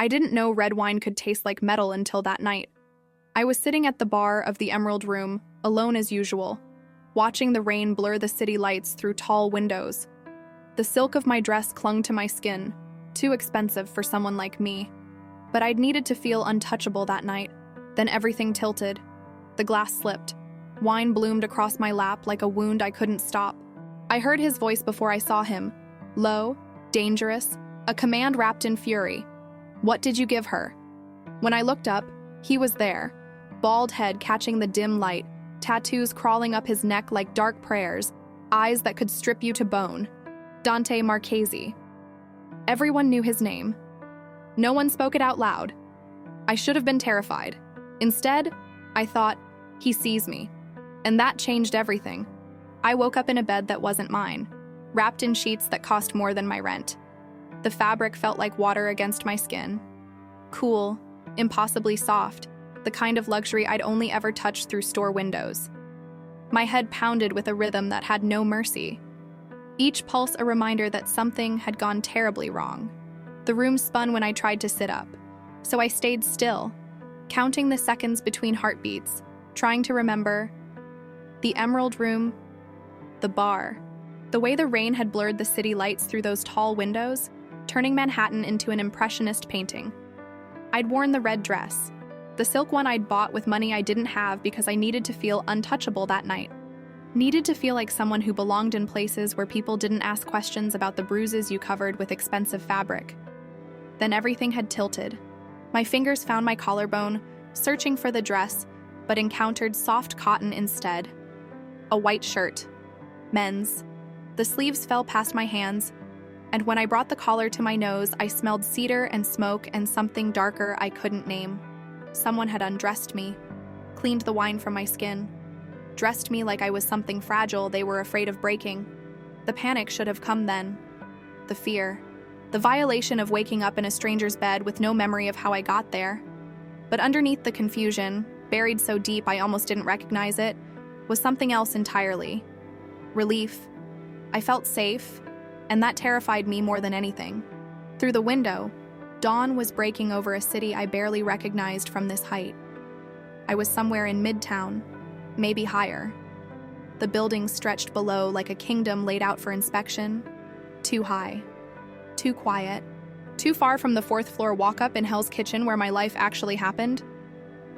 I didn't know red wine could taste like metal until that night. I was sitting at the bar of the Emerald Room, alone as usual, watching the rain blur the city lights through tall windows. The silk of my dress clung to my skin, too expensive for someone like me. But I'd needed to feel untouchable that night. Then everything tilted. The glass slipped. Wine bloomed across my lap like a wound I couldn't stop. I heard his voice before I saw him. Low, dangerous, a command wrapped in fury. "What did you give her?" When I looked up, he was there. Bald head catching the dim light, tattoos crawling up his neck like dark prayers, eyes that could strip you to bone. Dante Marchesi. Everyone knew his name. No one spoke it out loud. I should have been terrified. Instead, I thought, he sees me. And that changed everything. I woke up in a bed that wasn't mine, wrapped in sheets that cost more than my rent. The fabric felt like water against my skin. Cool, impossibly soft, the kind of luxury I'd only ever touched through store windows. My head pounded with a rhythm that had no mercy. Each pulse a reminder that something had gone terribly wrong. The room spun when I tried to sit up, so I stayed still, counting the seconds between heartbeats, trying to remember the Emerald Room, the bar, the way the rain had blurred the city lights through those tall windows, turning Manhattan into an impressionist painting. I'd worn the red dress, the silk one I'd bought with money I didn't have because I needed to feel untouchable that night. Needed to feel like someone who belonged in places where people didn't ask questions about the bruises you covered with expensive fabric. Then everything had tilted. My fingers found my collarbone, searching for the dress, but encountered soft cotton instead. A white shirt. Men's. The sleeves fell past my hands, and when I brought the collar to my nose, I smelled cedar and smoke and something darker I couldn't name. Someone had undressed me, cleaned the wine from my skin, dressed me like I was something fragile they were afraid of breaking. The panic should have come then. The fear. The violation of waking up in a stranger's bed with no memory of how I got there. But underneath the confusion, buried so deep I almost didn't recognize it, was something else entirely. Relief. I felt safe, and that terrified me more than anything. Through the window, dawn was breaking over a city I barely recognized from this height. I was somewhere in Midtown, maybe higher. The buildings stretched below like a kingdom laid out for inspection. Too high. Too quiet. Too far from the fourth floor walk-up in Hell's Kitchen where my life actually happened.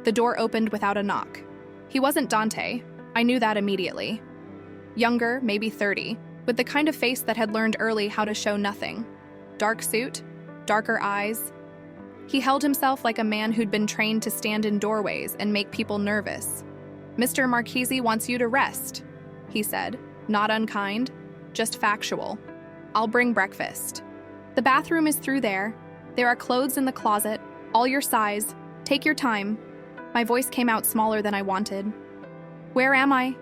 The door opened without a knock. He wasn't Dante. I knew that immediately. Younger, maybe 30, with the kind of face that had learned early how to show nothing. Dark suit, darker eyes. He held himself like a man who'd been trained to stand in doorways and make people nervous. "Mr. Marchesi wants you to rest," he said, not unkind, just factual. "I'll bring breakfast. The bathroom is through there. There are clothes in the closet, all your size. Take your time." My voice came out smaller than I wanted. "Where am I?"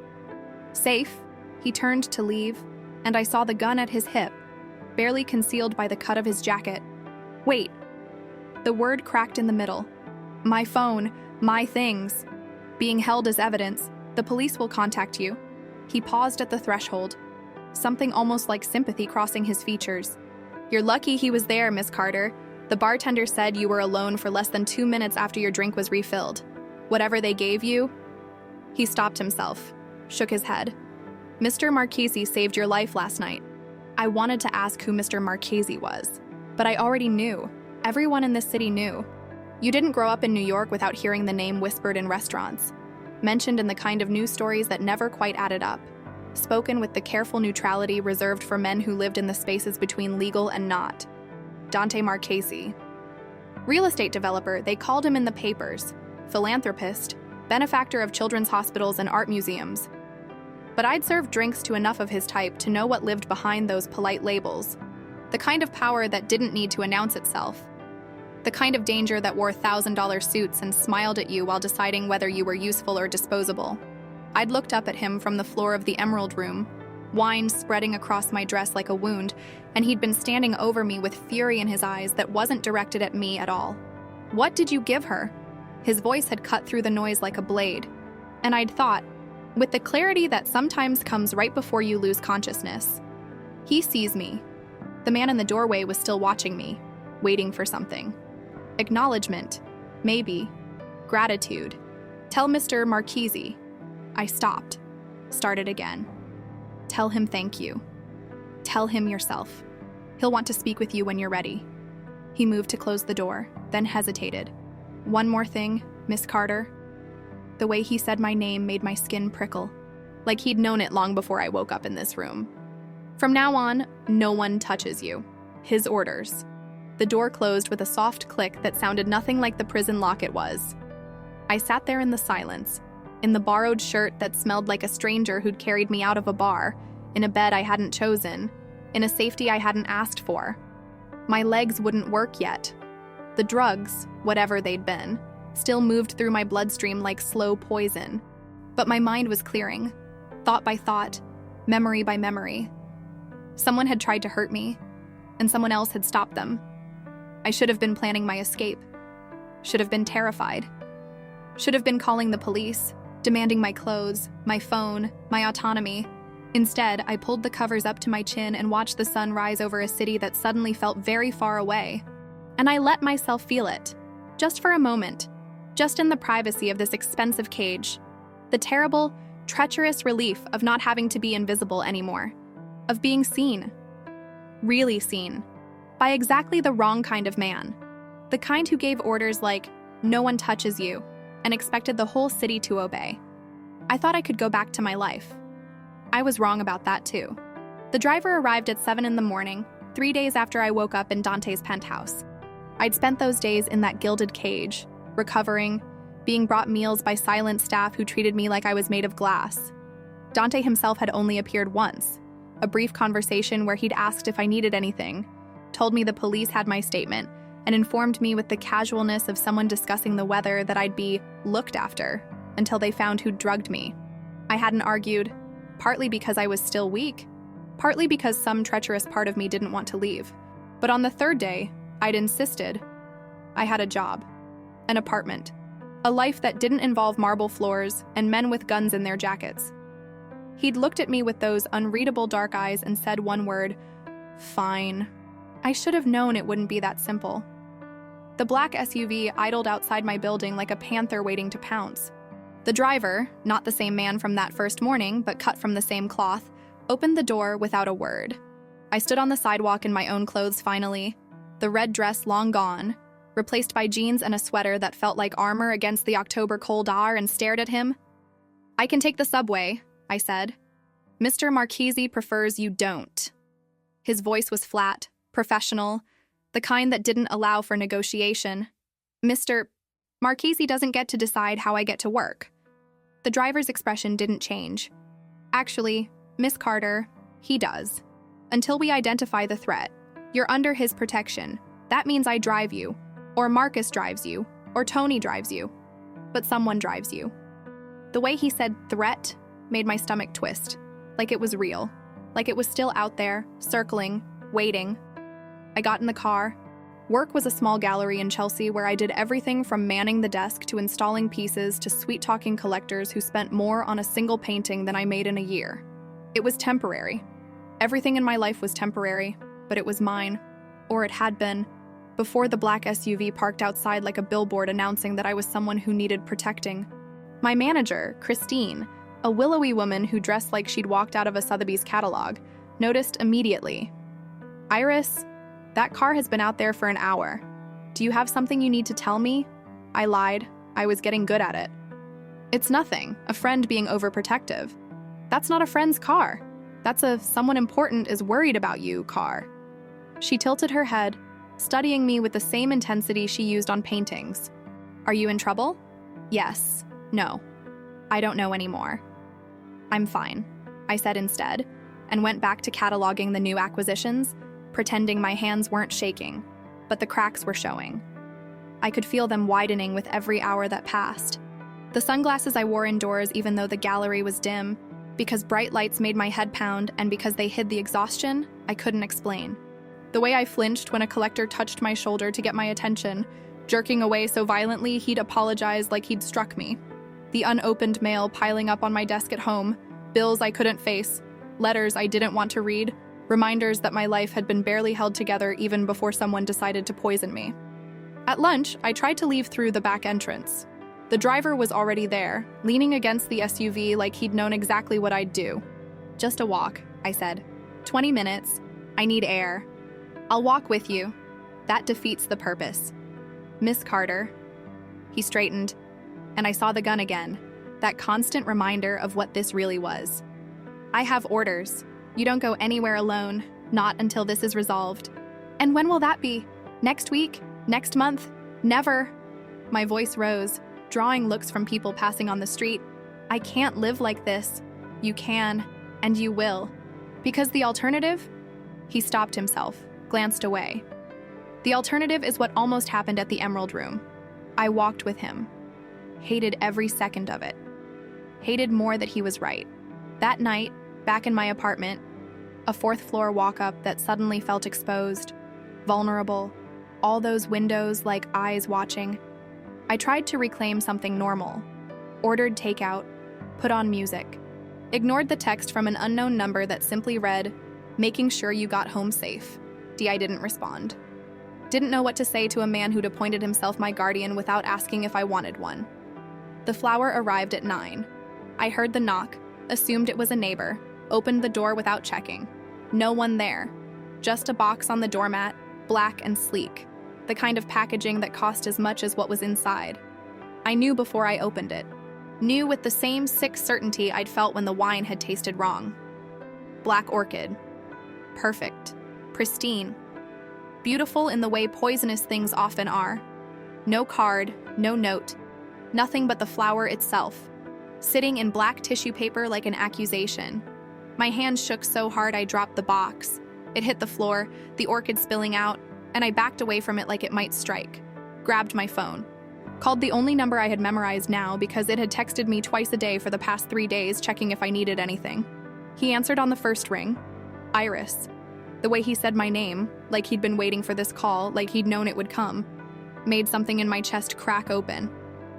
"Safe." He turned to leave, and I saw the gun at his hip, barely concealed by the cut of his jacket. "Wait." The word cracked in the middle. "My phone, my things. Being held as evidence, the police will contact you." He paused at the threshold, something almost like sympathy crossing his features. "You're lucky he was there, Miss Carter. The bartender said you were alone for less than 2 minutes after your drink was refilled. Whatever they gave you..." He stopped himself, shook his head. "Mr. Marchesi saved your life last night." I wanted to ask who Mr. Marchesi was, but I already knew. Everyone in this city knew. You didn't grow up in New York without hearing the name whispered in restaurants, mentioned in the kind of news stories that never quite added up, spoken with the careful neutrality reserved for men who lived in the spaces between legal and not. Dante Marchesi. Real estate developer, they called him in the papers. Philanthropist, benefactor of children's hospitals and art museums. But I'd served drinks to enough of his type to know what lived behind those polite labels. The kind of power that didn't need to announce itself. The kind of danger that wore $1,000 suits and smiled at you while deciding whether you were useful or disposable. I'd looked up at him from the floor of the Emerald Room, wine spreading across my dress like a wound, and he'd been standing over me with fury in his eyes that wasn't directed at me at all. "What did you give her?" His voice had cut through the noise like a blade, and I'd thought, with the clarity that sometimes comes right before you lose consciousness, "He sees me." The man in the doorway was still watching me, waiting for something. Acknowledgement. Maybe. Gratitude. Tell Mr. Marchese. I stopped. Started again. Tell him thank you. Tell him yourself. He'll want to speak with you when you're ready. He moved to close the door, then hesitated. One more thing, Miss Carter. The way he said my name made my skin prickle, like he'd known it long before I woke up in this room. From now on, no one touches you. His orders. The door closed with a soft click that sounded nothing like the prison lock it was. I sat there in the silence, in the borrowed shirt that smelled like a stranger who'd carried me out of a bar, in a bed I hadn't chosen, in a safety I hadn't asked for. My legs wouldn't work yet. The drugs, whatever they'd been, still moved through my bloodstream like slow poison. But my mind was clearing, thought by thought, memory by memory. Someone had tried to hurt me, and someone else had stopped them. I should have been planning my escape. Should have been terrified. Should have been calling the police, demanding my clothes, my phone, my autonomy. Instead, I pulled the covers up to my chin and watched the sun rise over a city that suddenly felt very far away. And I let myself feel it, just for a moment, just in the privacy of this expensive cage. The terrible, treacherous relief of not having to be invisible anymore, of being seen, really seen, by exactly the wrong kind of man. The kind who gave orders like, "No one touches you," and expected the whole city to obey. I thought I could go back to my life. I was wrong about that too. The driver arrived at 7 in the morning, 3 days after I woke up in Dante's penthouse. I'd spent those days in that gilded cage, recovering, being brought meals by silent staff who treated me like I was made of glass. Dante himself had only appeared once, a brief conversation where he'd asked if I needed anything, told me the police had my statement, and informed me with the casualness of someone discussing the weather that I'd be looked after until they found who'd drugged me. I hadn't argued, partly because I was still weak, partly because some treacherous part of me didn't want to leave. But on the third day, I'd insisted. I had a job, an apartment, a life that didn't involve marble floors and men with guns in their jackets. He'd looked at me with those unreadable dark eyes and said one word, "Fine." I should have known it wouldn't be that simple. The black SUV idled outside my building like a panther waiting to pounce. The driver, not the same man from that first morning, but cut from the same cloth, opened the door without a word. I stood on the sidewalk in my own clothes finally, the red dress long gone, replaced by jeans and a sweater that felt like armor against the October cold air, and stared at him. "I can take the subway," I said. "Mr. Marchese prefers you don't." His voice was flat, professional, the kind that didn't allow for negotiation. "Mr. Marchese doesn't get to decide how I get to work." The driver's expression didn't change. "Actually, Miss Carter, he does. Until we identify the threat, you're under his protection. That means I drive you, or Marcus drives you, or Tony drives you. But someone drives you." The way he said threat made my stomach twist, like it was real, like it was still out there, circling, waiting. I got in the car. Work was a small gallery in Chelsea where I did everything from manning the desk to installing pieces to sweet-talking collectors who spent more on a single painting than I made in a year. It was temporary. Everything in my life was temporary, but it was mine, or it had been, before the black SUV parked outside like a billboard announcing that I was someone who needed protecting. My manager, Christine, a willowy woman who dressed like she'd walked out of a Sotheby's catalog, noticed immediately. "Iris, that car has been out there for an hour. Do you have something you need to tell me?" I lied. I was getting good at it. "It's nothing, a friend being overprotective." "That's not a friend's car. That's a someone important is worried about you car." She tilted her head, studying me with the same intensity she used on paintings. "Are you in trouble?" "Yes. No. I don't know anymore." "I'm fine," I said instead, and went back to cataloging the new acquisitions, pretending my hands weren't shaking, but the cracks were showing. I could feel them widening with every hour that passed. The sunglasses I wore indoors even though the gallery was dim, because bright lights made my head pound and because they hid the exhaustion, I couldn't explain. The way I flinched when a collector touched my shoulder to get my attention, jerking away so violently he'd apologize like he'd struck me. The unopened mail piling up on my desk at home, bills I couldn't face, letters I didn't want to read, reminders that my life had been barely held together even before someone decided to poison me. At lunch, I tried to leave through the back entrance. The driver was already there, leaning against the SUV like he'd known exactly what I'd do. "Just a walk," I said. 20 minutes. I need air." "I'll walk with you." "That defeats the purpose." "Miss Carter." He straightened, and I saw the gun again, that constant reminder of what this really was. "I have orders. You don't go anywhere alone, not until this is resolved." "And when will that be? Next week? Next month? Never." My voice rose, drawing looks from people passing on the street. "I can't live like this." "You can, and you will. Because the alternative?" He stopped himself, glanced away. "The alternative is what almost happened at the Emerald Room." I walked with him. Hated every second of it. Hated more that he was right. That night, back in my apartment, a fourth-floor walk-up that suddenly felt exposed, vulnerable, all those windows like eyes watching. I tried to reclaim something normal. Ordered takeout, put on music. Ignored the text from an unknown number that simply read, "Making sure you got home safe." I didn't respond. Didn't know what to say to a man who'd appointed himself my guardian without asking if I wanted one. The flower arrived at 9. I heard the knock, assumed it was a neighbor, opened the door without checking. No one there. Just a box on the doormat, black and sleek. The kind of packaging that cost as much as what was inside. I knew before I opened it. Knew with the same sick certainty I'd felt when the wine had tasted wrong. Black orchid. Perfect. Pristine. Beautiful in the way poisonous things often are. No card, no note. Nothing but the flower itself. Sitting in black tissue paper like an accusation. My hand shook so hard I dropped the box. It hit the floor, the orchid spilling out, and I backed away from it like it might strike. Grabbed my phone. Called the only number I had memorized now because it had texted me twice a day for the past 3 days checking if I needed anything. He answered on the first ring. Iris. The way he said my name, like he'd been waiting for this call, like he'd known it would come, made something in my chest crack open.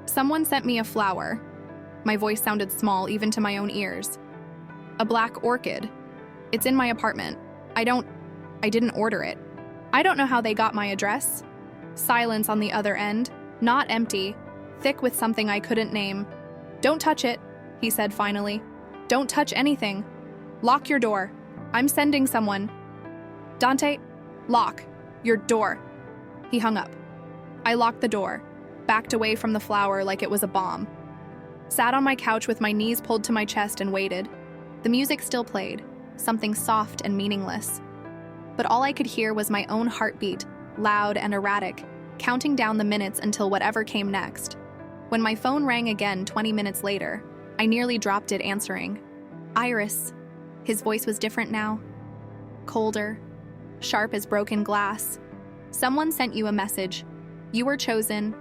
Someone sent me a flower. My voice sounded small even to my own ears. A black orchid. It's in my apartment. I didn't order it. I don't know how they got my address. Silence on the other end, not empty, thick with something I couldn't name. "Don't touch it," he said finally. "Don't touch anything. Lock your door. I'm sending someone." "Dante, lock your door." He hung up. I locked the door, backed away from the flower like it was a bomb. Sat on my couch with my knees pulled to my chest and waited. The music still played, something soft and meaningless. But all I could hear was my own heartbeat, loud and erratic, counting down the minutes until whatever came next. When my phone rang again 20 minutes later, I nearly dropped it answering. Iris. His voice was different now. Colder. Sharp as broken glass. "Someone sent you a message. You were chosen,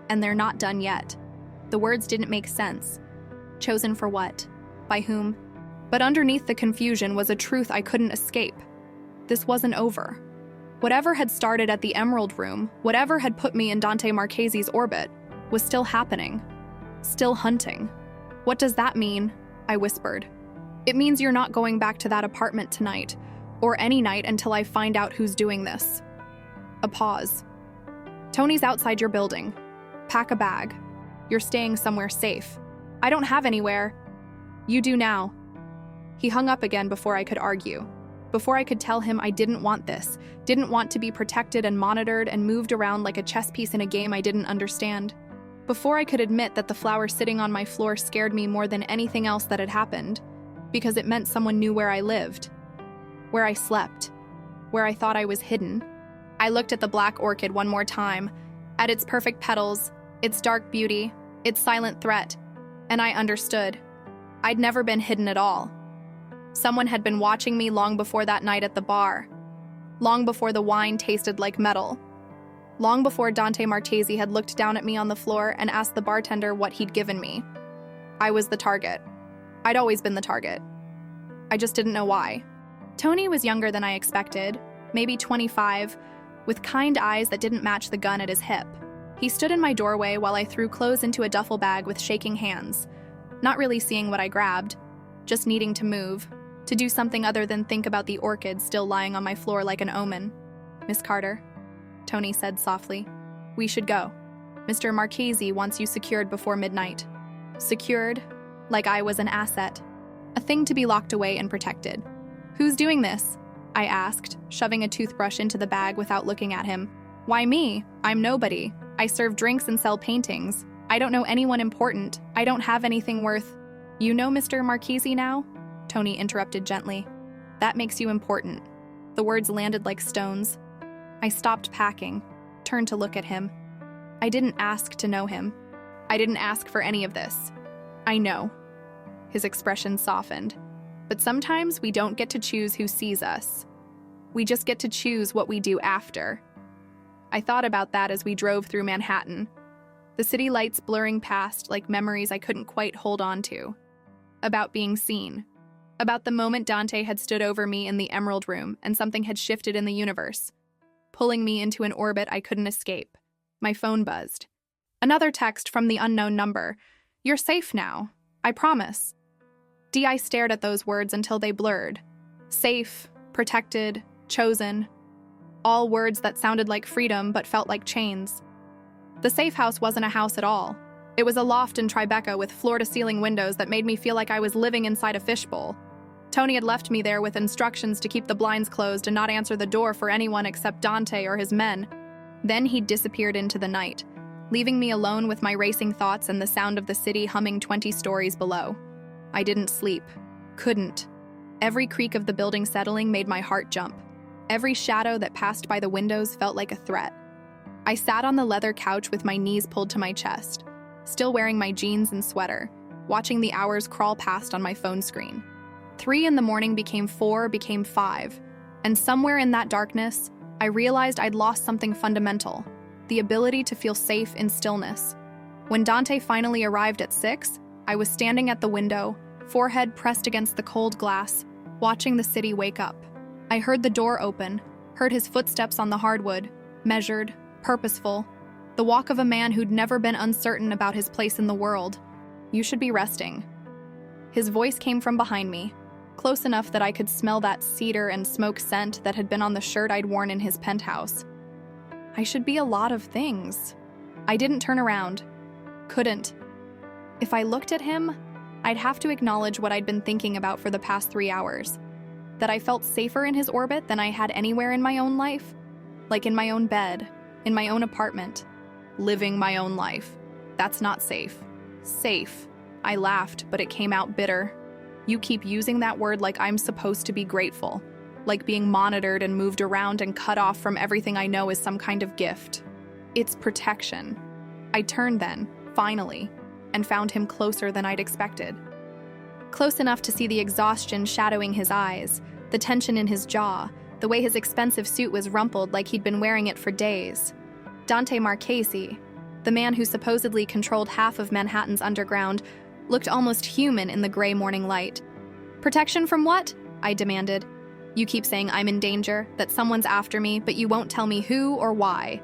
and they're not done yet." The words didn't make sense. Chosen for what? By whom? But underneath the confusion was a truth I couldn't escape. This wasn't over. Whatever had started at the Emerald Room, whatever had put me in Dante Marchese's orbit, was still happening. Still hunting. "What does that mean?" I whispered. "It means you're not going back to that apartment tonight, or any night until I find out who's doing this." A pause. "Tony's outside your building. Pack a bag. You're staying somewhere safe." "I don't have anywhere." "You do now." He hung up again before I could argue. Before I could tell him I didn't want this, didn't want to be protected and monitored and moved around like a chess piece in a game I didn't understand. Before I could admit that the flower sitting on my floor scared me more than anything else that had happened, because it meant someone knew where I lived, where I slept, where I thought I was hidden. I looked at the black orchid one more time, at its perfect petals, its dark beauty, its silent threat, and I understood. I'd never been hidden at all. Someone had been watching me long before that night at the bar, long before the wine tasted like metal, long before Dante Marchese had looked down at me on the floor and asked the bartender what he'd given me. I was the target. I'd always been the target. I just didn't know why. Tony was younger than I expected, maybe 25, with kind eyes that didn't match the gun at his hip. He stood in my doorway while I threw clothes into a duffel bag with shaking hands, not really seeing what I grabbed, just needing to move, to do something other than think about the orchid still lying on my floor like an omen. "Miss Carter," Tony said softly. We should go. Mr. Marchese wants you secured before midnight. Secured? Like I was an asset. A thing to be locked away and protected. Who's doing this? I asked, shoving a toothbrush into the bag without looking at him. Why me? I'm nobody. I serve drinks and sell paintings. I don't know anyone important. I don't have anything worth. You know Mr. Marchese now? Tony interrupted gently. That makes you important. The words landed like stones. I stopped packing, turned to look at him. I didn't ask to know him. I didn't ask for any of this. I know. His expression softened. But sometimes we don't get to choose who sees us. We just get to choose what we do after. I thought about that as we drove through Manhattan, the city lights blurring past like memories I couldn't quite hold on to. About being seen. About the moment Dante had stood over me in the Emerald Room and something had shifted in the universe, pulling me into an orbit I couldn't escape. My phone buzzed. Another text from the unknown number. You're safe now. I promise. I stared at those words until they blurred. Safe, protected, chosen. All words that sounded like freedom but felt like chains. The safe house wasn't a house at all. It was a loft in Tribeca with floor-to-ceiling windows that made me feel like I was living inside a fishbowl. Tony had left me there with instructions to keep the blinds closed and not answer the door for anyone except Dante or his men. Then he disappeared into the night, leaving me alone with my racing thoughts and the sound of the city humming 20 stories below. I didn't sleep. Couldn't. Every creak of the building settling made my heart jump. Every shadow that passed by the windows felt like a threat. I sat on the leather couch with my knees pulled to my chest, still wearing my jeans and sweater, watching the hours crawl past on my phone screen. 3 in the morning became 4, became 5, and somewhere in that darkness, I realized I'd lost something fundamental, the ability to feel safe in stillness. When Dante finally arrived at 6, I was standing at the window, forehead pressed against the cold glass, watching the city wake up. I heard the door open, heard his footsteps on the hardwood, measured, purposeful, the walk of a man who'd never been uncertain about his place in the world. You should be resting. His voice came from behind me, close enough that I could smell that cedar and smoke scent that had been on the shirt I'd worn in his penthouse. I should be a lot of things. I didn't turn around. Couldn't. If I looked at him, I'd have to acknowledge what I'd been thinking about for the past 3 hours. That I felt safer in his orbit than I had anywhere in my own life. Like in my own bed, in my own apartment. Living my own life. That's not safe. Safe. I laughed, but it came out bitter. You keep using that word like I'm supposed to be grateful. Like being monitored and moved around and cut off from everything I know is some kind of gift. It's protection. I turned then, finally, and found him closer than I'd expected. Close enough to see the exhaustion shadowing his eyes, the tension in his jaw, the way his expensive suit was rumpled like he'd been wearing it for days. Dante Marchese, the man who supposedly controlled half of Manhattan's underground, looked almost human in the gray morning light. Protection from what? I demanded. You keep saying I'm in danger, that someone's after me, but you won't tell me who or why.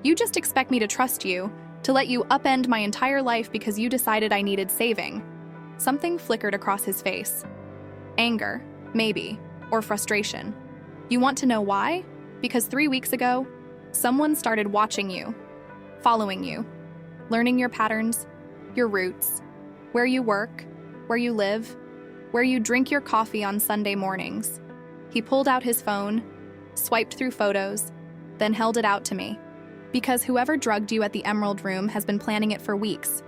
You just expect me to trust you, to let you upend my entire life because you decided I needed saving. Something flickered across his face. Anger, maybe, or frustration. You want to know why? Because 3 weeks ago, someone started watching you, following you, learning your patterns, your routes, where you work, where you live, where you drink your coffee on Sunday mornings. He pulled out his phone, swiped through photos, then held it out to me. Because whoever drugged you at the Emerald Room has been planning it for weeks.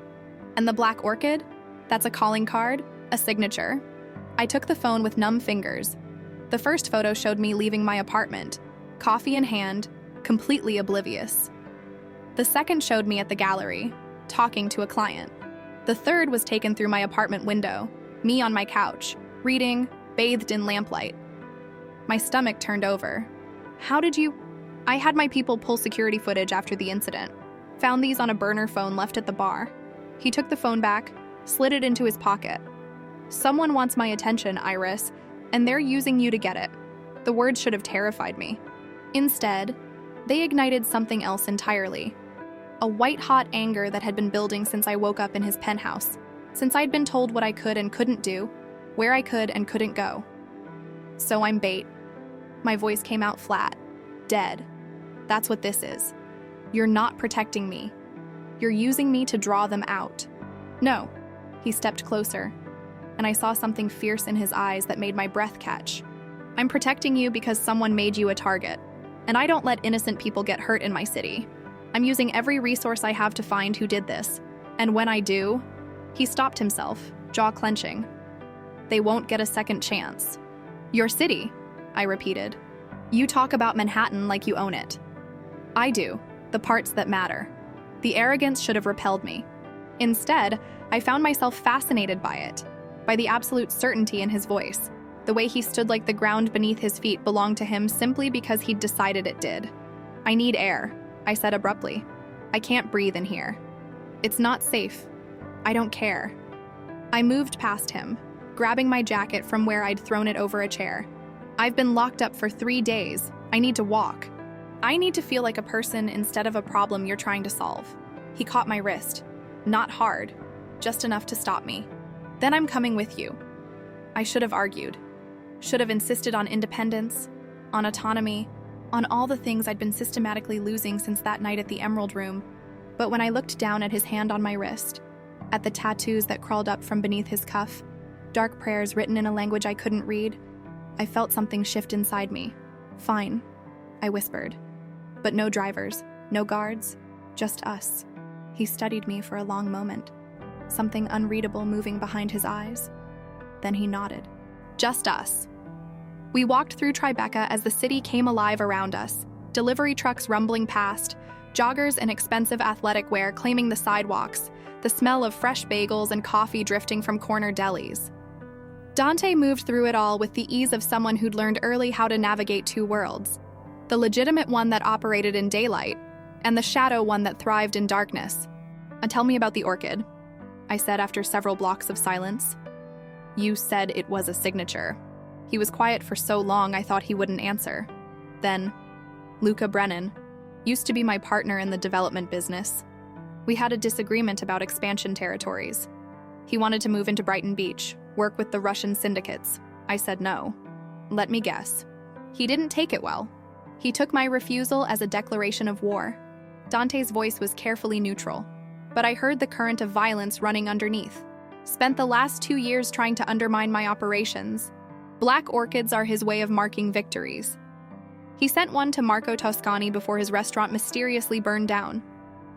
And the Black Orchid? That's a calling card, a signature. I took the phone with numb fingers. The first photo showed me leaving my apartment, coffee in hand, completely oblivious. The second showed me at the gallery, talking to a client. The third was taken through my apartment window, me on my couch, reading, bathed in lamplight. My stomach turned over. How did you... I had my people pull security footage after the incident. Found these on a burner phone left at the bar. He took the phone back, slid it into his pocket. Someone wants my attention, Iris, and they're using you to get it. The words should have terrified me. Instead, they ignited something else entirely. A white-hot anger that had been building since I woke up in his penthouse, since I'd been told what I could and couldn't do, where I could and couldn't go. So I'm bait. My voice came out flat, dead. That's what this is. You're not protecting me. You're using me to draw them out. No. He stepped closer, and I saw something fierce in his eyes that made my breath catch. I'm protecting you because someone made you a target, and I don't let innocent people get hurt in my city. I'm using every resource I have to find who did this, and when I do, he stopped himself, jaw clenching. They won't get a second chance. Your city, I repeated. You talk about Manhattan like you own it. I do, the parts that matter. The arrogance should have repelled me. Instead, I found myself fascinated by it, by the absolute certainty in his voice, the way he stood like the ground beneath his feet belonged to him simply because he'd decided it did. I need air, I said abruptly. I can't breathe in here. It's not safe. I don't care. I moved past him, grabbing my jacket from where I'd thrown it over a chair. I've been locked up for 3 days. I need to walk. I need to feel like a person instead of a problem you're trying to solve. He caught my wrist. Not hard, just enough to stop me. Then I'm coming with you. I should have argued. Should have insisted on independence, on autonomy, on all the things I'd been systematically losing since that night at the Emerald Room. But when I looked down at his hand on my wrist, at the tattoos that crawled up from beneath his cuff, dark prayers written in a language I couldn't read, I felt something shift inside me. Fine, I whispered. But no drivers, no guards, just us. He studied me for a long moment, something unreadable moving behind his eyes. Then he nodded. Just us. We walked through Tribeca as the city came alive around us, delivery trucks rumbling past, joggers in expensive athletic wear claiming the sidewalks, the smell of fresh bagels and coffee drifting from corner delis. Dante moved through it all with the ease of someone who'd learned early how to navigate two worlds, the legitimate one that operated in daylight, and the shadow one that thrived in darkness. Tell me about the orchid, I said after several blocks of silence. You said it was a signature. He was quiet for so long I thought he wouldn't answer. Then, Luca Brennan, used to be my partner in the development business. We had a disagreement about expansion territories. He wanted to move into Brighton Beach, work with the Russian syndicates. I said no. Let me guess. He didn't take it well. He took my refusal as a declaration of war. Dante's voice was carefully neutral, but I heard the current of violence running underneath. Spent the last 2 years trying to undermine my operations. Black orchids are his way of marking victories. He sent one to Marco Toscani before his restaurant mysteriously burned down.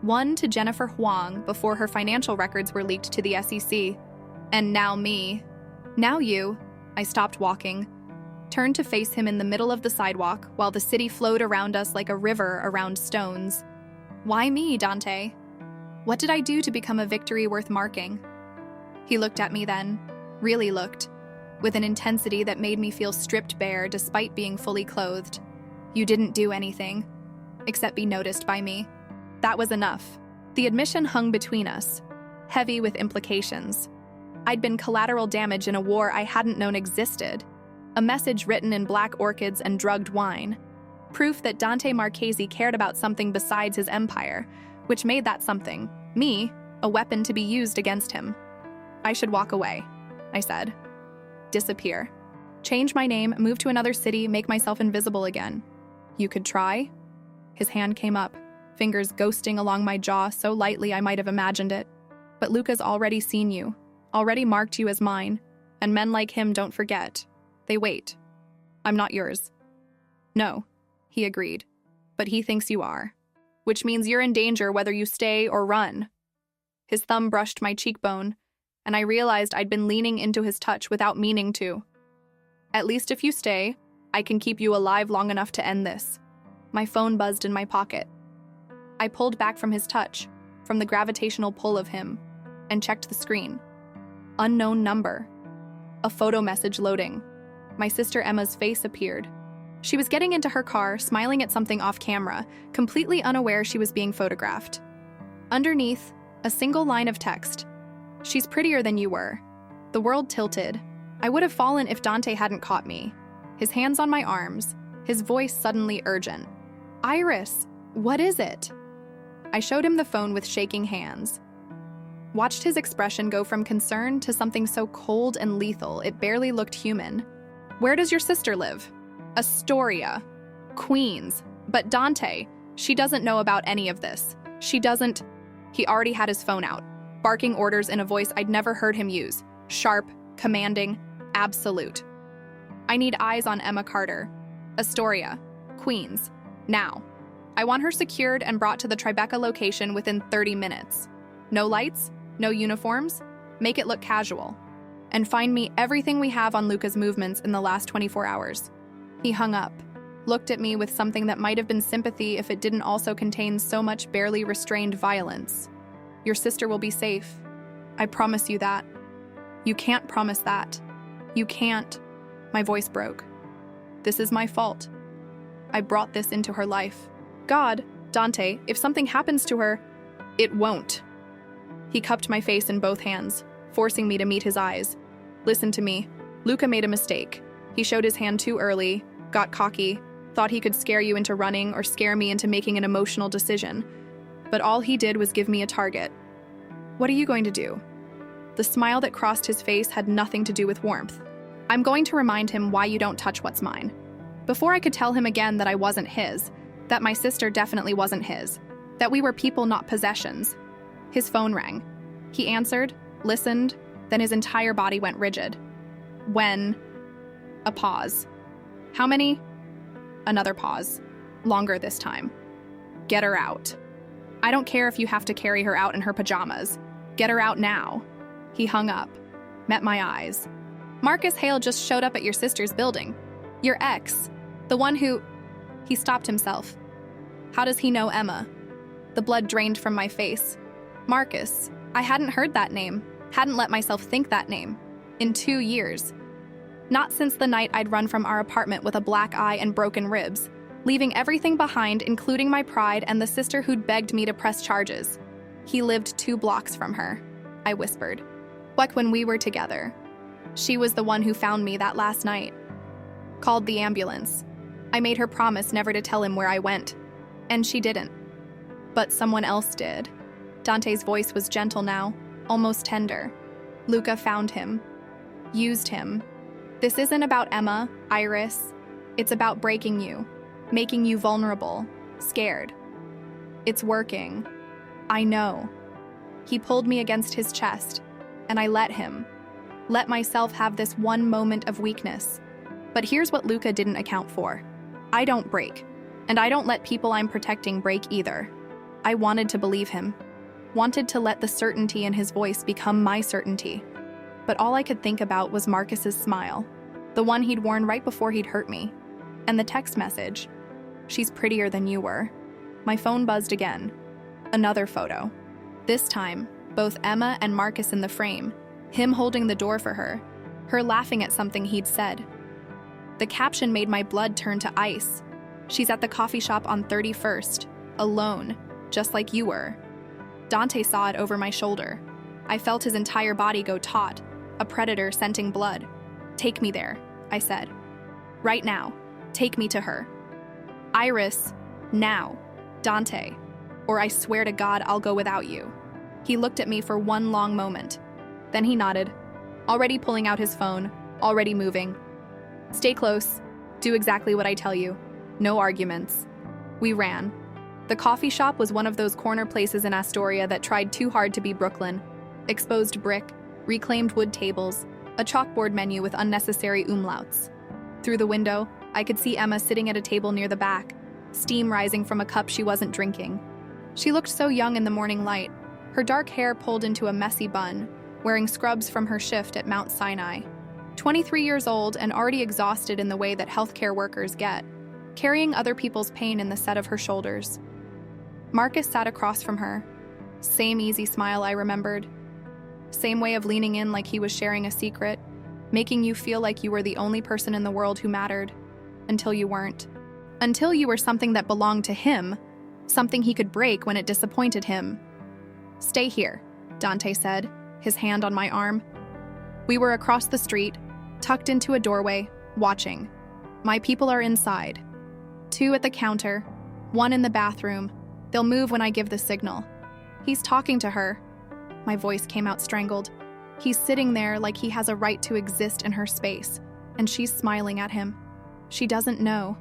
One to Jennifer Huang before her financial records were leaked to the SEC. And now me. Now you. I stopped walking, turned to face him in the middle of the sidewalk while the city flowed around us like a river around stones. Why me, Dante? What did I do to become a victory worth marking? He looked at me then, really looked, with an intensity that made me feel stripped bare despite being fully clothed. You didn't do anything, except be noticed by me. That was enough. The admission hung between us, heavy with implications. I'd been collateral damage in a war I hadn't known existed, a message written in black orchids and drugged wine, proof that Dante Marchesi cared about something besides his empire, which made that something, me, a weapon to be used against him. I should walk away, I said. Disappear. Change my name, move to another city, make myself invisible again. You could try? His hand came up, fingers ghosting along my jaw so lightly I might have imagined it. But Luca's already seen you, already marked you as mine, and men like him don't forget. They wait. I'm not yours. No, he agreed, but he thinks you are, which means you're in danger whether you stay or run. His thumb brushed my cheekbone, and I realized I'd been leaning into his touch without meaning to. At least if you stay, I can keep you alive long enough to end this. My phone buzzed in my pocket. I pulled back from his touch, from the gravitational pull of him, and checked the screen. Unknown number. A photo message loading. My sister Emma's face appeared. She was getting into her car, smiling at something off camera, completely unaware she was being photographed. Underneath, a single line of text. She's prettier than you were. The world tilted. I would have fallen if Dante hadn't caught me. His hands on my arms, his voice suddenly urgent. Iris, what is it? I showed him the phone with shaking hands. Watched his expression go from concern to something so cold and lethal it barely looked human. Where does your sister live? Astoria. Queens. But Dante, She doesn't know about any of this. She doesn't. He already had his phone out, barking orders in a voice I'd never heard him use. Sharp, commanding, absolute. I need eyes on Emma Carter. Astoria, Queens. Now. I want her secured and brought to the Tribeca location within 30 minutes. No lights, no uniforms, make it look casual. And find me everything we have on Luca's movements in the last 24 hours. He hung up, looked at me with something that might have been sympathy if it didn't also contain so much barely restrained violence. Your sister will be safe. I promise you that. You can't promise that. You can't. My voice broke. This is my fault. I brought this into her life. God, Dante, if something happens to her, it won't. He cupped my face in both hands, forcing me to meet his eyes. Listen to me. Luca made a mistake. He showed his hand too early, got cocky, thought he could scare you into running or scare me into making an emotional decision. But all he did was give me a target. What are you going to do? The smile that crossed his face had nothing to do with warmth. I'm going to remind him why you don't touch what's mine. Before I could tell him again that I wasn't his, that my sister definitely wasn't his, that we were people, not possessions. His phone rang. He answered, listened, then his entire body went rigid. When? A pause. How many? Another pause. Longer this time. Get her out. I don't care if you have to carry her out in her pajamas. Get her out now. He hung up, met my eyes. Marcus Hale just showed up at your sister's building. Your ex. The one who... He stopped himself. How does he know Emma? The blood drained from my face. Marcus. I hadn't heard that name, hadn't let myself think that name. In 2 years. Not since the night I'd run from our apartment with a black eye and broken ribs, leaving everything behind, including my pride and the sister who'd begged me to press charges. He lived 2 blocks from her, I whispered. Like when we were together. She was the one who found me that last night. Called the ambulance. I made her promise never to tell him where I went. And she didn't. But someone else did. Dante's voice was gentle now, almost tender. Luca found him. Used him. This isn't about Emma, Iris. It's about breaking you. Making you vulnerable. Scared. It's working. I know. He pulled me against his chest, and I let him. Let myself have this one moment of weakness. But here's what Luca didn't account for. I don't break, and I don't let people I'm protecting break either. I wanted to believe him. Wanted to let the certainty in his voice become my certainty. But all I could think about was Marcus's smile, the one he'd worn right before he'd hurt me, and the text message. She's prettier than you were. My phone buzzed again. Another photo. This time, both Emma and Marcus in the frame, him holding the door for her laughing at something he'd said. The caption made my blood turn to ice. She's at the coffee shop on 31st, alone, just like you were. Dante saw it over my shoulder. I felt his entire body go taut, a predator scenting blood. Take me there, I said. Right now, take me to her. Iris, now, Dante, or I swear to God I'll go without you. He looked at me for one long moment. Then he nodded, already pulling out his phone, already moving. Stay close. Do exactly what I tell you. No arguments. We ran. The coffee shop was one of those corner places in Astoria that tried too hard to be Brooklyn. Exposed brick, reclaimed wood tables, a chalkboard menu with unnecessary umlauts. Through the window, I could see Emma sitting at a table near the back, steam rising from a cup she wasn't drinking. She looked so young in the morning light, her dark hair pulled into a messy bun, wearing scrubs from her shift at Mount Sinai. 23 years old and already exhausted in the way that healthcare workers get, carrying other people's pain in the set of her shoulders. Marcus sat across from her. Same easy smile I remembered. Same way of leaning in like he was sharing a secret, making you feel like you were the only person in the world who mattered, until you weren't. Until you were something that belonged to him, something he could break when it disappointed him. Stay here, Dante said, his hand on my arm. We were across the street, tucked into a doorway, watching. My people are inside. 2 at the counter, 1 in the bathroom. They'll move when I give the signal. He's talking to her. My voice came out strangled. He's sitting there like he has a right to exist in her space, and she's smiling at him. She doesn't know.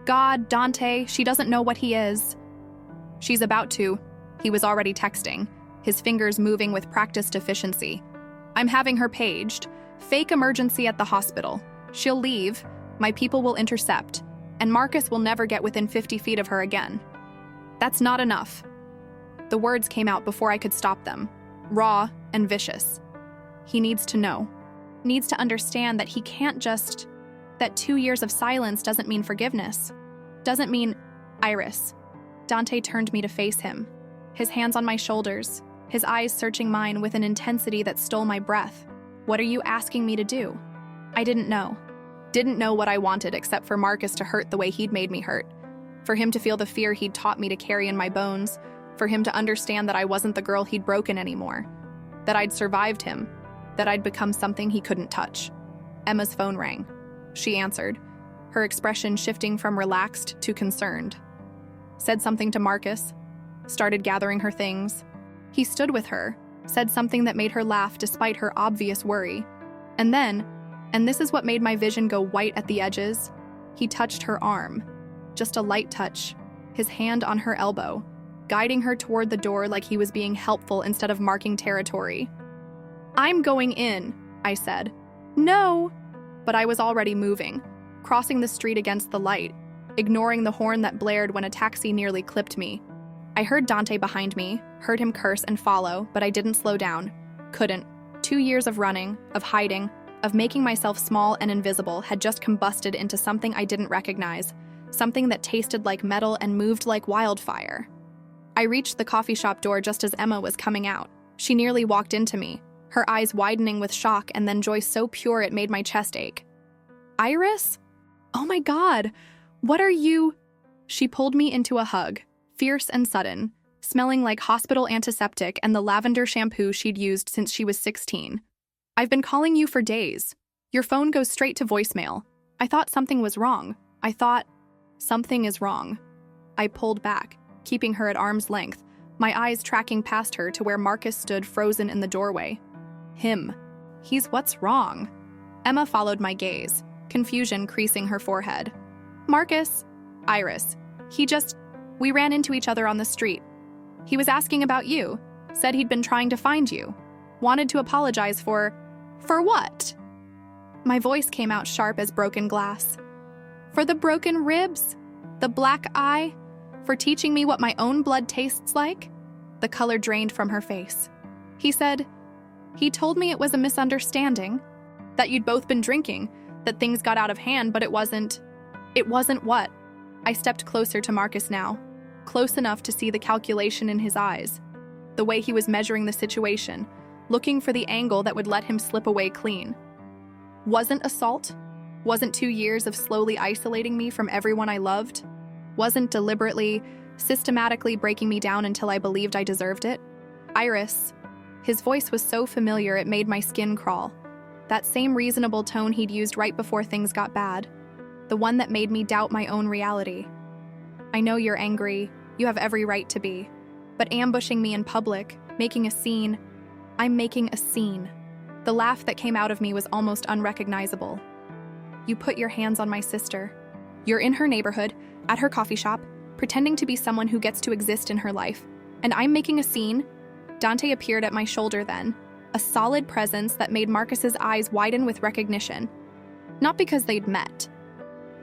God, Dante, she doesn't know what he is. She's about to. He was already texting, his fingers moving with practiced efficiency. I'm having her paged. Fake emergency at the hospital. She'll leave. My people will intercept. And Marcus will never get within 50 feet of her again. That's not enough. The words came out before I could stop them. Raw and vicious. He needs to know. Needs to understand that he can't just... That 2 years of silence doesn't mean forgiveness. Doesn't mean... Iris. Dante turned me to face him. His hands on my shoulders. His eyes searching mine with an intensity that stole my breath. What are you asking me to do? I didn't know. Didn't know what I wanted except for Marcus to hurt the way he'd made me hurt. For him to feel the fear he'd taught me to carry in my bones. For him to understand that I wasn't the girl he'd broken anymore. That I'd survived him. That I'd become something he couldn't touch. Emma's phone rang. She answered, her expression shifting from relaxed to concerned. Said something to Marcus. Started gathering her things. He stood with her, said something that made her laugh despite her obvious worry. And then, and this is what made my vision go white at the edges, he touched her arm. Just a light touch, his hand on her elbow, guiding her toward the door like he was being helpful instead of marking territory. I'm going in, I said. No! But I was already moving, crossing the street against the light, ignoring the horn that blared when a taxi nearly clipped me. I heard Dante behind me, heard him curse and follow, but I didn't slow down. Couldn't. 2 years of running, of hiding, of making myself small and invisible had just combusted into something I didn't recognize, something that tasted like metal and moved like wildfire. I reached the coffee shop door just as Emma was coming out. She nearly walked into me, her eyes widening with shock and then joy so pure it made my chest ache. Iris? Oh my God, what are you? She pulled me into a hug. Fierce and sudden, smelling like hospital antiseptic and the lavender shampoo she'd used since she was 16. I've been calling you for days. Your phone goes straight to voicemail. I thought something was wrong. I thought, something is wrong. I pulled back, keeping her at arm's length, my eyes tracking past her to where Marcus stood frozen in the doorway. Him. He's what's wrong. Emma followed my gaze, confusion creasing her forehead. Marcus. Iris. We ran into each other on the street. He was asking about you, said he'd been trying to find you, wanted to apologize for what? My voice came out sharp as broken glass. For the broken ribs, the black eye, for teaching me what my own blood tastes like? The color drained from her face. He told me it was a misunderstanding, that you'd both been drinking, that things got out of hand, but it wasn't what? I stepped closer to Marcus now. Close enough to see the calculation in his eyes, the way he was measuring the situation, looking for the angle that would let him slip away clean. Wasn't assault? Wasn't 2 years of slowly isolating me from everyone I loved? Wasn't deliberately, systematically breaking me down until I believed I deserved it? Iris. His voice was so familiar it made my skin crawl. That same reasonable tone he'd used right before things got bad. The one that made me doubt my own reality. I know you're angry, you have every right to be, but ambushing me in public, making a scene, I'm making a scene. The laugh that came out of me was almost unrecognizable. You put your hands on my sister. You're in her neighborhood, at her coffee shop, pretending to be someone who gets to exist in her life, and I'm making a scene? Dante appeared at my shoulder then, a solid presence that made Marcus's eyes widen with recognition. Not because they'd met,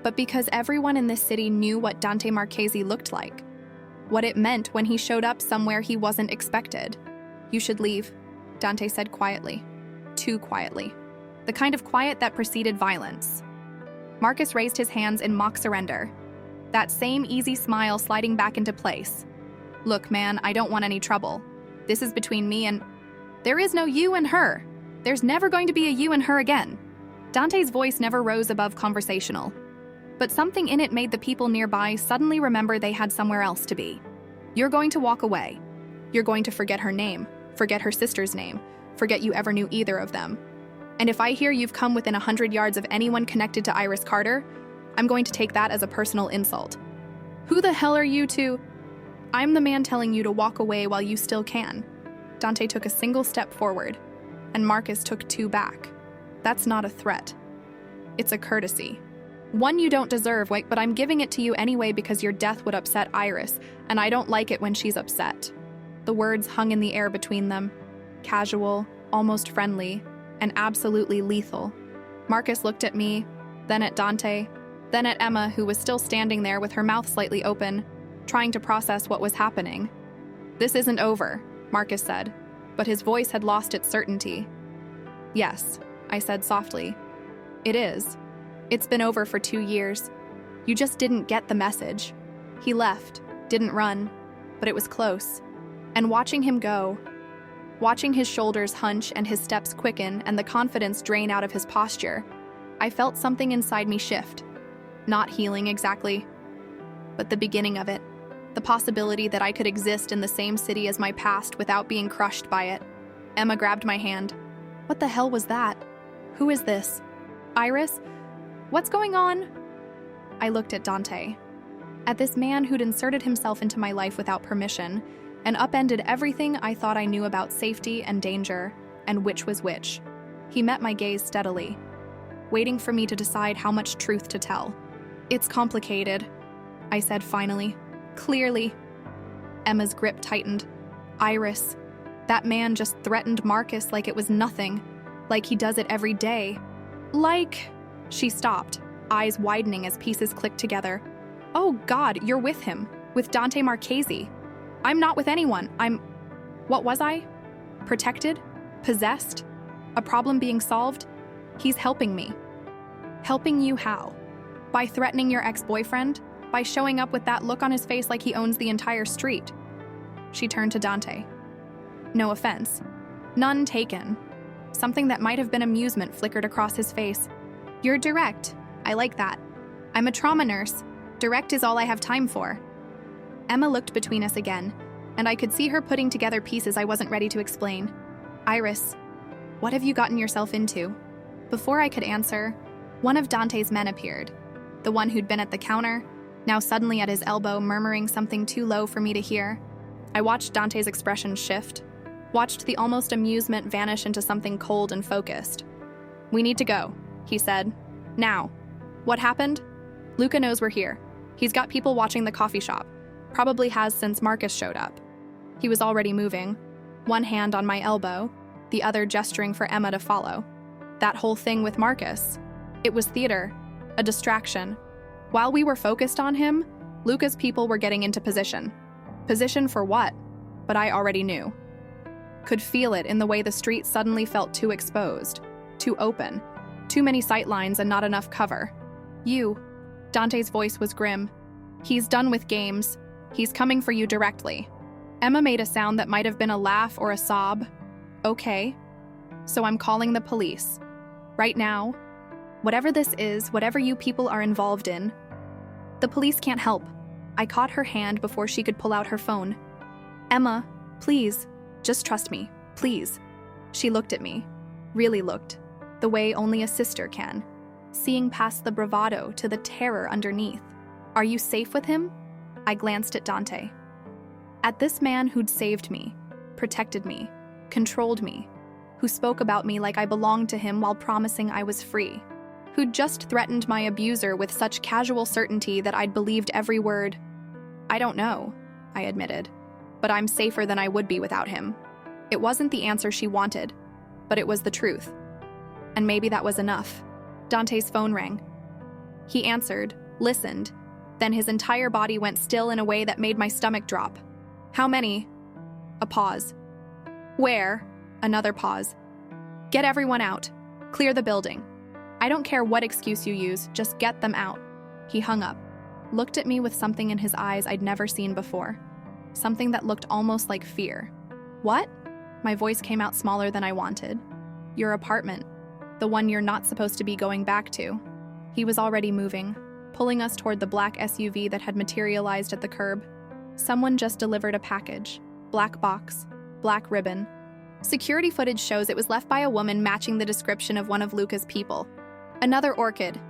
but because everyone in this city knew what Dante Marchesi looked like. What it meant when he showed up somewhere he wasn't expected. You should leave, Dante said quietly. Too quietly. The kind of quiet that preceded violence. Marcus raised his hands in mock surrender. That same easy smile sliding back into place. Look, man, I don't want any trouble. This is between me and... There is no you and her. There's never going to be a you and her again. Dante's voice never rose above conversational. But something in it made the people nearby suddenly remember they had somewhere else to be. You're going to walk away. You're going to forget her name, forget her sister's name, forget you ever knew either of them. And if I hear you've come within 100 yards of anyone connected to Iris Carter, I'm going to take that as a personal insult. Who the hell are you to? I'm the man telling you to walk away while you still can. Dante took a single step forward, and Marcus took 2 back. That's not a threat. It's a courtesy. One you don't deserve, but I'm giving it to you anyway because your death would upset Iris, and I don't like it when she's upset. The words hung in the air between them, casual, almost friendly, and absolutely lethal. Marcus looked at me, then at Dante, then at Emma, who was still standing there with her mouth slightly open, trying to process what was happening. "This isn't over," Marcus said, but his voice had lost its certainty. "Yes," I said softly. "It is. It's been over for 2 years. You just didn't get the message." He left, didn't run, but it was close. And watching him go, watching his shoulders hunch and his steps quicken and the confidence drain out of his posture, I felt something inside me shift. Not healing exactly, but the beginning of it. The possibility that I could exist in the same city as my past without being crushed by it. Emma grabbed my hand. "What the hell was that? Who is this? Iris? What's going on?" I looked at Dante. At this man who'd inserted himself into my life without permission and upended everything I thought I knew about safety and danger and which was which. He met my gaze steadily, waiting for me to decide how much truth to tell. "It's complicated," I said finally. "Clearly." Emma's grip tightened. "Iris, that man just threatened Marcus like it was nothing, like he does it every day. Like..." She stopped, eyes widening as pieces clicked together. "Oh God, you're with him, with Dante Marchese. I'm not with anyone. What was I? Protected? Possessed? A problem being solved? He's helping me." "Helping you how? By threatening your ex-boyfriend? By showing up with that look on his face like he owns the entire street?" She turned to Dante. No offense. None taken. Something that might have been amusement flickered across his face. "You're direct. I like that. I'm a trauma nurse. Direct is all I have time for." Emma looked between us again, and I could see her putting together pieces I wasn't ready to explain. "Iris, what have you gotten yourself into?" Before I could answer, one of Dante's men appeared. The one who'd been at the counter, now suddenly at his elbow, murmuring something too low for me to hear. I watched Dante's expression shift, watched the almost amusement vanish into something cold and focused. "We need to go," he said. "Now." "What happened?" "Luca knows we're here. He's got people watching the coffee shop. Probably has since Marcus showed up." He was already moving, one hand on my elbow, the other gesturing for Emma to follow. That whole thing with Marcus. It was theater, a distraction. While we were focused on him, Luca's people were getting into position. Position for what? But I already knew. Could feel it in the way the street suddenly felt too exposed, too open, too many sightlines and not enough cover. "You," Dante's voice was grim. "He's done with games. He's coming for you directly." Emma made a sound that might have been a laugh or a sob. "Okay. So I'm calling the police. Right now. Whatever this is, whatever you people are involved in." "The police can't help." I caught her hand before she could pull out her phone. "Emma, please, just trust me, please." She looked at me, really looked, the way only a sister can, seeing past the bravado to the terror underneath. "Are you safe with him?" I glanced at Dante. At this man who'd saved me, protected me, controlled me, who spoke about me like I belonged to him while promising I was free, who'd just threatened my abuser with such casual certainty that I'd believed every word. "I don't know," I admitted, "but I'm safer than I would be without him." It wasn't the answer she wanted, but it was the truth. And maybe that was enough. Dante's phone rang. He answered, listened, then his entire body went still in a way that made my stomach drop. "How many?" A pause. "Where?" Another pause. "Get everyone out. Clear the building. I don't care what excuse you use, just get them out." He hung up, looked at me with something in his eyes I'd never seen before. Something that looked almost like fear. "What?" My voice came out smaller than I wanted. "Your apartment. The one you're not supposed to be going back to." He was already moving, pulling us toward the black SUV that had materialized at the curb. Someone just delivered a package. Black box, black ribbon. Security footage shows it was left by a woman matching the description of one of Luca's people. "Another orchid.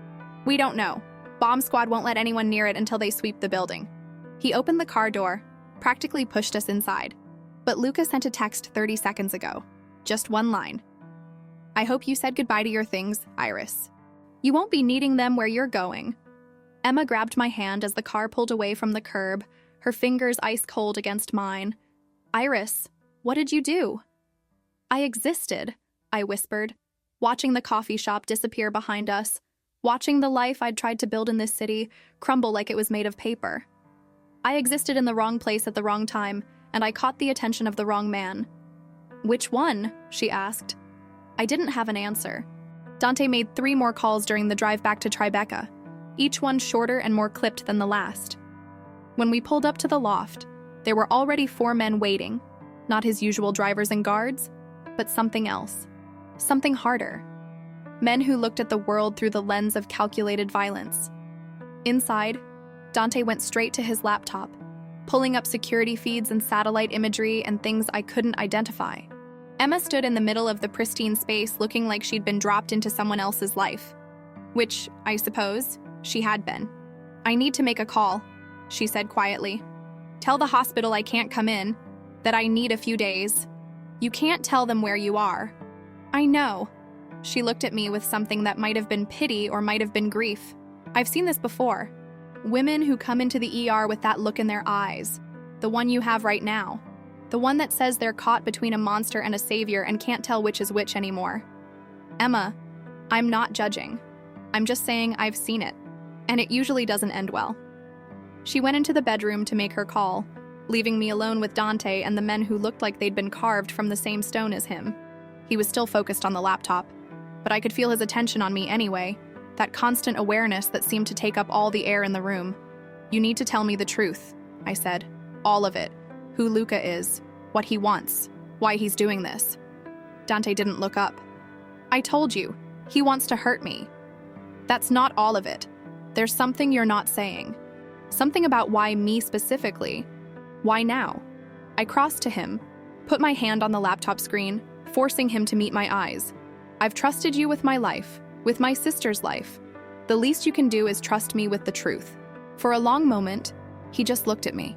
We don't know. Bomb squad won't let anyone near it until they sweep the building." He opened the car door, practically pushed us inside. But Luca sent a text 30 seconds ago. Just one line. "I hope you said goodbye to your things, Iris." You won't be needing them where you're going. Emma grabbed my hand as the car pulled away from the curb, her fingers ice cold against mine. Iris, what did you do? I existed, I whispered, watching the coffee shop disappear behind us, watching the life I'd tried to build in this city crumble like it was made of paper. I existed in the wrong place at the wrong time, and I caught the attention of the wrong man. Which one? She asked. I didn't have an answer. Dante made 3 more calls during the drive back to Tribeca, each one shorter and more clipped than the last. When we pulled up to the loft, there were already 4 men waiting, not his usual drivers and guards, but something else, something harder. Men who looked at the world through the lens of calculated violence. Inside, Dante went straight to his laptop, pulling up security feeds and satellite imagery and things I couldn't identify. Emma stood in the middle of the pristine space looking like she'd been dropped into someone else's life. Which, I suppose, she had been. I need to make a call, she said quietly. Tell the hospital I can't come in, that I need a few days. You can't tell them where you are. I know. She looked at me with something that might have been pity or might have been grief. I've seen this before. Women who come into the ER with that look in their eyes. The one you have right now. The one that says they're caught between a monster and a savior and can't tell which is which anymore. Emma, I'm not judging. I'm just saying I've seen it, and it usually doesn't end well. She went into the bedroom to make her call, leaving me alone with Dante and the men who looked like they'd been carved from the same stone as him. He was still focused on the laptop, but I could feel his attention on me anyway, that constant awareness that seemed to take up all the air in the room. You need to tell me the truth, I said. All of it. Who Luca is, what he wants, why he's doing this. Dante didn't look up. I told you, he wants to hurt me. That's not all of it. There's something you're not saying. Something about why me specifically. Why now? I crossed to him, put my hand on the laptop screen, forcing him to meet my eyes. I've trusted you with my life, with my sister's life. The least you can do is trust me with the truth. For a long moment, he just looked at me.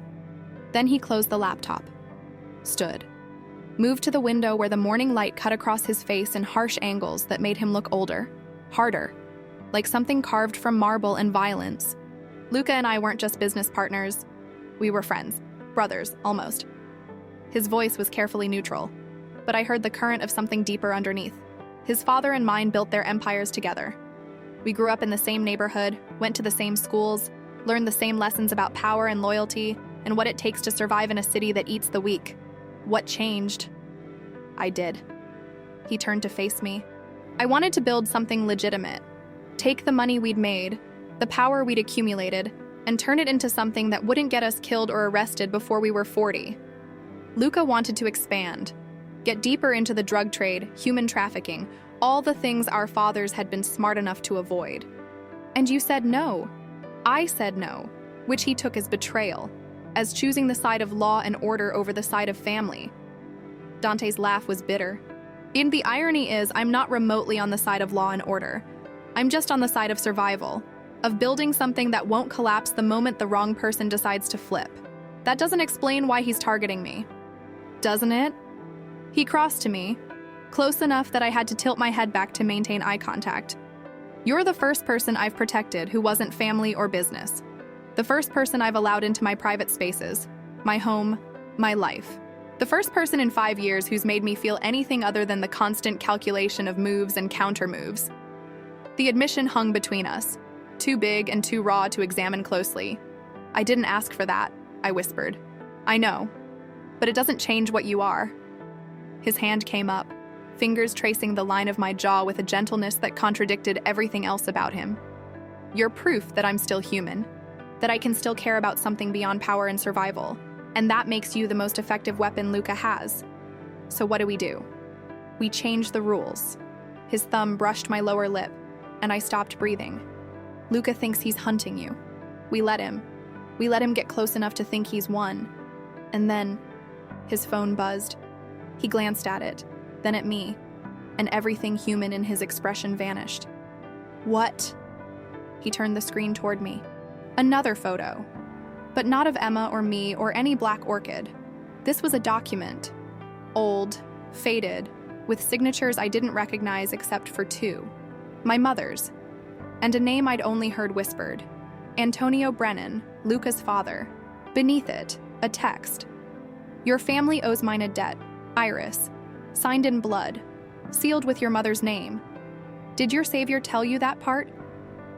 Then he closed the laptop, stood, moved to the window where the morning light cut across his face in harsh angles that made him look older, harder, like something carved from marble and violence. Luca and I weren't just business partners. We were friends, brothers, almost. His voice was carefully neutral, but I heard the current of something deeper underneath. His father and mine built their empires together. We grew up in the same neighborhood, went to the same schools, learned the same lessons about power and loyalty, and what it takes to survive in a city that eats the weak. What changed? I did. He turned to face me. I wanted to build something legitimate. Take the money we'd made, the power we'd accumulated, and turn it into something that wouldn't get us killed or arrested before we were 40. Luca wanted to expand, get deeper into the drug trade, human trafficking, all the things our fathers had been smart enough to avoid. And you said no. I said no, which he took as betrayal, as choosing the side of law and order over the side of family. Dante's laugh was bitter. And the irony is, I'm not remotely on the side of law and order. I'm just on the side of survival, of building something that won't collapse the moment the wrong person decides to flip. That doesn't explain why he's targeting me. Doesn't it? He crossed to me, close enough that I had to tilt my head back to maintain eye contact. You're the first person I've protected who wasn't family or business. The first person I've allowed into my private spaces, my home, my life. The first person in 5 years who's made me feel anything other than the constant calculation of moves and counter moves. The admission hung between us, too big and too raw to examine closely. I didn't ask for that, I whispered. I know, but it doesn't change what you are. His hand came up, fingers tracing the line of my jaw with a gentleness that contradicted everything else about him. You're proof that I'm still human, that I can still care about something beyond power and survival, and that makes you the most effective weapon Luca has. So what do? We changed the rules. His thumb brushed my lower lip, and I stopped breathing. Luca thinks he's hunting you. We let him. We let him get close enough to think he's won. And then, his phone buzzed. He glanced at it, then at me, and everything human in his expression vanished. What? He turned the screen toward me. Another photo. But not of Emma or me or any black orchid. This was a document. Old, faded, with signatures I didn't recognize except for 2. My mother's. and a name I'd only heard whispered. Antonio Brennan, Luca's father. Beneath it, a text. Your family owes mine a debt, Iris, signed in blood, sealed with your mother's name. Did your savior tell you that part?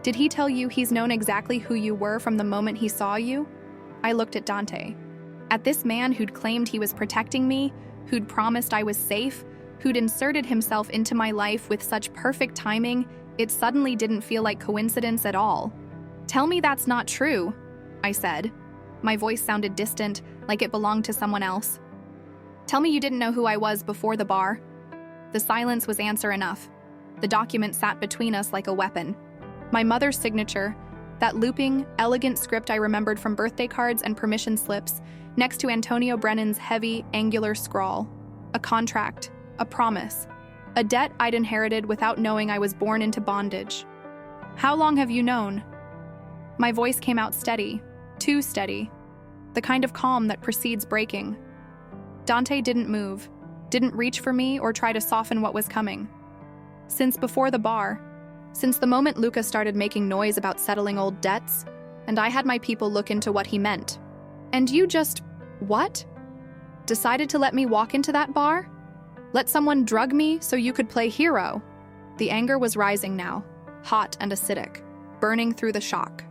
Did he tell you he's known exactly who you were from the moment he saw you? I looked at Dante. At this man who'd claimed he was protecting me, who'd promised I was safe, who'd inserted himself into my life with such perfect timing, it suddenly didn't feel like coincidence at all. Tell me that's not true, I said. My voice sounded distant, like it belonged to someone else. Tell me you didn't know who I was before the bar. The silence was answer enough. The document sat between us like a weapon. My mother's signature, that looping, elegant script I remembered from birthday cards and permission slips, next to Antonio Brennan's heavy, angular scrawl. A contract, a promise, a debt I'd inherited without knowing I was born into bondage. How long have you known? My voice came out steady, too steady, the kind of calm that precedes breaking. Dante didn't move, didn't reach for me or try to soften what was coming. Since before the bar, since the moment Luca started making noise about settling old debts, and I had my people look into what he meant. And you just, what? Decided to let me walk into that bar? Let someone drug me so you could play hero? The anger was rising now, hot and acidic, burning through the shock.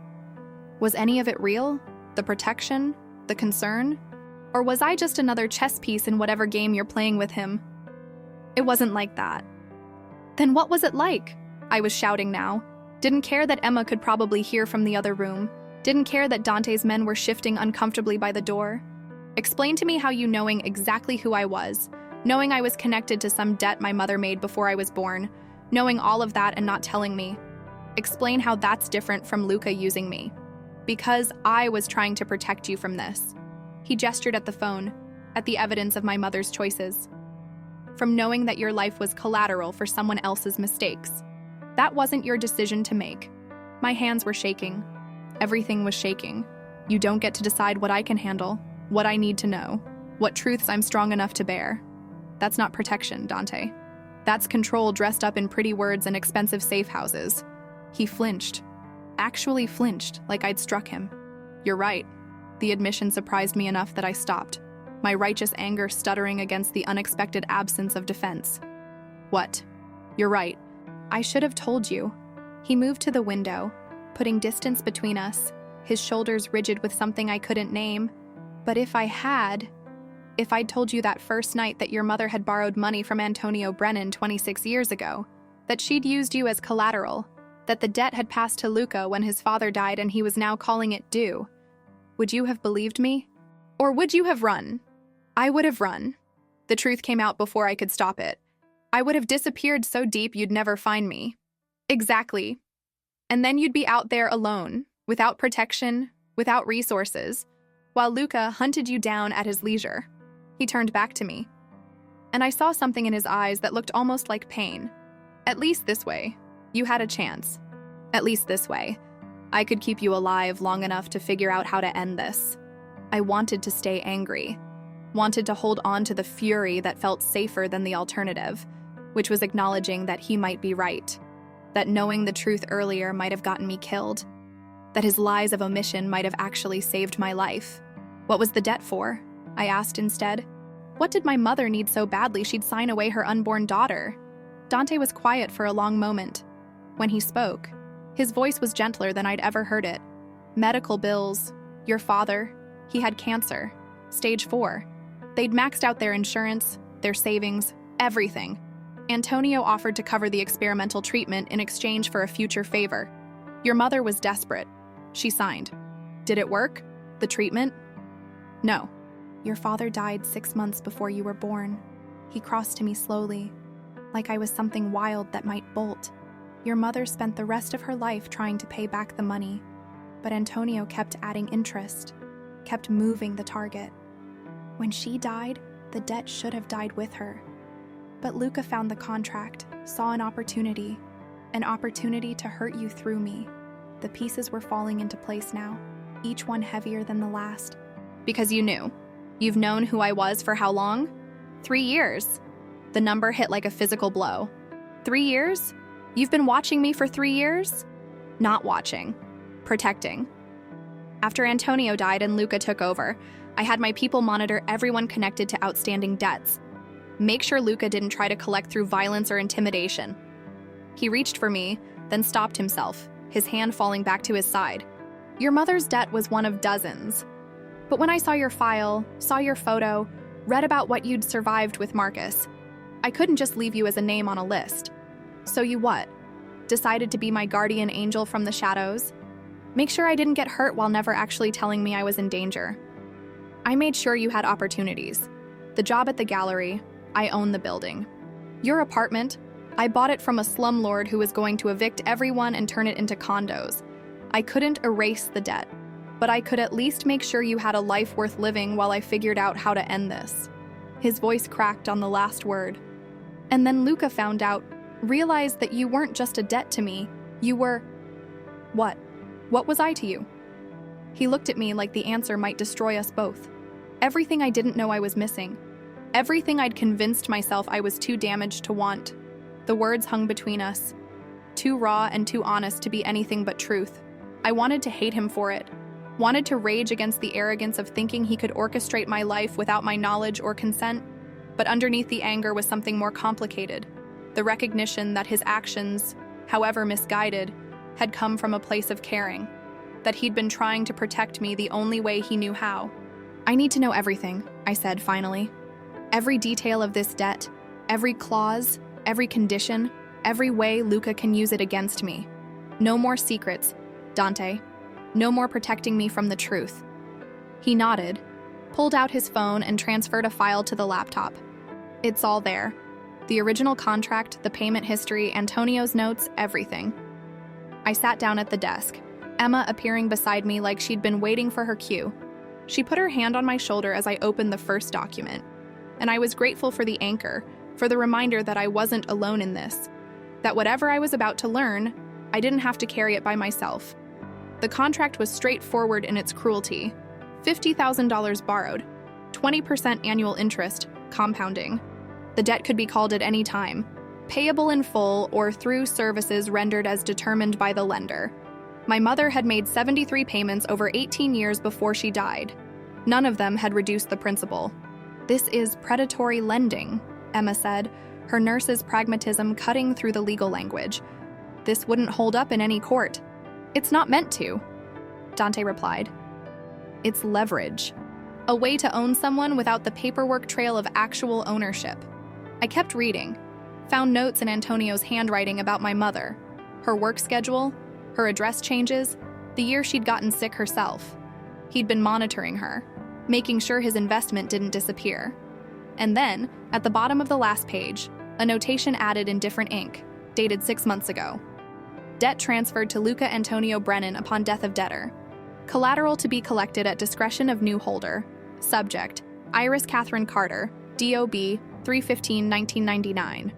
Was any of it real? The protection? The concern? Or was I just another chess piece in whatever game you're playing with him? It wasn't like that. Then what was it like? I was shouting now. Didn't care that Emma could probably hear from the other room. Didn't care that Dante's men were shifting uncomfortably by the door. Explain to me how you knowing exactly who I was, knowing I was connected to some debt my mother made before I was born, knowing all of that and not telling me. Explain how that's different from Luca using me. Because I was trying to protect you from this. He gestured at the phone, at the evidence of my mother's choices. From knowing that your life was collateral for someone else's mistakes. That wasn't your decision to make. My hands were shaking. Everything was shaking. You don't get to decide what I can handle, what I need to know, what truths I'm strong enough to bear. That's not protection, Dante. That's control dressed up in pretty words and expensive safe houses. He flinched. Actually flinched, like I'd struck him. You're right. The admission surprised me enough that I stopped, my righteous anger stuttering against the unexpected absence of defense. What? You're right. I should have told you. He moved to the window, putting distance between us, his shoulders rigid with something I couldn't name. But if I'd told you that first night that your mother had borrowed money from Antonio Brennan 26 years ago, that she'd used you as collateral, that the debt had passed to Luca when his father died and he was now calling it due, would you have believed me? Or would you have run? I would have run. The truth came out before I could stop it. I would have disappeared so deep you'd never find me. Exactly. And then you'd be out there alone, without protection, without resources, while Luca hunted you down at his leisure. He turned back to me. And I saw something in his eyes that looked almost like pain. At least this way, you had a chance. At least this way, I could keep you alive long enough to figure out how to end this. I wanted to stay angry, wanted to hold on to the fury that felt safer than the alternative, which was acknowledging that he might be right, that knowing the truth earlier might have gotten me killed, that his lies of omission might have actually saved my life. What was the debt for? I asked instead. What did my mother need so badly she'd sign away her unborn daughter? Dante was quiet for a long moment. When he spoke, his voice was gentler than I'd ever heard it. Medical bills, your father, he had cancer, stage 4. They'd maxed out their insurance, their savings, everything. Antonio offered to cover the experimental treatment in exchange for a future favor. Your mother was desperate. She signed. Did it work? The treatment? No. Your father died 6 months before you were born. He crossed to me slowly, like I was something wild that might bolt. Your mother spent the rest of her life trying to pay back the money, but Antonio kept adding interest, kept moving the target. When she died, the debt should have died with her. But Luca found the contract, saw an opportunity to hurt you through me. The pieces were falling into place now, each one heavier than the last. Because you knew. You've known who I was for how long? 3 years. The number hit like a physical blow. 3 years? You've been watching me for 3 years? Not watching. Protecting. After Antonio died and Luca took over, I had my people monitor everyone connected to outstanding debts. Make sure Luca didn't try to collect through violence or intimidation. He reached for me, then stopped himself, his hand falling back to his side. Your mother's debt was one of dozens. But when I saw your file, saw your photo, read about what you'd survived with Marcus, I couldn't just leave you as a name on a list. So you what? Decided to be my guardian angel from the shadows? Make sure I didn't get hurt while never actually telling me I was in danger. I made sure you had opportunities. The job at the gallery, I own the building. Your apartment, I bought it from a slumlord who was going to evict everyone and turn it into condos. I couldn't erase the debt, but I could at least make sure you had a life worth living while I figured out how to end this. His voice cracked on the last word. And then Luca found out, realized that you weren't just a debt to me, you were… What? What was I to you? He looked at me like the answer might destroy us both. Everything I didn't know I was missing. Everything I'd convinced myself I was too damaged to want. The words hung between us. Too raw and too honest to be anything but truth. I wanted to hate him for it. Wanted to rage against the arrogance of thinking he could orchestrate my life without my knowledge or consent. But underneath the anger was something more complicated. The recognition that his actions, however misguided, had come from a place of caring. That he'd been trying to protect me the only way he knew how. I need to know everything, I said finally. Every detail of this debt, every clause, every condition, every way Luca can use it against me. No more secrets, Dante. No more protecting me from the truth. He nodded, pulled out his phone and transferred a file to the laptop. It's all there. The original contract, the payment history, Antonio's notes, everything. I sat down at the desk, Emma appearing beside me like she'd been waiting for her cue. She put her hand on my shoulder as I opened the first document, and I was grateful for the anchor, for the reminder that I wasn't alone in this, that whatever I was about to learn, I didn't have to carry it by myself. The contract was straightforward in its cruelty. $50,000 borrowed, 20% annual interest, compounding. The debt could be called at any time, payable in full or through services rendered as determined by the lender. My mother had made 73 payments over 18 years before she died. None of them had reduced the principal. This is predatory lending, Emma said, her nurse's pragmatism cutting through the legal language. This wouldn't hold up in any court. It's not meant to, Dante replied. It's leverage. A way to own someone without the paperwork trail of actual ownership. I kept reading, found notes in Antonio's handwriting about my mother, her work schedule, her address changes, the year she'd gotten sick herself. He'd been monitoring her, making sure his investment didn't disappear. And then, at the bottom of the last page, a notation added in different ink, dated 6 months ago. Debt transferred to Luca Antonio Brennan upon death of debtor. Collateral to be collected at discretion of new holder. Subject, Iris Catherine Carter, DOB, 3/15/1999.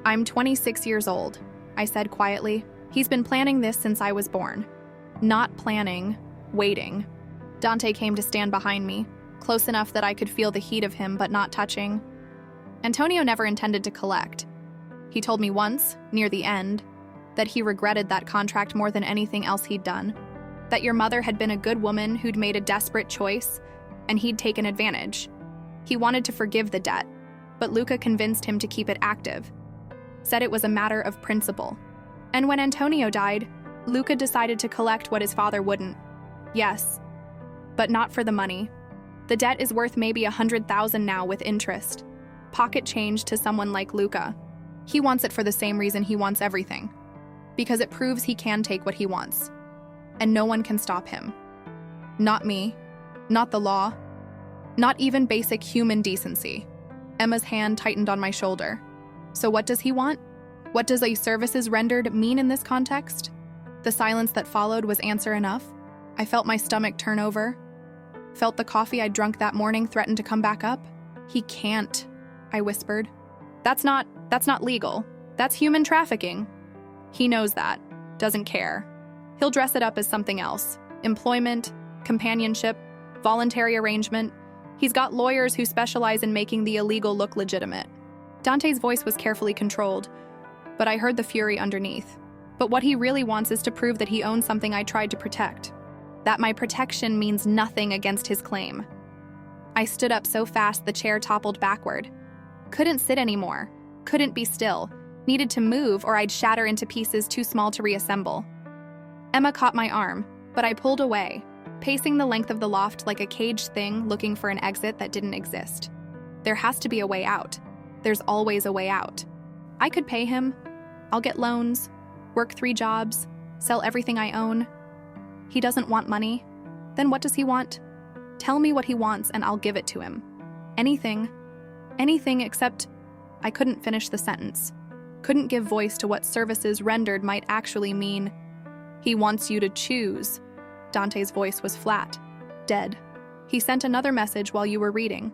I'm 26 years old, I said quietly. He's been planning this since I was born. Not planning, waiting. Dante came to stand behind me, close enough that I could feel the heat of him but not touching. Antonio never intended to collect. He told me once, near the end, that he regretted that contract more than anything else he'd done. That your mother had been a good woman who'd made a desperate choice, and he'd taken advantage. He wanted to forgive the debt, but Luca convinced him to keep it active. Said it was a matter of principle. And when Antonio died, Luca decided to collect what his father wouldn't. Yes, but not for the money. The debt is worth maybe $100,000 now with interest. Pocket change to someone like Luca. He wants it for the same reason he wants everything. Because it proves he can take what he wants. And no one can stop him. Not me. Not the law. Not even basic human decency. Emma's hand tightened on my shoulder. So what does he want? What does a services rendered mean in this context? The silence that followed was answer enough. I felt my stomach turn over. Felt the coffee I'd drunk that morning threaten to come back up. He can't, I whispered. That's not legal. That's human trafficking. He knows that. Doesn't care. He'll dress it up as something else. Employment, companionship, voluntary arrangement. He's got lawyers who specialize in making the illegal look legitimate. Dante's voice was carefully controlled, but I heard the fury underneath. But what he really wants is to prove that he owns something I tried to protect. That my protection means nothing against his claim. I stood up so fast the chair toppled backward. Couldn't sit anymore. Couldn't be still. Needed to move or I'd shatter into pieces too small to reassemble. Emma caught my arm, but I pulled away, pacing the length of the loft like a caged thing looking for an exit that didn't exist. There has to be a way out. There's always a way out. I could pay him. I'll get loans, work 3 jobs, sell everything I own. He doesn't want money. Then what does he want? Tell me what he wants and I'll give it to him. Anything. Anything except I couldn't finish the sentence. Couldn't give voice to what services rendered might actually mean. He wants you to choose. Dante's voice was flat, dead. He sent another message while you were reading.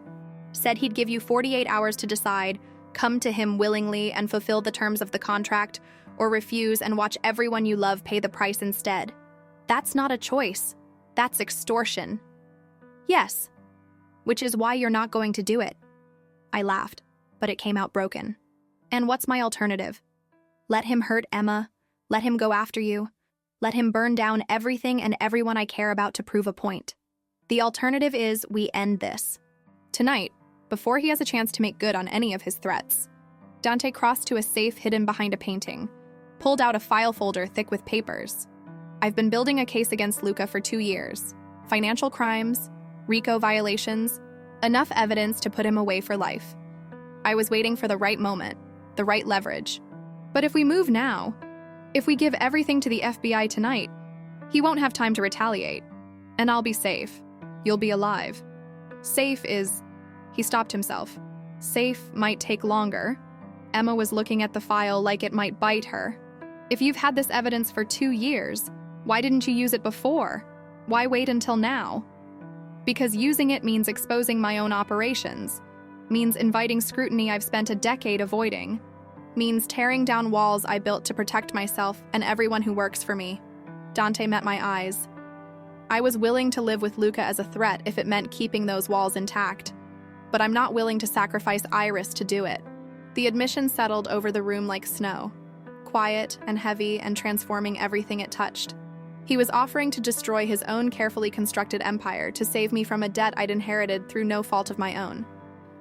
Said he'd give you 48 hours to decide, come to him willingly and fulfill the terms of the contract, or refuse and watch everyone you love pay the price instead. That's not a choice. That's extortion. Yes. Which is why you're not going to do it. I laughed, but it came out broken. And what's my alternative? Let him hurt Emma. Let him go after you. Let him burn down everything and everyone I care about to prove a point. The alternative is we end this. Tonight, before he has a chance to make good on any of his threats. Dante crossed to a safe hidden behind a painting, pulled out a file folder thick with papers. I've been building a case against Luca for 2 years. Financial crimes, RICO violations, enough evidence to put him away for life. I was waiting for the right moment, the right leverage. But if we move now, if we give everything to the FBI tonight, he won't have time to retaliate. And I'll be safe. You'll be alive. Safe is... He stopped himself. Safe might take longer. Emma was looking at the file like it might bite her. If you've had this evidence for 2 years, why didn't you use it before? Why wait until now? Because using it means exposing my own operations, means inviting scrutiny I've spent a decade avoiding, means tearing down walls I built to protect myself and everyone who works for me. Dante met my eyes. I was willing to live with Luca as a threat if it meant keeping those walls intact, but I'm not willing to sacrifice Iris to do it. The admission settled over the room like snow, quiet and heavy and transforming everything it touched. He was offering to destroy his own carefully constructed empire to save me from a debt I'd inherited through no fault of my own.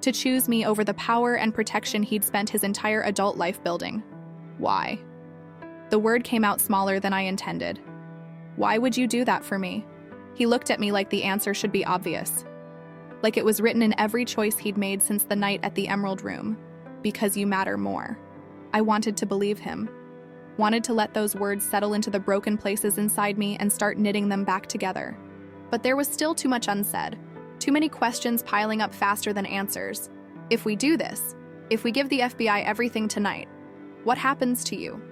To choose me over the power and protection he'd spent his entire adult life building. Why? The word came out smaller than I intended. Why would you do that for me? He looked at me like the answer should be obvious. Like it was written in every choice he'd made since the night at the Emerald Room. Because you matter more. I wanted to believe him. Wanted to let those words settle into the broken places inside me and start knitting them back together. But there was still too much unsaid. Too many questions piling up faster than answers. If we do this, if we give the FBI everything tonight, what happens to you?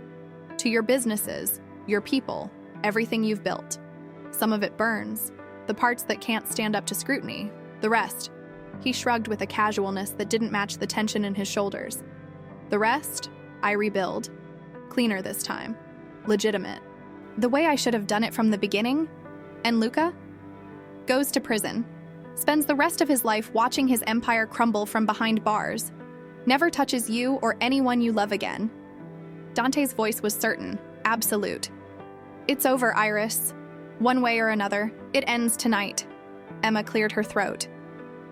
To your businesses, your people, everything you've built. Some of it burns. The parts that can't stand up to scrutiny. The rest. He shrugged with a casualness that didn't match the tension in his shoulders. The rest, I rebuild. Cleaner this time. Legitimate. The way I should have done it from the beginning. And Luca? Goes to prison. Spends the rest of his life watching his empire crumble from behind bars. Never touches you or anyone you love again. Dante's voice was certain, absolute. It's over, Iris. One way or another, it ends tonight. Emma cleared her throat.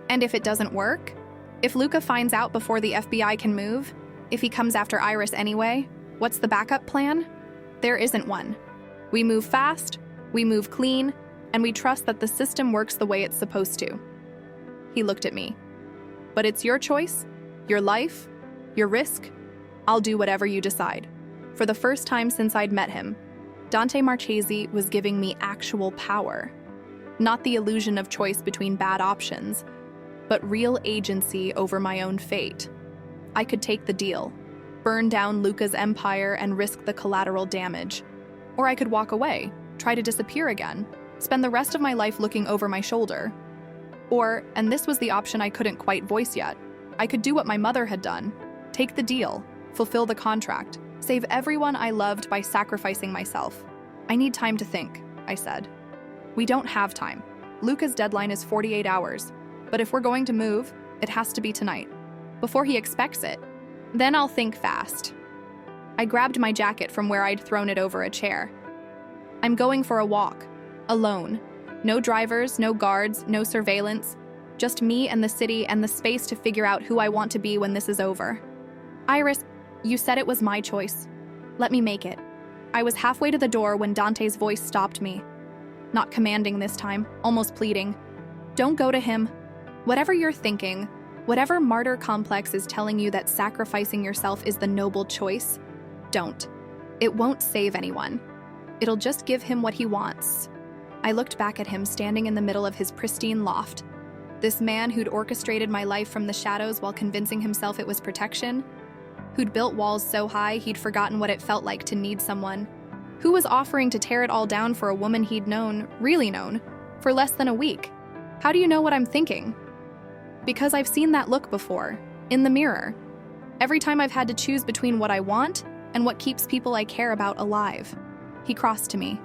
And if it doesn't work? If Luca finds out before the FBI can move? If he comes after Iris anyway? What's the backup plan? There isn't one. We move fast, we move clean, and we trust that the system works the way it's supposed to. He looked at me. But it's your choice, your life, your risk. I'll do whatever you decide. For the first time since I'd met him, Dante Marchese was giving me actual power. Not the illusion of choice between bad options, but real agency over my own fate. I could take the deal, burn down Luca's empire and risk the collateral damage. Or I could walk away, try to disappear again, spend the rest of my life looking over my shoulder. Or, and this was the option I couldn't quite voice yet, I could do what my mother had done, take the deal, fulfill the contract, save everyone I loved by sacrificing myself. I need time to think, I said. We don't have time. Luca's deadline is 48 hours, but if we're going to move, it has to be tonight, before he expects it. Then I'll think fast. I grabbed my jacket from where I'd thrown it over a chair. I'm going for a walk. Alone. No drivers, no guards, no surveillance. Just me and the city and the space to figure out who I want to be when this is over. Iris, you said it was my choice. Let me make it. I was halfway to the door when Dante's voice stopped me. Not commanding this time, almost pleading. Don't go to him. Whatever you're thinking, whatever martyr complex is telling you that sacrificing yourself is the noble choice, don't. It won't save anyone. It'll just give him what he wants. I looked back at him standing in the middle of his pristine loft. This man who'd orchestrated my life from the shadows while convincing himself it was protection, who'd built walls so high he'd forgotten what it felt like to need someone, who was offering to tear it all down for a woman he'd known, really known, for less than a week. How do you know what I'm thinking? Because I've seen that look before, in the mirror. Every time I've had to choose between what I want and what keeps people I care about alive. He crossed to me.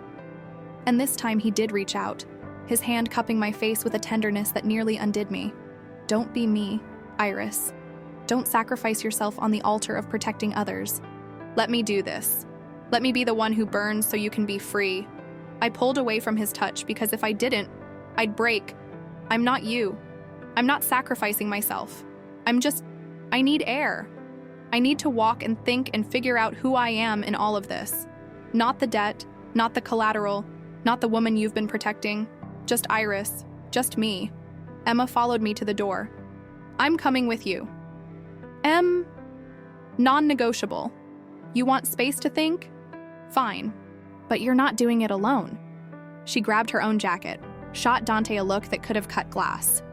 And this time he did reach out, his hand cupping my face with a tenderness that nearly undid me. Don't be me, Iris. Don't sacrifice yourself on the altar of protecting others. Let me do this. Let me be the one who burns so you can be free. I pulled away from his touch because if I didn't, I'd break. I'm not you. I'm not sacrificing myself. I need air. I need to walk and think and figure out who I am in all of this. Not the debt, not the collateral, not the woman you've been protecting. Just Iris, just me. Emma followed me to the door. I'm coming with you. Non-negotiable. You want space to think? Fine. But you're not doing it alone. She grabbed her own jacket, shot Dante a look that could have cut glass.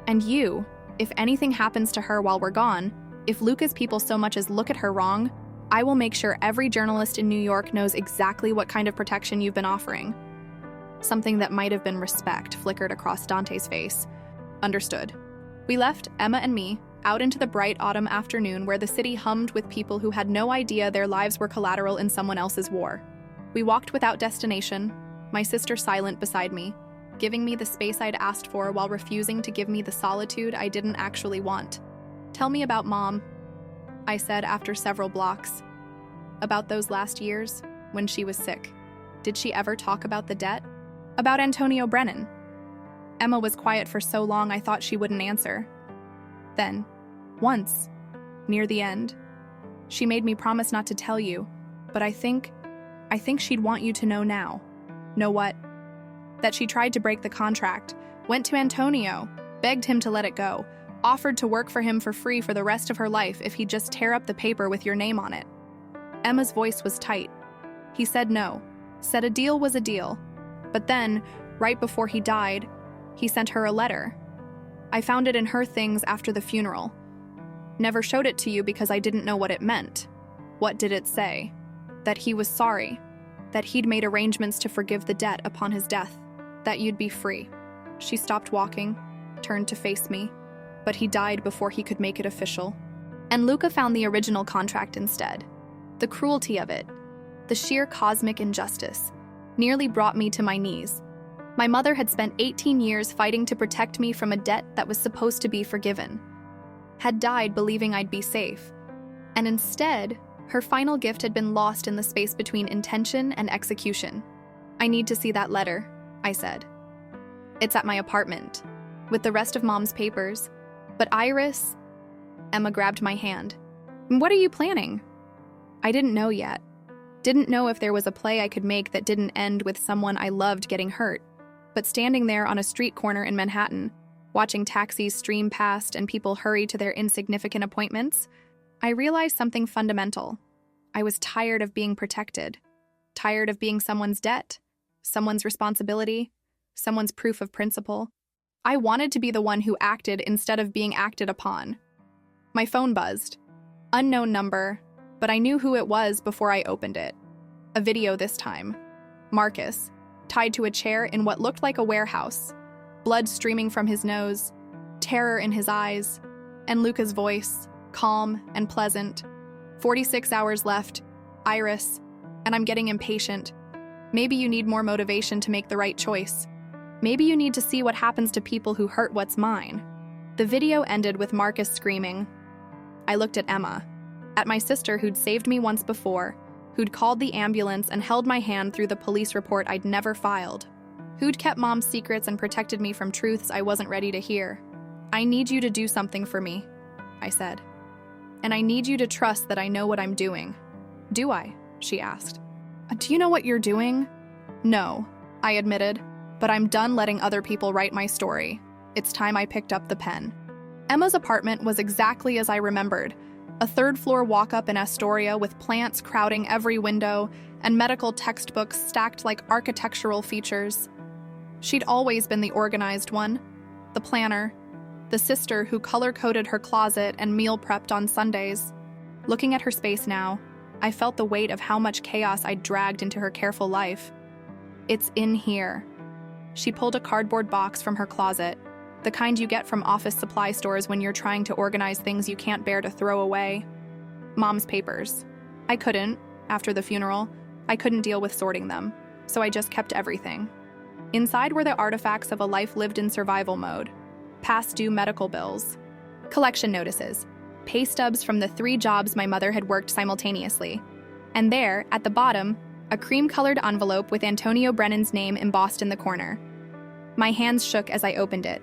And you, if anything happens to her while we're gone, if Luca's people so much as look at her wrong, I will make sure every journalist in New York knows exactly what kind of protection you've been offering. Something that might have been respect flickered across Dante's face. Understood. We left, Emma and me, out into the bright autumn afternoon where the city hummed with people who had no idea their lives were collateral in someone else's war. We walked without destination, my sister silent beside me, giving me the space I'd asked for while refusing to give me the solitude I didn't actually want. Tell me about Mom, I said after several blocks. About those last years, when she was sick. Did she ever talk about the debt? About Antonio Brennan? Emma was quiet for so long I thought she wouldn't answer. Then, once, near the end, she made me promise not to tell you, but I think she'd want you to know now. Know what? That she tried to break the contract, went to Antonio, begged him to let it go, offered to work for him for free for the rest of her life if he'd just tear up the paper with your name on it. Emma's voice was tight. He said no, said a deal was a deal. But then, right before he died, he sent her a letter. I found it in her things after the funeral. Never showed it to you because I didn't know what it meant. What did it say? That he was sorry, that he'd made arrangements to forgive the debt upon his death, that you'd be free. She stopped walking, turned to face me, but he died before he could make it official. And Luca found the original contract instead. The cruelty of it, the sheer cosmic injustice, nearly brought me to my knees. My mother had spent 18 years fighting to protect me from a debt that was supposed to be forgiven. Had died believing I'd be safe. And instead, her final gift had been lost in the space between intention and execution. I need to see that letter, I said. It's at my apartment, with the rest of Mom's papers. But Iris... Emma grabbed my hand. What are you planning? I didn't know yet. Didn't know if there was a play I could make that didn't end with someone I loved getting hurt. But standing there on a street corner in Manhattan, watching taxis stream past and people hurry to their insignificant appointments, I realized something fundamental. I was tired of being protected. Tired of being someone's debt, someone's responsibility, someone's proof of principle. I wanted to be the one who acted instead of being acted upon. My phone buzzed. Unknown number, but I knew who it was before I opened it. A video this time. Marcus, tied to a chair in what looked like a warehouse, blood streaming from his nose, terror in his eyes, and Luca's voice, calm and pleasant. 46 hours left, Iris, and I'm getting impatient. Maybe you need more motivation to make the right choice. Maybe you need to see what happens to people who hurt what's mine. The video ended with Marcus screaming. I looked at Emma. At my sister who'd saved me once before, who'd called the ambulance and held my hand through the police report I'd never filed, who'd kept Mom's secrets and protected me from truths I wasn't ready to hear. I need you to do something for me, I said. And I need you to trust that I know what I'm doing. Do I? She asked. Do you know what you're doing? No, I admitted, but I'm done letting other people write my story. It's time I picked up the pen. Emma's apartment was exactly as I remembered. A third-floor walk-up in Astoria with plants crowding every window and medical textbooks stacked like architectural features. She'd always been the organized one, the planner, the sister who color-coded her closet and meal prepped on Sundays. Looking at her space now, I felt the weight of how much chaos I'd dragged into her careful life. It's in here. She pulled a cardboard box from her closet, the kind you get from office supply stores when you're trying to organize things you can't bear to throw away. Mom's papers. I couldn't, after the funeral, I couldn't deal with sorting them, so I just kept everything. Inside were the artifacts of a life lived in survival mode. Past due medical bills, collection notices, pay stubs from the 3 jobs my mother had worked simultaneously. And there, at the bottom, a cream-colored envelope with Antonio Brennan's name embossed in the corner. My hands shook as I opened it.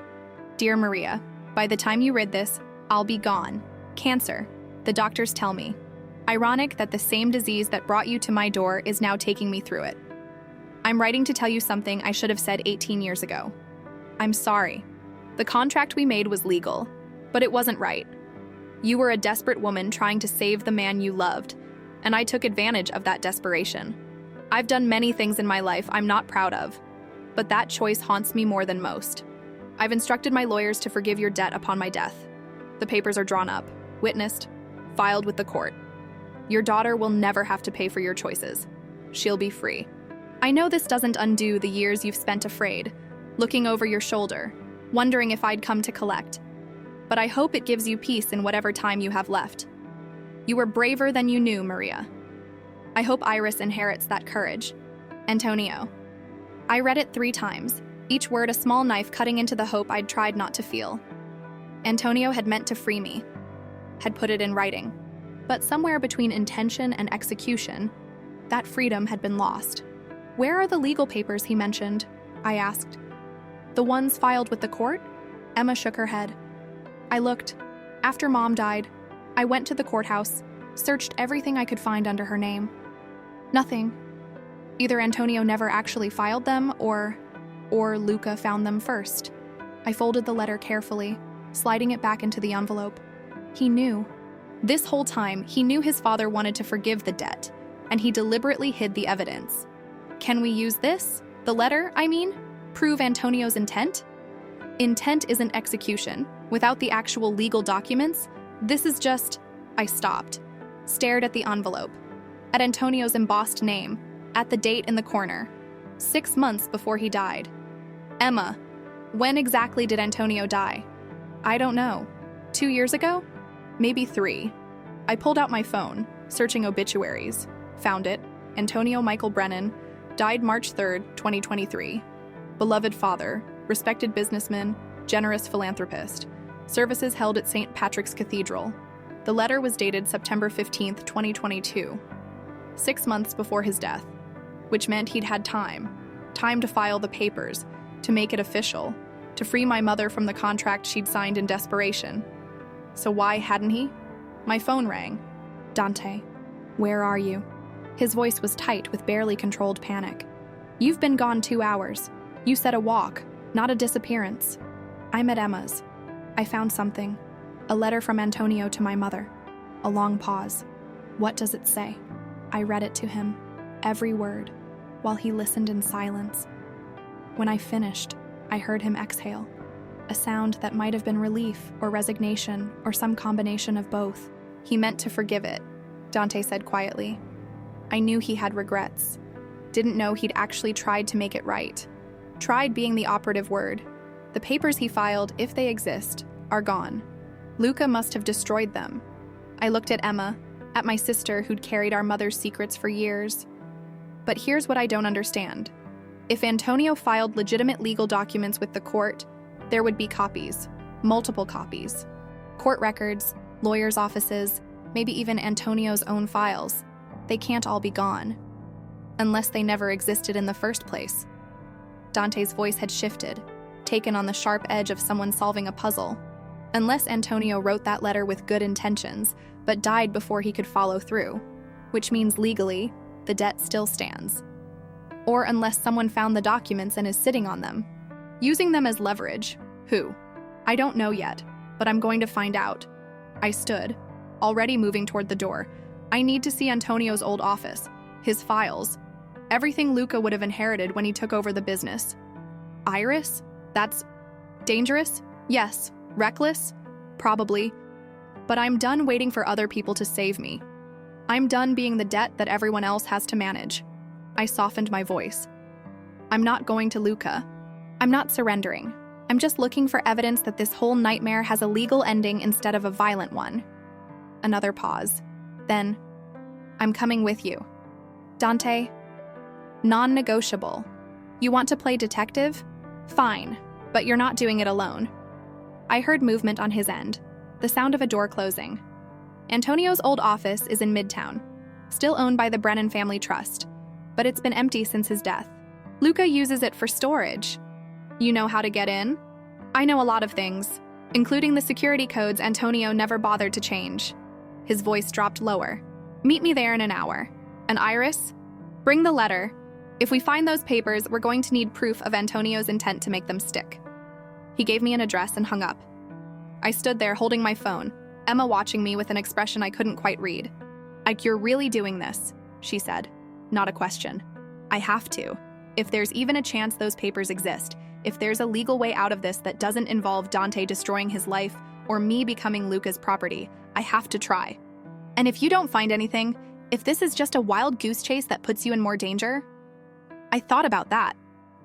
Dear Maria, by the time you read this, I'll be gone. Cancer, the doctors tell me. Ironic that the same disease that brought you to my door is now taking me through it. I'm writing to tell you something I should have said 18 years ago. I'm sorry. The contract we made was legal, but it wasn't right. You were a desperate woman trying to save the man you loved, and I took advantage of that desperation. I've done many things in my life I'm not proud of, but that choice haunts me more than most. I've instructed my lawyers to forgive your debt upon my death. The papers are drawn up, witnessed, filed with the court. Your daughter will never have to pay for your choices. She'll be free. I know this doesn't undo the years you've spent afraid, looking over your shoulder, wondering if I'd come to collect. But I hope it gives you peace in whatever time you have left. You were braver than you knew, Maria. I hope Iris inherits that courage. Antonio. I read it 3 times, each word a small knife cutting into the hope I'd tried not to feel. Antonio had meant to free me, had put it in writing. But somewhere between intention and execution, that freedom had been lost. Where are the legal papers he mentioned? I asked. The ones filed with the court? Emma shook her head. I looked. After Mom died, I went to the courthouse, searched everything I could find under her name. Nothing. Either Antonio never actually filed them, or Luca found them first. I folded the letter carefully, sliding it back into the envelope. He knew. This whole time, he knew his father wanted to forgive the debt, and he deliberately hid the evidence. Can we use this? The letter, I mean? Prove Antonio's intent? Intent isn't execution. Without the actual legal documents, this is just... I stopped, stared at the envelope, at Antonio's embossed name, at the date in the corner, 6 months before he died. Emma, when exactly did Antonio die? I don't know. 2 years ago? Maybe 3. I pulled out my phone, searching obituaries. Found it. Antonio Michael Brennan, died March 3rd, 2023. Beloved father, respected businessman, generous philanthropist. Services held at St. Patrick's Cathedral. The letter was dated September 15th, 2022. 6 months before his death, which meant he'd had time to file the papers, to make it official, to free my mother from the contract she'd signed in desperation. So why hadn't he? My phone rang. Dante, where are you? His voice was tight with barely controlled panic. You've been gone 2 hours. You said a walk, not a disappearance. I'm at Emma's. I found something. A letter from Antonio to my mother. A long pause. What does it say? I read it to him, every word, while he listened in silence. When I finished, I heard him exhale, a sound that might have been relief or resignation or some combination of both. He meant to forgive it, Dante said quietly. I knew he had regrets. Didn't know he'd actually tried to make it right. Tried being the operative word. The papers he filed, if they exist, are gone. Luca must have destroyed them. I looked at Emma, at my sister who'd carried our mother's secrets for years. But here's what I don't understand. If Antonio filed legitimate legal documents with the court, there would be copies, multiple copies. Court records, lawyers' offices, Maybe even Antonio's own files. They can't all be gone. Unless they never existed in the first place. Dante's voice had shifted, taken on the sharp edge of someone solving a puzzle. Unless Antonio wrote that letter with good intentions, but died before he could follow through, which means legally, the debt still stands. Or unless someone found the documents and is sitting on them, using them as leverage. Who? I don't know yet, but I'm going to find out. I stood, already moving toward the door. I need to see Antonio's old office, his files, everything Luca would have inherited when he took over the business. Iris? That's dangerous? Yes. Reckless? Probably. But I'm done waiting for other people to save me. I'm done being the debt that everyone else has to manage. I softened my voice. I'm not going to Luca. I'm not surrendering. I'm just looking for evidence that this whole nightmare has a legal ending instead of a violent one. Another pause. Then, I'm coming with you. Dante, non-negotiable. You want to play detective? Fine, but you're not doing it alone. I heard movement on his end, the sound of a door closing. Antonio's old office is in Midtown, still owned by the Brennan Family Trust, but it's been empty since his death. Luca uses it for storage. You know how to get in? I know a lot of things, including the security codes Antonio never bothered to change. His voice dropped lower. Meet me there in an hour. And Iris? Bring the letter. If we find those papers, we're going to need proof of Antonio's intent to make them stick. He gave me an address and hung up. I stood there holding my phone, Emma watching me with an expression I couldn't quite read. Ike, you're really doing this, she said. Not a question. I have to. If there's even a chance those papers exist, if there's a legal way out of this that doesn't involve Dante destroying his life or me becoming Luca's property, I have to try. And if you don't find anything, if this is just a wild goose chase that puts you in more danger? I thought about that.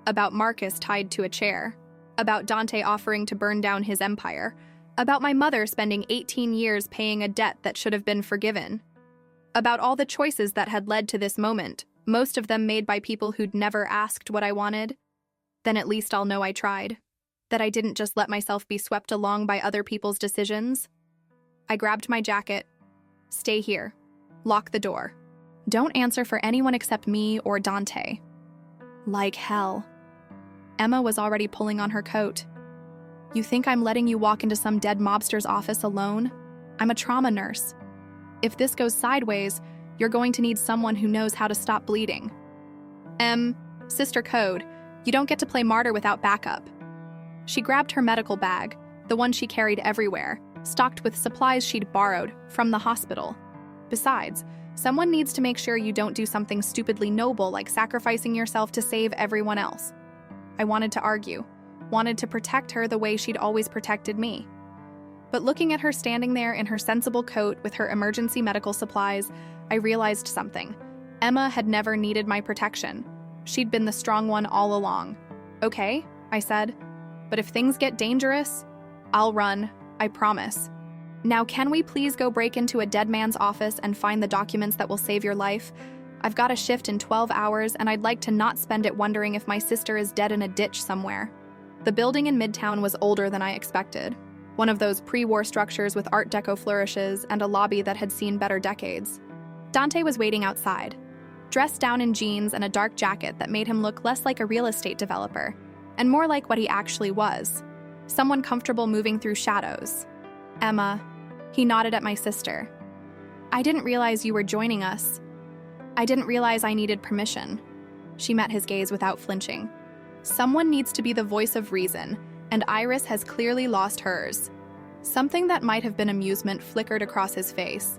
About Marcus tied to a chair. About Dante offering to burn down his empire. About my mother spending 18 years paying a debt that should have been forgiven. About all the choices that had led to this moment, most of them made by people who'd never asked what I wanted. Then at least I'll know I tried. That I didn't just let myself be swept along by other people's decisions. I grabbed my jacket. Stay here. Lock the door. Don't answer for anyone except me or Dante. Like hell. Emma was already pulling on her coat. You think I'm letting you walk into some dead mobster's office alone? I'm a trauma nurse. If this goes sideways, you're going to need someone who knows how to stop bleeding. Sister Code, you don't get to play martyr without backup. She grabbed her medical bag, the one she carried everywhere, stocked with supplies she'd borrowed from the hospital. Besides, someone needs to make sure you don't do something stupidly noble like sacrificing yourself to save everyone else. I wanted to argue, wanted to protect her the way she'd always protected me. But looking at her standing there in her sensible coat with her emergency medical supplies, I realized something. Emma had never needed my protection. She'd been the strong one all along. Okay, I said, but if things get dangerous, I'll run, I promise. Now can we please go break into a dead man's office and find the documents that will save your life? I've got a shift in 12 hours and I'd like to not spend it wondering if my sister is dead in a ditch somewhere. The building in Midtown was older than I expected. One of those pre-war structures with Art Deco flourishes and a lobby that had seen better decades. Dante was waiting outside, dressed down in jeans and a dark jacket that made him look less like a real estate developer and more like what he actually was, someone comfortable moving through shadows. Emma, he nodded at my sister. I didn't realize you were joining us. I didn't realize I needed permission. She met his gaze without flinching. Someone needs to be the voice of reason, and Iris has clearly lost hers. Something that might have been amusement flickered across his face.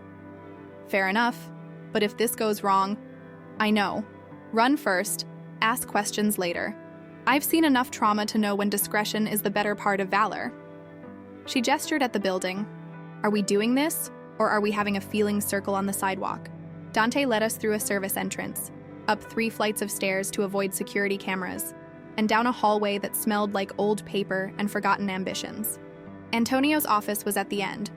Fair enough, but if this goes wrong, I know. Run first, ask questions later. I've seen enough trauma to know when discretion is the better part of valor. She gestured at the building. Are we doing this, or are we having a feeling circle on the sidewalk? Dante led us through a service entrance, up 3 flights of stairs to avoid security cameras, and down a hallway that smelled like old paper and forgotten ambitions. Antonio's office was at the end,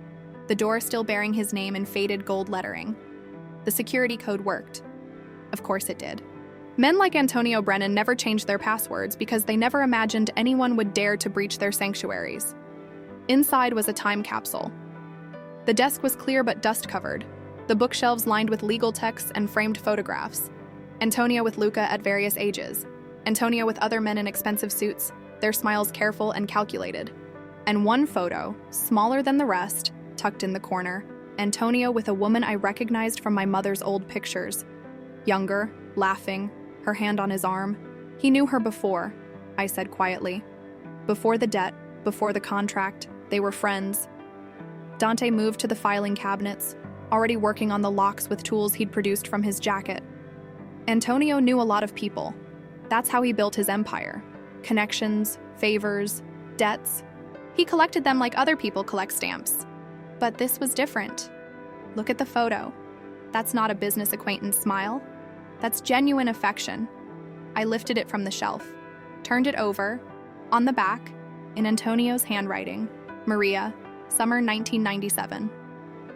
the door still bearing his name in faded gold lettering. The security code worked. Of course it did. Men like Antonio Brennan never changed their passwords because they never imagined anyone would dare to breach their sanctuaries. Inside was a time capsule. The desk was clear but dust-covered, the bookshelves lined with legal texts and framed photographs. Antonio with Luca at various ages. Antonio with other men in expensive suits, their smiles careful and calculated. And one photo, smaller than the rest, tucked in the corner. Antonio with a woman I recognized from my mother's old pictures. Younger, laughing, her hand on his arm. He knew her before, I said quietly. Before the debt, before the contract, they were friends. Dante moved to the filing cabinets, already working on the locks with tools he'd produced from his jacket. Antonio knew a lot of people. That's how he built his empire. Connections, favors, debts. He collected them like other people collect stamps. But this was different. Look at the photo. That's not a business acquaintance smile. That's genuine affection. I lifted it from the shelf, turned it over. On the back, in Antonio's handwriting, Maria, summer 1997.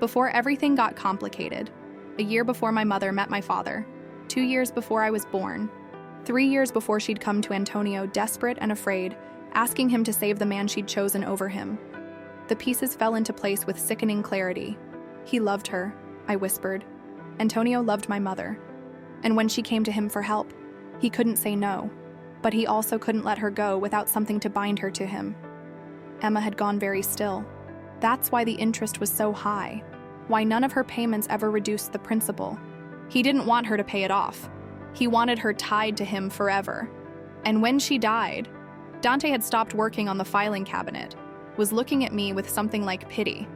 Before everything got complicated, a year before my mother met my father, 2 years before I was born, 3 years before she'd come to Antonio desperate and afraid, asking him to save the man she'd chosen over him. The pieces fell into place with sickening clarity. He loved her, I whispered. Antonio loved my mother. And when she came to him for help, he couldn't say no, but he also couldn't let her go without something to bind her to him. Emma had gone very still. That's why the interest was so high, why none of her payments ever reduced the principal. He didn't want her to pay it off. He wanted her tied to him forever. And when she died, Dante had stopped working on the filing cabinet, was looking at me with something like pity.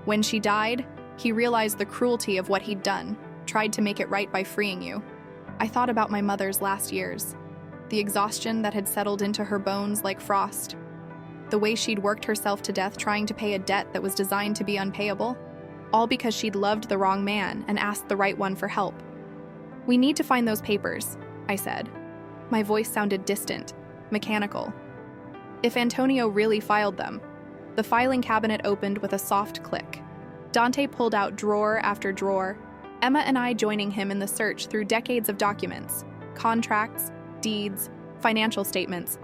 When she died, he realized the cruelty of what he'd done, tried to make it right by freeing you. I thought about my mother's last years, the exhaustion that had settled into her bones like frost, the way she'd worked herself to death trying to pay a debt that was designed to be unpayable, all because she'd loved the wrong man and asked the right one for help. We need to find those papers, I said. My voice sounded distant, mechanical. If Antonio really filed them, the filing cabinet opened with a soft click. Dante pulled out drawer after drawer, Emma and I joining him in the search through decades of documents, contracts, deeds, financial statements,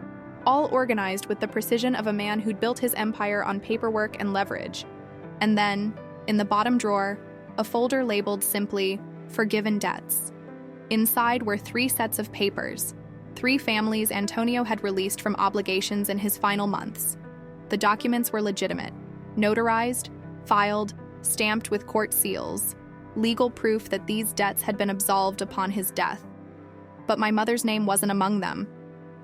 all organized with the precision of a man who'd built his empire on paperwork and leverage. And then, in the bottom drawer, a folder labeled simply, Forgiven Debts. Inside were 3 sets of papers, 3 families Antonio had released from obligations in his final months. The documents were legitimate, notarized, filed, stamped with court seals, legal proof that these debts had been absolved upon his death. But my mother's name wasn't among them.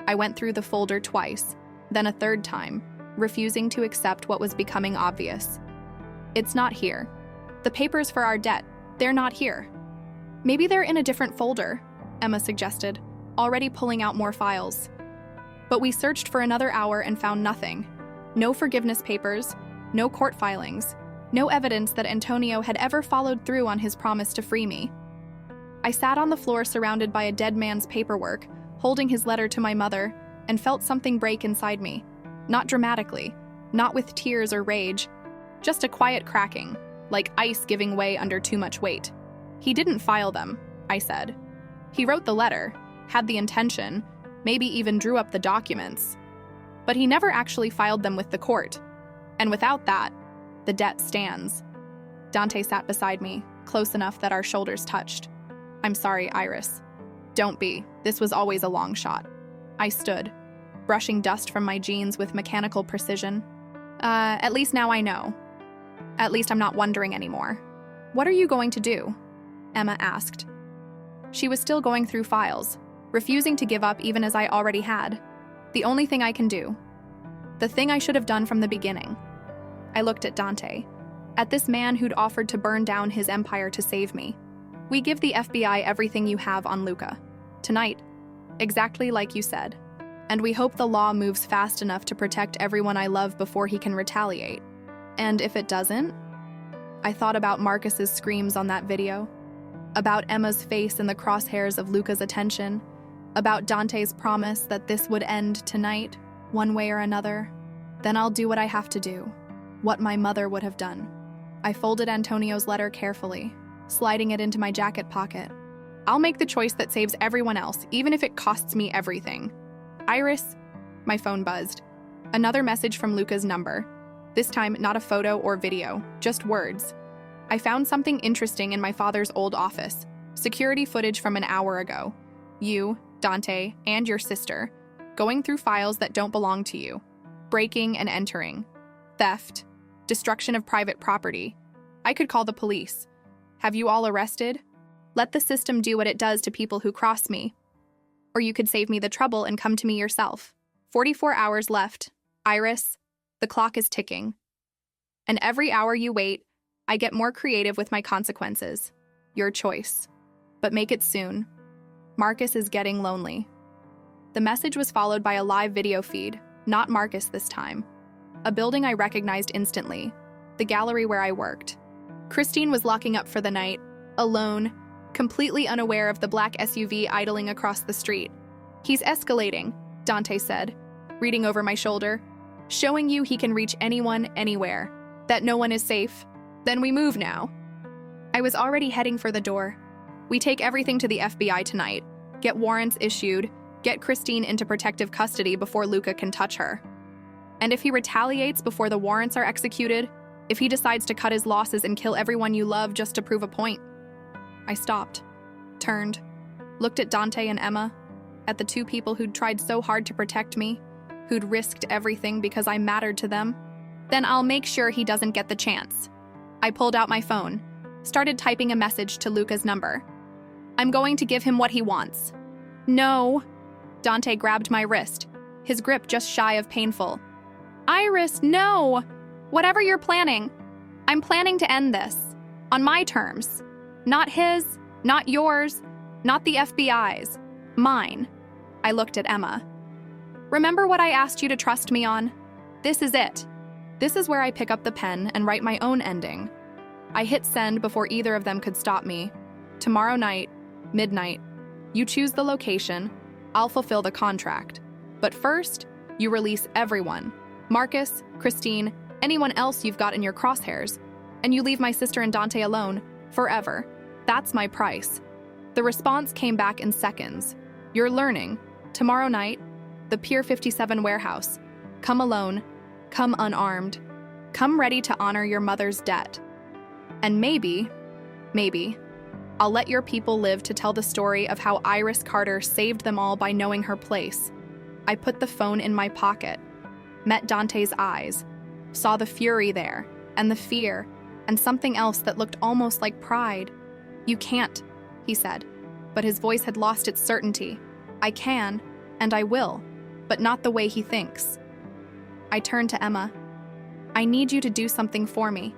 I went through the folder twice, then a third time, refusing to accept what was becoming obvious. It's not here. The papers for our debt, they're not here. Maybe they're in a different folder, Emma suggested, already pulling out more files. But we searched for another hour and found nothing. No forgiveness papers, no court filings, no evidence that Antonio had ever followed through on his promise to free me. I sat on the floor surrounded by a dead man's paperwork, holding his letter to my mother, and felt something break inside me. Not dramatically, not with tears or rage, just a quiet cracking, like ice giving way under too much weight. He didn't file them, I said. He wrote the letter, had the intention, maybe even drew up the documents. But he never actually filed them with the court. And without that, the debt stands. Dante sat beside me, close enough that our shoulders touched. I'm sorry, Iris. Don't be. This was always a long shot. I stood, brushing dust from my jeans with mechanical precision. At least now I know. At least I'm not wondering anymore. What are you going to do? Emma asked. She was still going through files, refusing to give up even as I already had. The only thing I can do. The thing I should have done from the beginning. I looked at Dante, at this man who'd offered to burn down his empire to save me. We give the FBI everything you have on Luca. Tonight, exactly like you said. And we hope the law moves fast enough to protect everyone I love before he can retaliate. And if it doesn't? I thought about Marcus's screams on that video, about Emma's face in the crosshairs of Luca's attention, about Dante's promise that this would end tonight, one way or another. Then I'll do what I have to do, what my mother would have done. I folded Antonio's letter carefully, sliding it into my jacket pocket. I'll make the choice that saves everyone else, even if it costs me everything. Iris, my phone buzzed. Another message from Luca's number. This time, not a photo or video, just words. I found something interesting in my father's old office. Security footage from an hour ago. You, Dante, and your sister, going through files that don't belong to you. Breaking and entering. Theft. Destruction of private property. I could call the police. Have you all arrested? Let the system do what it does to people who cross me. Or you could save me the trouble and come to me yourself. 44 hours left. Iris, the clock is ticking. And every hour you wait, I get more creative with my consequences. Your choice. But make it soon. Marcus is getting lonely. The message was followed by a live video feed, not Marcus this time. A building I recognized instantly, the gallery where I worked. Christine was locking up for the night, alone, completely unaware of the black SUV idling across the street. He's escalating, Dante said, reading over my shoulder, showing you he can reach anyone, anywhere, that no one is safe. Then we move now. I was already heading for the door. We take everything to the FBI tonight, get warrants issued, get Christine into protective custody before Luca can touch her. And if he retaliates before the warrants are executed, if he decides to cut his losses and kill everyone you love just to prove a point. I stopped, turned, looked at Dante and Emma, at the two people who'd tried so hard to protect me, who'd risked everything because I mattered to them. Then I'll make sure he doesn't get the chance. I pulled out my phone, started typing a message to Luca's number. I'm going to give him what he wants. No. Dante grabbed my wrist, his grip just shy of painful. Iris, no! Whatever you're planning, I'm planning to end this. On my terms. Not his, not yours, not the FBI's. Mine. I looked at Emma. Remember what I asked you to trust me on? This is it. This is where I pick up the pen and write my own ending. I hit send before either of them could stop me. Tomorrow night, midnight. You choose the location. I'll fulfill the contract. But first, you release everyone. Marcus, Christine, anyone else you've got in your crosshairs. And you leave my sister and Dante alone, forever. That's my price. The response came back in seconds. You're learning. Tomorrow night, the Pier 57 warehouse. Come alone. Come unarmed. Come ready to honor your mother's debt. And maybe, I'll let your people live to tell the story of how Iris Carter saved them all by knowing her place. I put the phone in my pocket, met Dante's eyes, saw the fury there, and the fear, and something else that looked almost like pride. You can't, he said, but his voice had lost its certainty. I can, and I will, but not the way he thinks. I turned to Emma. I need you to do something for me.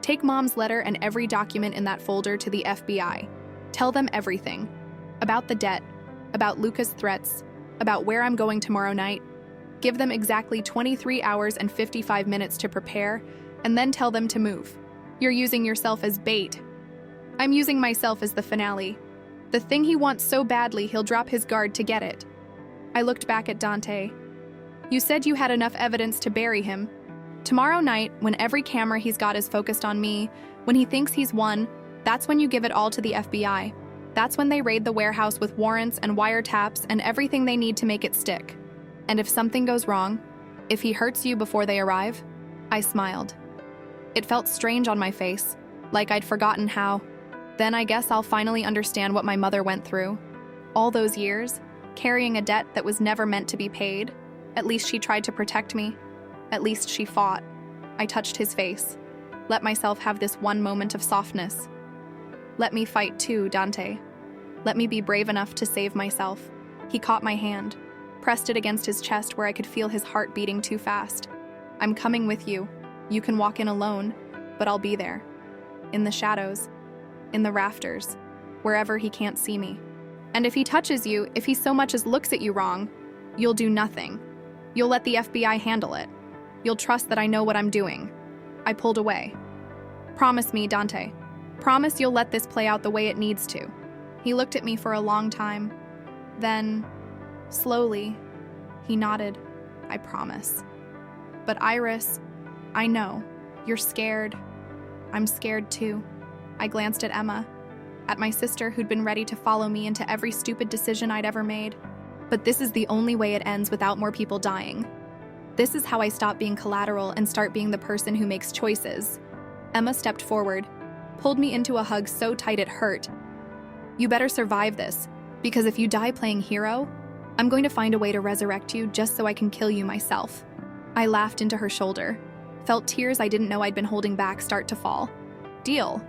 Take Mom's letter and every document in that folder to the FBI. Tell them everything. About the debt, about Luca's threats, about where I'm going tomorrow night. Give them exactly 23 hours and 55 minutes to prepare, and then tell them to move. You're using yourself as bait. I'm using myself as the finale. The thing he wants so badly he'll drop his guard to get it. I looked back at Dante. You said you had enough evidence to bury him. Tomorrow night, when every camera he's got is focused on me, when he thinks he's won, that's when you give it all to the FBI. That's when they raid the warehouse with warrants and wiretaps and everything they need to make it stick. And if something goes wrong, if he hurts you before they arrive, I smiled. It felt strange on my face, like I'd forgotten how. Then I guess I'll finally understand what my mother went through. All those years, carrying a debt that was never meant to be paid. At least she tried to protect me. At least she fought. I touched his face. Let myself have this one moment of softness. Let me fight too, Dante. Let me be brave enough to save myself. He caught my hand, pressed it against his chest where I could feel his heart beating too fast. I'm coming with you. You can walk in alone, but I'll be there. In the shadows, in the rafters, wherever he can't see me. And if he touches you, if he so much as looks at you wrong, you'll do nothing. You'll let the FBI handle it. You'll trust that I know what I'm doing. I pulled away. Promise me, Dante. Promise you'll let this play out the way it needs to. He looked at me for a long time. Then, slowly, he nodded. I promise. But Iris, I know. You're scared. I'm scared too. I glanced at Emma, at my sister who'd been ready to follow me into every stupid decision I'd ever made. But this is the only way it ends without more people dying. This is how I stop being collateral and start being the person who makes choices. Emma stepped forward, pulled me into a hug so tight it hurt. You better survive this, because if you die playing hero, I'm going to find a way to resurrect you just so I can kill you myself. I laughed into her shoulder, felt tears I didn't know I'd been holding back start to fall. Deal.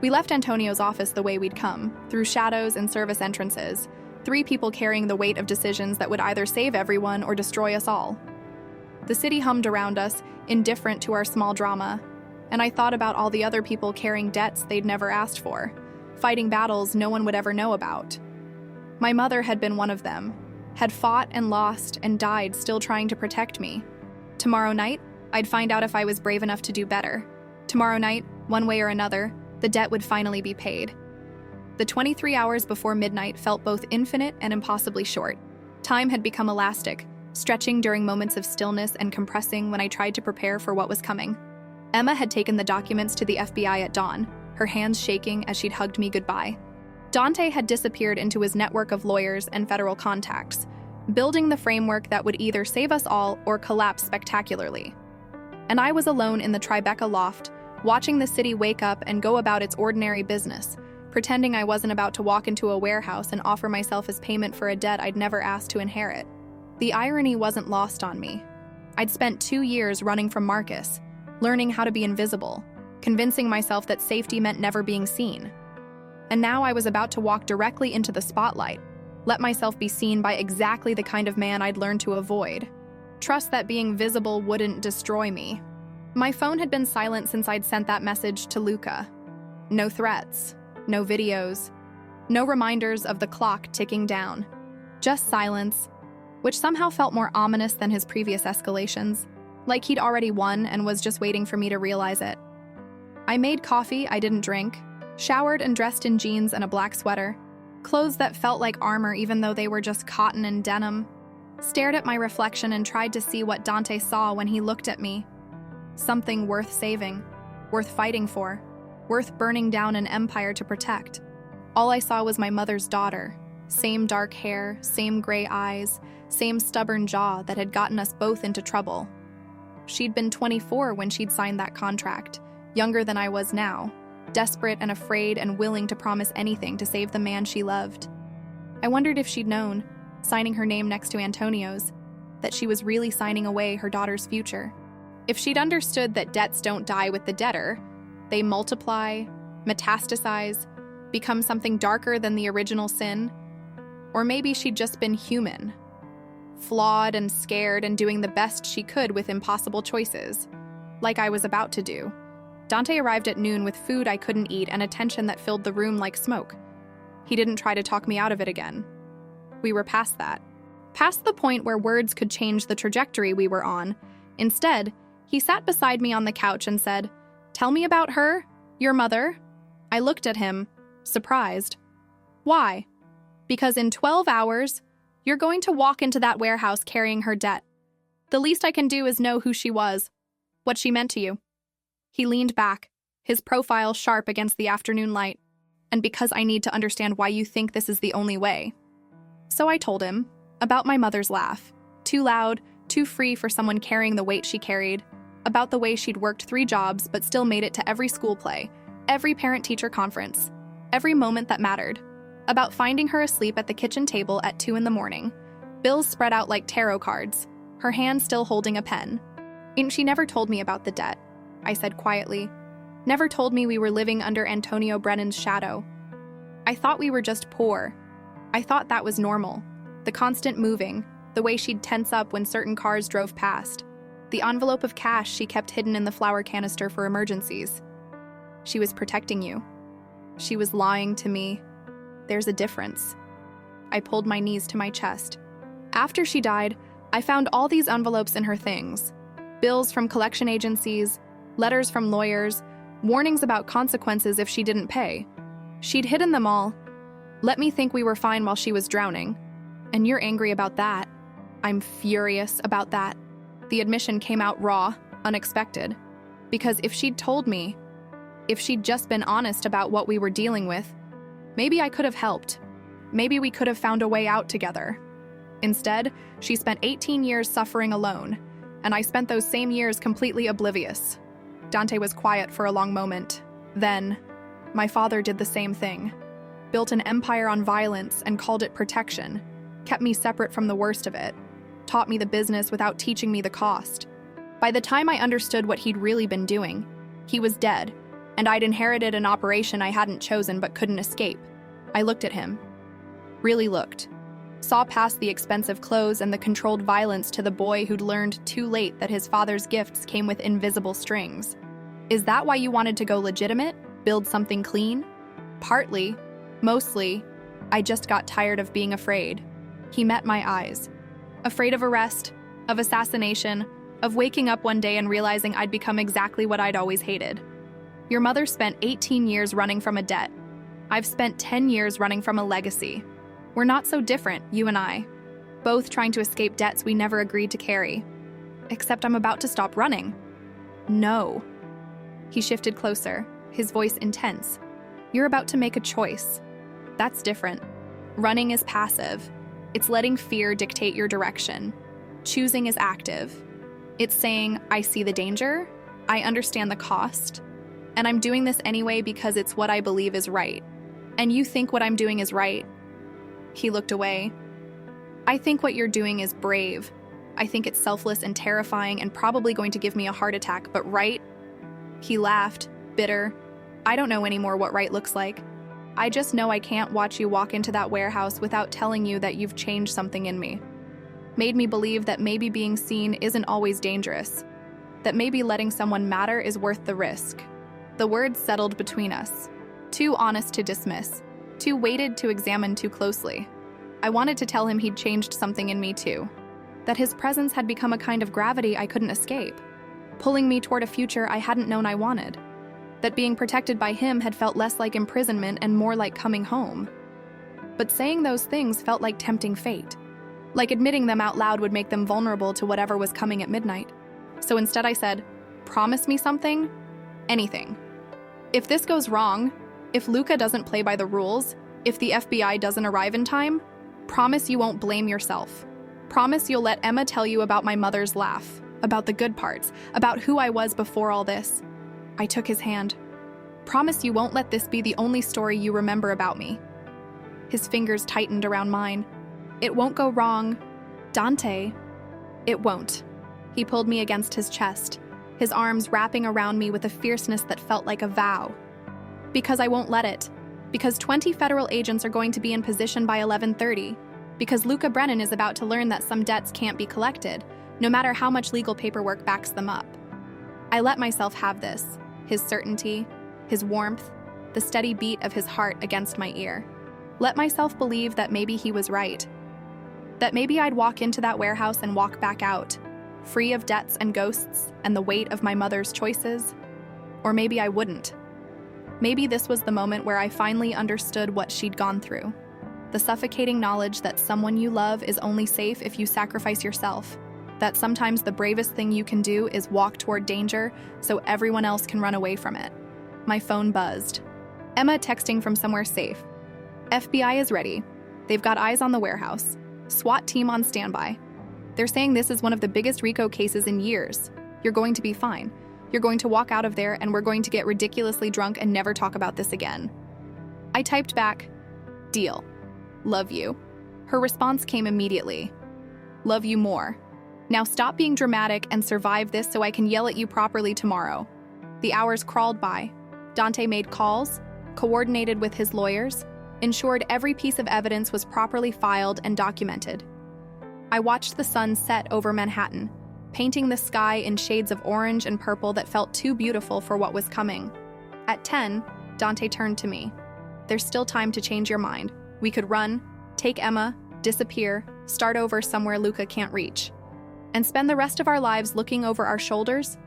We left Antonio's office the way we'd come, through shadows and service entrances, 3 people carrying the weight of decisions that would either save everyone or destroy us all. The city hummed around us, indifferent to our small drama, and I thought about all the other people carrying debts they'd never asked for, fighting battles no one would ever know about. My mother had been one of them, had fought and lost and died still trying to protect me. Tomorrow night, I'd find out if I was brave enough to do better. Tomorrow night, one way or another, the debt would finally be paid. The 23 hours before midnight felt both infinite and impossibly short. Time had become elastic, stretching during moments of stillness and compressing when I tried to prepare for what was coming. Emma had taken the documents to the FBI at dawn, her hands shaking as she'd hugged me goodbye. Dante had disappeared into his network of lawyers and federal contacts, building the framework that would either save us all or collapse spectacularly. And I was alone in the Tribeca loft, watching the city wake up and go about its ordinary business, pretending I wasn't about to walk into a warehouse and offer myself as payment for a debt I'd never asked to inherit. The irony wasn't lost on me. I'd spent 2 years running from Marcus, learning how to be invisible, convincing myself that safety meant never being seen. And now I was about to walk directly into the spotlight, let myself be seen by exactly the kind of man I'd learned to avoid. Trust that being visible wouldn't destroy me. My phone had been silent since I'd sent that message to Luca. No threats, no videos, no reminders of the clock ticking down. Just silence, which somehow felt more ominous than his previous escalations, like he'd already won and was just waiting for me to realize it. I made coffee I didn't drink, showered and dressed in jeans and a black sweater, clothes that felt like armor even though they were just cotton and denim, stared at my reflection and tried to see what Dante saw when he looked at me. Something worth saving, worth fighting for, worth burning down an empire to protect. All I saw was my mother's daughter, same dark hair, same gray eyes, same stubborn jaw that had gotten us both into trouble. She'd been 24 when she'd signed that contract, younger than I was now, desperate and afraid and willing to promise anything to save the man she loved. I wondered if she'd known, signing her name next to Antonio's, that she was really signing away her daughter's future. If she'd understood that debts don't die with the debtor, they multiply, metastasize, become something darker than the original sin. Or maybe she'd just been human, flawed and scared and doing the best she could with impossible choices, like I was about to do. Dante arrived at noon with food I couldn't eat and a tension that filled the room like smoke. He didn't try to talk me out of it again. We were past that. Past the point where words could change the trajectory we were on. Instead, he sat beside me on the couch and said, "Tell me about her, your mother." I looked at him, surprised. Why? Because in 12 hours, you're going to walk into that warehouse carrying her debt. The least I can do is know who she was, what she meant to you. He leaned back, his profile sharp against the afternoon light. And because I need to understand why you think this is the only way. So I told him about my mother's laugh, too loud, too free for someone carrying the weight she carried, about the way she'd worked 3 jobs but still made it to every school play, every parent-teacher conference, every moment that mattered, about finding her asleep at the kitchen table at 2 a.m, bills spread out like tarot cards, her hand still holding a pen. And she never told me about the debt, I said quietly. Never told me we were living under Antonio Brennan's shadow. I thought we were just poor. I thought that was normal. The constant moving, the way she'd tense up when certain cars drove past, the envelope of cash she kept hidden in the flour canister for emergencies. She was protecting you. She was lying to me. There's a difference. I pulled my knees to my chest. After she died, I found all these envelopes in her things. Bills from collection agencies, letters from lawyers, warnings about consequences if she didn't pay. She'd hidden them all. Let me think we were fine while she was drowning. And you're angry about that. I'm furious about that. The admission came out raw, unexpected. Because if she'd told me, if she'd just been honest about what we were dealing with, maybe I could have helped. Maybe we could have found a way out together. Instead, she spent 18 years suffering alone, and I spent those same years completely oblivious. Dante was quiet for a long moment. Then, my father did the same thing. Built an empire on violence and called it protection. Kept me separate from the worst of it. Taught me the business without teaching me the cost. By the time I understood what he'd really been doing, he was dead, and I'd inherited an operation I hadn't chosen but couldn't escape. I looked at him. Really looked. Saw past the expensive clothes and the controlled violence to the boy who'd learned too late that his father's gifts came with invisible strings. Is that why you wanted to go legitimate? Build something clean? Partly. Mostly, I just got tired of being afraid. He met my eyes. Afraid of arrest, of assassination, of waking up one day and realizing I'd become exactly what I'd always hated. Your mother spent 18 years running from a debt. I've spent 10 years running from a legacy. We're not so different, you and I. Both trying to escape debts we never agreed to carry. Except I'm about to stop running. No. He shifted closer, his voice intense. You're about to make a choice. That's different. Running is passive. It's letting fear dictate your direction. Choosing is active. It's saying, I see the danger, I understand the cost, and I'm doing this anyway because it's what I believe is right. And you think what I'm doing is right? He looked away. I think what you're doing is brave. I think it's selfless and terrifying and probably going to give me a heart attack, but right? He laughed, bitter. I don't know anymore what right looks like. I just know I can't watch you walk into that warehouse without telling you that you've changed something in me. Made me believe that maybe being seen isn't always dangerous. That maybe letting someone matter is worth the risk. The words settled between us. Too honest to dismiss. Too weighted to examine too closely. I wanted to tell him he'd changed something in me too. That his presence had become a kind of gravity I couldn't escape. Pulling me toward a future I hadn't known I wanted. That being protected by him had felt less like imprisonment and more like coming home. But saying those things felt like tempting fate. Like admitting them out loud would make them vulnerable to whatever was coming at midnight. So instead I said, promise me something? Anything. If this goes wrong, if Luca doesn't play by the rules, if the FBI doesn't arrive in time, promise you won't blame yourself. Promise you'll let Emma tell you about my mother's laugh, about the good parts, about who I was before all this. I took his hand. Promise you won't let this be the only story you remember about me. His fingers tightened around mine. It won't go wrong. Dante. It won't. He pulled me against his chest, his arms wrapping around me with a fierceness that felt like a vow. Because I won't let it. Because 20 federal agents are going to be in position by 11:30. Because Luca Brennan is about to learn that some debts can't be collected, no matter how much legal paperwork backs them up. I let myself have this. His certainty, his warmth, the steady beat of his heart against my ear. Let myself believe that maybe he was right. That maybe I'd walk into that warehouse and walk back out, free of debts and ghosts and the weight of my mother's choices. Or maybe I wouldn't. Maybe this was the moment where I finally understood what she'd gone through. The suffocating knowledge that someone you love is only safe if you sacrifice yourself. That sometimes the bravest thing you can do is walk toward danger so everyone else can run away from it. My phone buzzed. Emma texting from somewhere safe. FBI is ready. They've got eyes on the warehouse. SWAT team on standby. They're saying this is one of the biggest RICO cases in years. You're going to be fine. You're going to walk out of there and we're going to get ridiculously drunk and never talk about this again. I typed back, deal. Love you. Her response came immediately. Love you more. Now stop being dramatic and survive this so I can yell at you properly tomorrow. The hours crawled by. Dante made calls, coordinated with his lawyers, ensured every piece of evidence was properly filed and documented. I watched the sun set over Manhattan, painting the sky in shades of orange and purple that felt too beautiful for what was coming. At 10, Dante turned to me. There's still time to change your mind. We could run, take Emma, disappear, start over somewhere Luca can't reach. And spend the rest of our lives looking over our shoulders,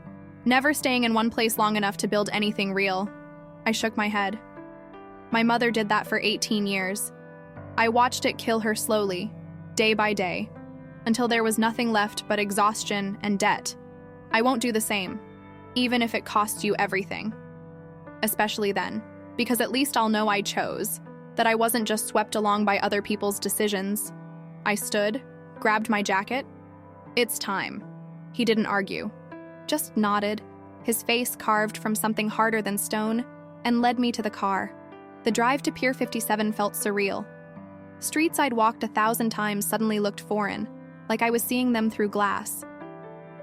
never staying in one place long enough to build anything real. I shook my head. My mother did that for 18 years. I watched it kill her slowly, day by day, until there was nothing left but exhaustion and debt. I won't do the same, even if it costs you everything. Especially then, because at least I'll know I chose, that I wasn't just swept along by other people's decisions. I stood, grabbed my jacket. It's time. He didn't argue, just nodded, his face carved from something harder than stone, and led me to the car. The drive to Pier 57 felt surreal. Streets I'd walked 1,000 times suddenly looked foreign, like I was seeing them through glass.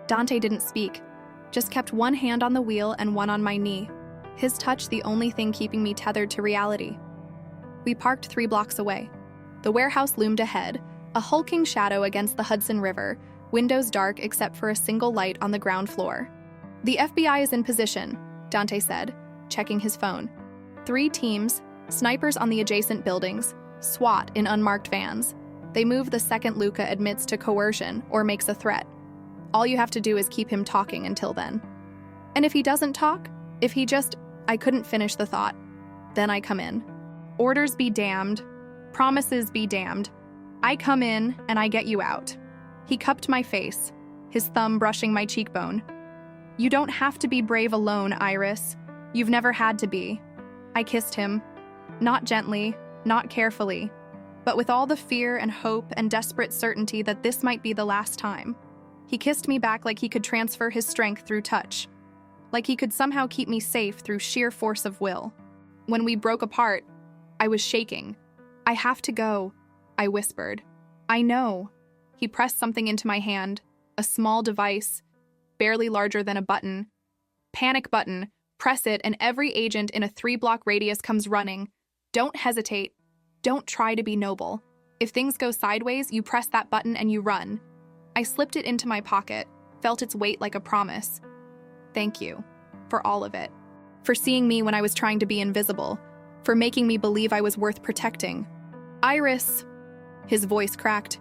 Dante didn't speak, just kept one hand on the wheel and one on my knee, his touch the only thing keeping me tethered to reality. We parked 3 blocks away. The warehouse loomed ahead, a hulking shadow against the Hudson River, windows dark except for a single light on the ground floor. "The FBI is in position," Dante said, checking his phone. 3 teams, snipers on the adjacent buildings, SWAT in unmarked vans. They move the second Luca admits to coercion or makes a threat. All you have to do is keep him talking until then. And if he doesn't talk, if he just... I couldn't finish the thought. Then I come in. Orders be damned. Promises be damned. I come in and I get you out. He cupped my face, his thumb brushing my cheekbone. "You don't have to be brave alone, Iris. You've never had to be." I kissed him. Not gently, not carefully, but with all the fear and hope and desperate certainty that this might be the last time. He kissed me back like he could transfer his strength through touch, like he could somehow keep me safe through sheer force of will. When we broke apart, I was shaking. "I have to go," I whispered. "I know." He pressed something into my hand, a small device, barely larger than a button. "Panic button. Press it and every agent in a 3-block radius comes running. Don't hesitate. Don't try to be noble. If things go sideways, you press that button and you run." I slipped it into my pocket, felt its weight like a promise. Thank you. For all of it. For seeing me when I was trying to be invisible. For making me believe I was worth protecting. "Iris," his voice cracked.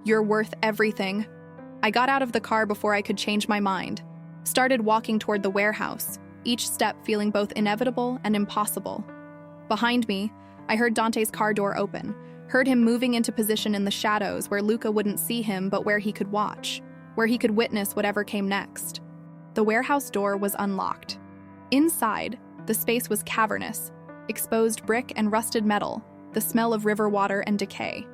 "You're worth everything." I got out of the car before I could change my mind. Started walking toward the warehouse, each step feeling both inevitable and impossible. Behind me, I heard Dante's car door open, heard him moving into position in the shadows where Luca wouldn't see him but where he could watch, where he could witness whatever came next. The warehouse door was unlocked. Inside, the space was cavernous, exposed brick and rusted metal, the smell of river water and decay.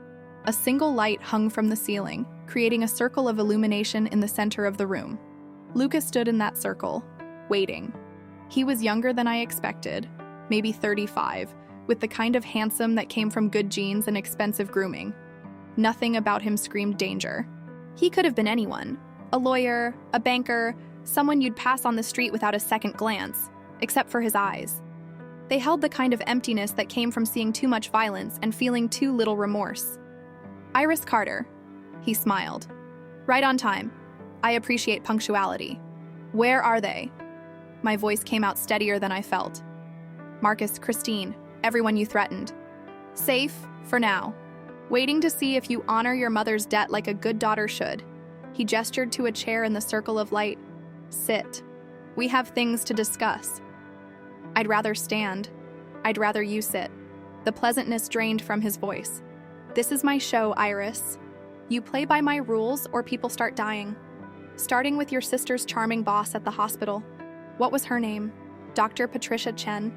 A single light hung from the ceiling, creating a circle of illumination in the center of the room. Luca stood in that circle, waiting. He was younger than I expected, maybe 35, with the kind of handsome that came from good genes and expensive grooming. Nothing about him screamed danger. He could have been anyone, a lawyer, a banker, someone you'd pass on the street without a second glance, except for his eyes. They held the kind of emptiness that came from seeing too much violence and feeling too little remorse. "Iris Carter," he smiled. "Right on time. I appreciate punctuality. Where are they?" My voice came out steadier than I felt. "Marcus, Christine, everyone you threatened. Safe, for now. Waiting to see if you honor your mother's debt like a good daughter should." He gestured to a chair in the circle of light. "Sit. We have things to discuss." "I'd rather stand. I'd rather you sit." The pleasantness drained from his voice. "This is my show, Iris. You play by my rules or people start dying. Starting with your sister's charming boss at the hospital. What was her name? Dr. Patricia Chen.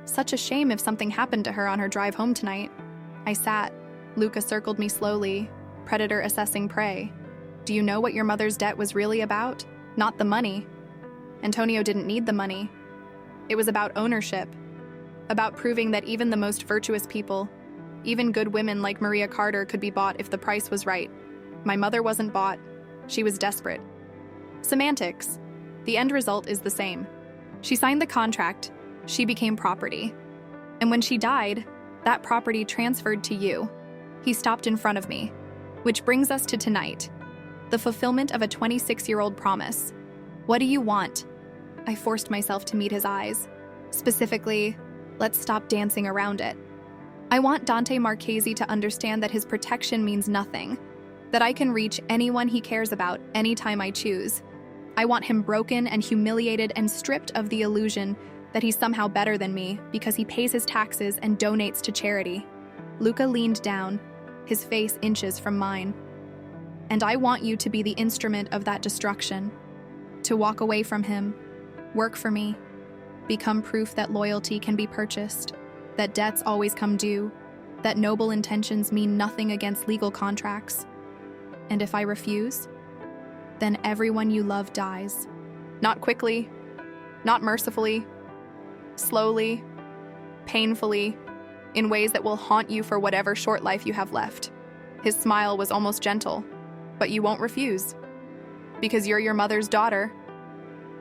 Such a shame if something happened to her on her drive home tonight." I sat. Luca circled me slowly, predator assessing prey. "Do you know what your mother's debt was really about? Not the money. Antonio didn't need the money. It was about ownership. About proving that even the most virtuous people, even good women like Maria Carter, could be bought if the price was right. My mother wasn't bought. She was desperate. Semantics. The end result is the same. She signed the contract. She became property. And when she died, that property transferred to you." He stopped in front of me. "Which brings us to tonight. The fulfillment of a 26-year-old promise. What do you want?" I forced myself to meet his eyes. Specifically, let's stop dancing around it. I want Dante Marchesi to understand that his protection means nothing, that I can reach anyone he cares about anytime I choose. I want him broken and humiliated and stripped of the illusion that he's somehow better than me because he pays his taxes and donates to charity. Luca leaned down, his face inches from mine. "And I want you to be the instrument of that destruction. To walk away from him, work for me, become proof that loyalty can be purchased, that debts always come due, that noble intentions mean nothing against legal contracts. And if I refuse, then everyone you love dies. Not quickly, not mercifully, slowly, painfully, in ways that will haunt you for whatever short life you have left. His smile was almost gentle, but you won't refuse. Because you're your mother's daughter,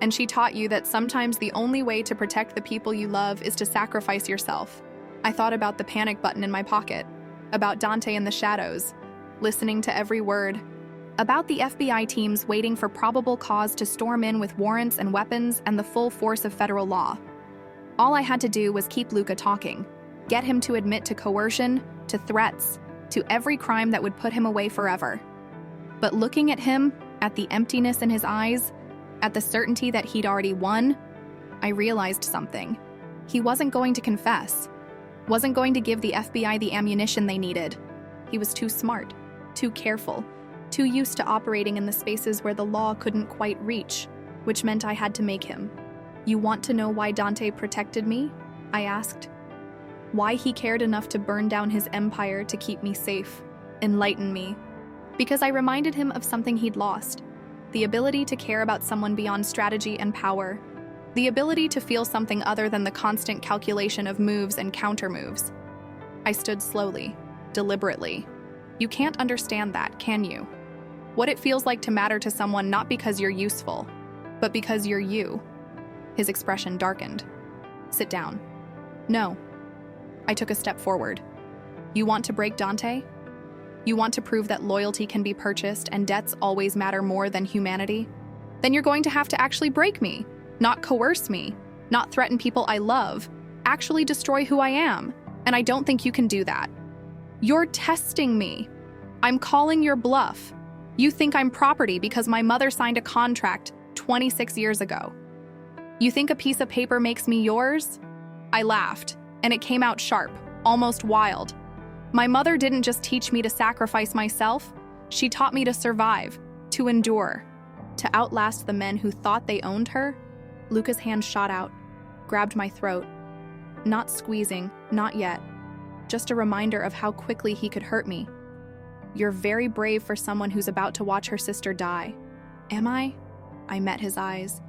and she taught you that sometimes the only way to protect the people you love is to sacrifice yourself. I thought about the panic button in my pocket, about Dante in the shadows, listening to every word, about the FBI teams waiting for probable cause to storm in with warrants and weapons and the full force of federal law. All I had to do was keep Luca talking, get him to admit to coercion, to threats, to every crime that would put him away forever. But looking at him, at the emptiness in his eyes, at the certainty that he'd already won, I realized something. He wasn't going to confess, wasn't going to give the FBI the ammunition they needed. He was too smart, too careful, too used to operating in the spaces where the law couldn't quite reach, which meant I had to make him. You want to know why Dante protected me? I asked. Why he cared enough to burn down his empire to keep me safe, enlighten me. Because I reminded him of something he'd lost, the ability to care about someone beyond strategy and power, the ability to feel something other than the constant calculation of moves and counter-moves. I stood slowly, deliberately. You can't understand that, can you? What it feels like to matter to someone not because you're useful, but because you're you. His expression darkened. Sit down. No. I took a step forward. You want to break Dante? You want to prove that loyalty can be purchased and debts always matter more than humanity? Then you're going to have to actually break me, not coerce me, not threaten people I love, actually destroy who I am. And I don't think you can do that. You're testing me. I'm calling your bluff. You think I'm property because my mother signed a contract 26 years ago. You think a piece of paper makes me yours? I laughed, and it came out sharp, almost wild. My mother didn't just teach me to sacrifice myself, she taught me to survive, to endure, to outlast the men who thought they owned her. Luca's hand shot out, grabbed my throat. Not squeezing, not yet. Just a reminder of how quickly he could hurt me. You're very brave for someone who's about to watch her sister die. Am I? I met his eyes.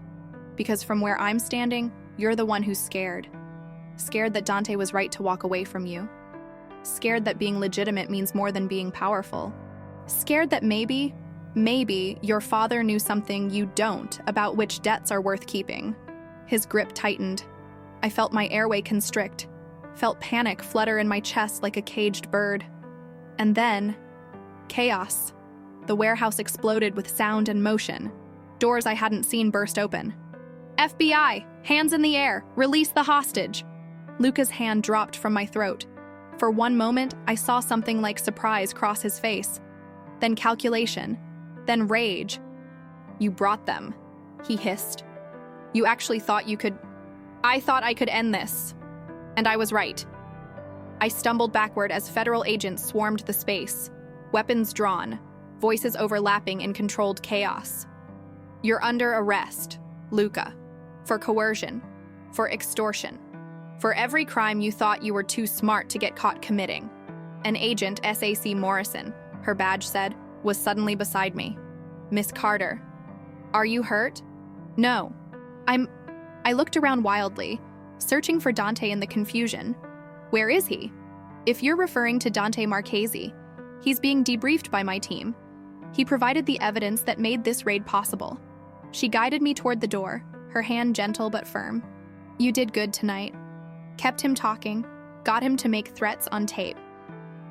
Because from where I'm standing, you're the one who's scared. Scared that Dante was right to walk away from you. Scared that being legitimate means more than being powerful. Scared that maybe your father knew something you don't about which debts are worth keeping. His grip tightened. I felt my airway constrict, felt panic flutter in my chest like a caged bird. And then, chaos. The warehouse exploded with sound and motion. Doors I hadn't seen burst open. FBI, hands in the air, release the hostage. Luca's hand dropped from my throat. For one moment, I saw something like surprise cross his face. Then calculation. Then rage. You brought them, he hissed. You actually thought you could... I thought I could end this. And I was right. I stumbled backward as federal agents swarmed the space, weapons drawn, voices overlapping in controlled chaos. You're under arrest, Luca, for coercion, for extortion, for every crime you thought you were too smart to get caught committing. An agent, SAC Morrison, her badge said, was suddenly beside me. Miss Carter, are you hurt? No. I looked around wildly, searching for Dante in the confusion. Where is he? If you're referring to Dante Marchese, he's being debriefed by my team. He provided the evidence that made this raid possible. She guided me toward the door, her hand gentle but firm. You did good tonight. Kept him talking, got him to make threats on tape.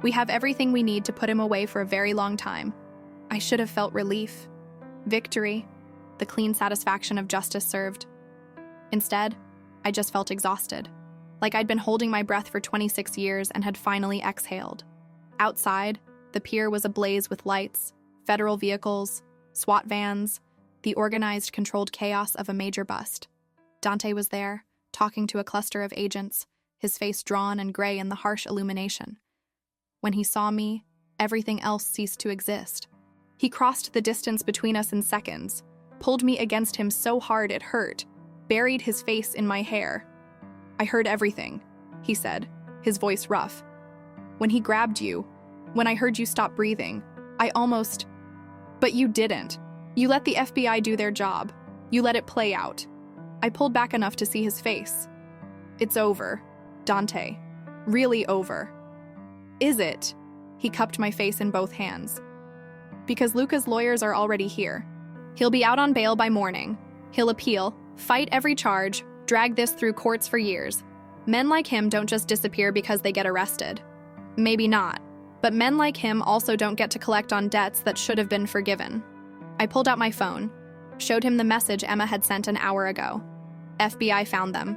We have everything we need to put him away for a very long time. I should have felt relief, victory, the clean satisfaction of justice served. Instead, I just felt exhausted, like I'd been holding my breath for 26 years and had finally exhaled. Outside, the pier was ablaze with lights, federal vehicles, SWAT vans, the organized, controlled chaos of a major bust. Dante was there, talking to a cluster of agents, his face drawn and gray in the harsh illumination. When he saw me, everything else ceased to exist. He crossed the distance between us in seconds, pulled me against him so hard it hurt, buried his face in my hair. I heard everything, he said, his voice rough. When he grabbed you, when I heard you stop breathing, I almost... But you didn't. You let the FBI do their job. You let it play out. I pulled back enough to see his face. It's over, Dante. Really over. Is it? He cupped my face in both hands. Because Luca's lawyers are already here. He'll be out on bail by morning. He'll appeal, fight every charge, drag this through courts for years. Men like him don't just disappear because they get arrested. Maybe not. But men like him also don't get to collect on debts that should have been forgiven. I pulled out my phone, showed him the message Emma had sent an hour ago. FBI found them.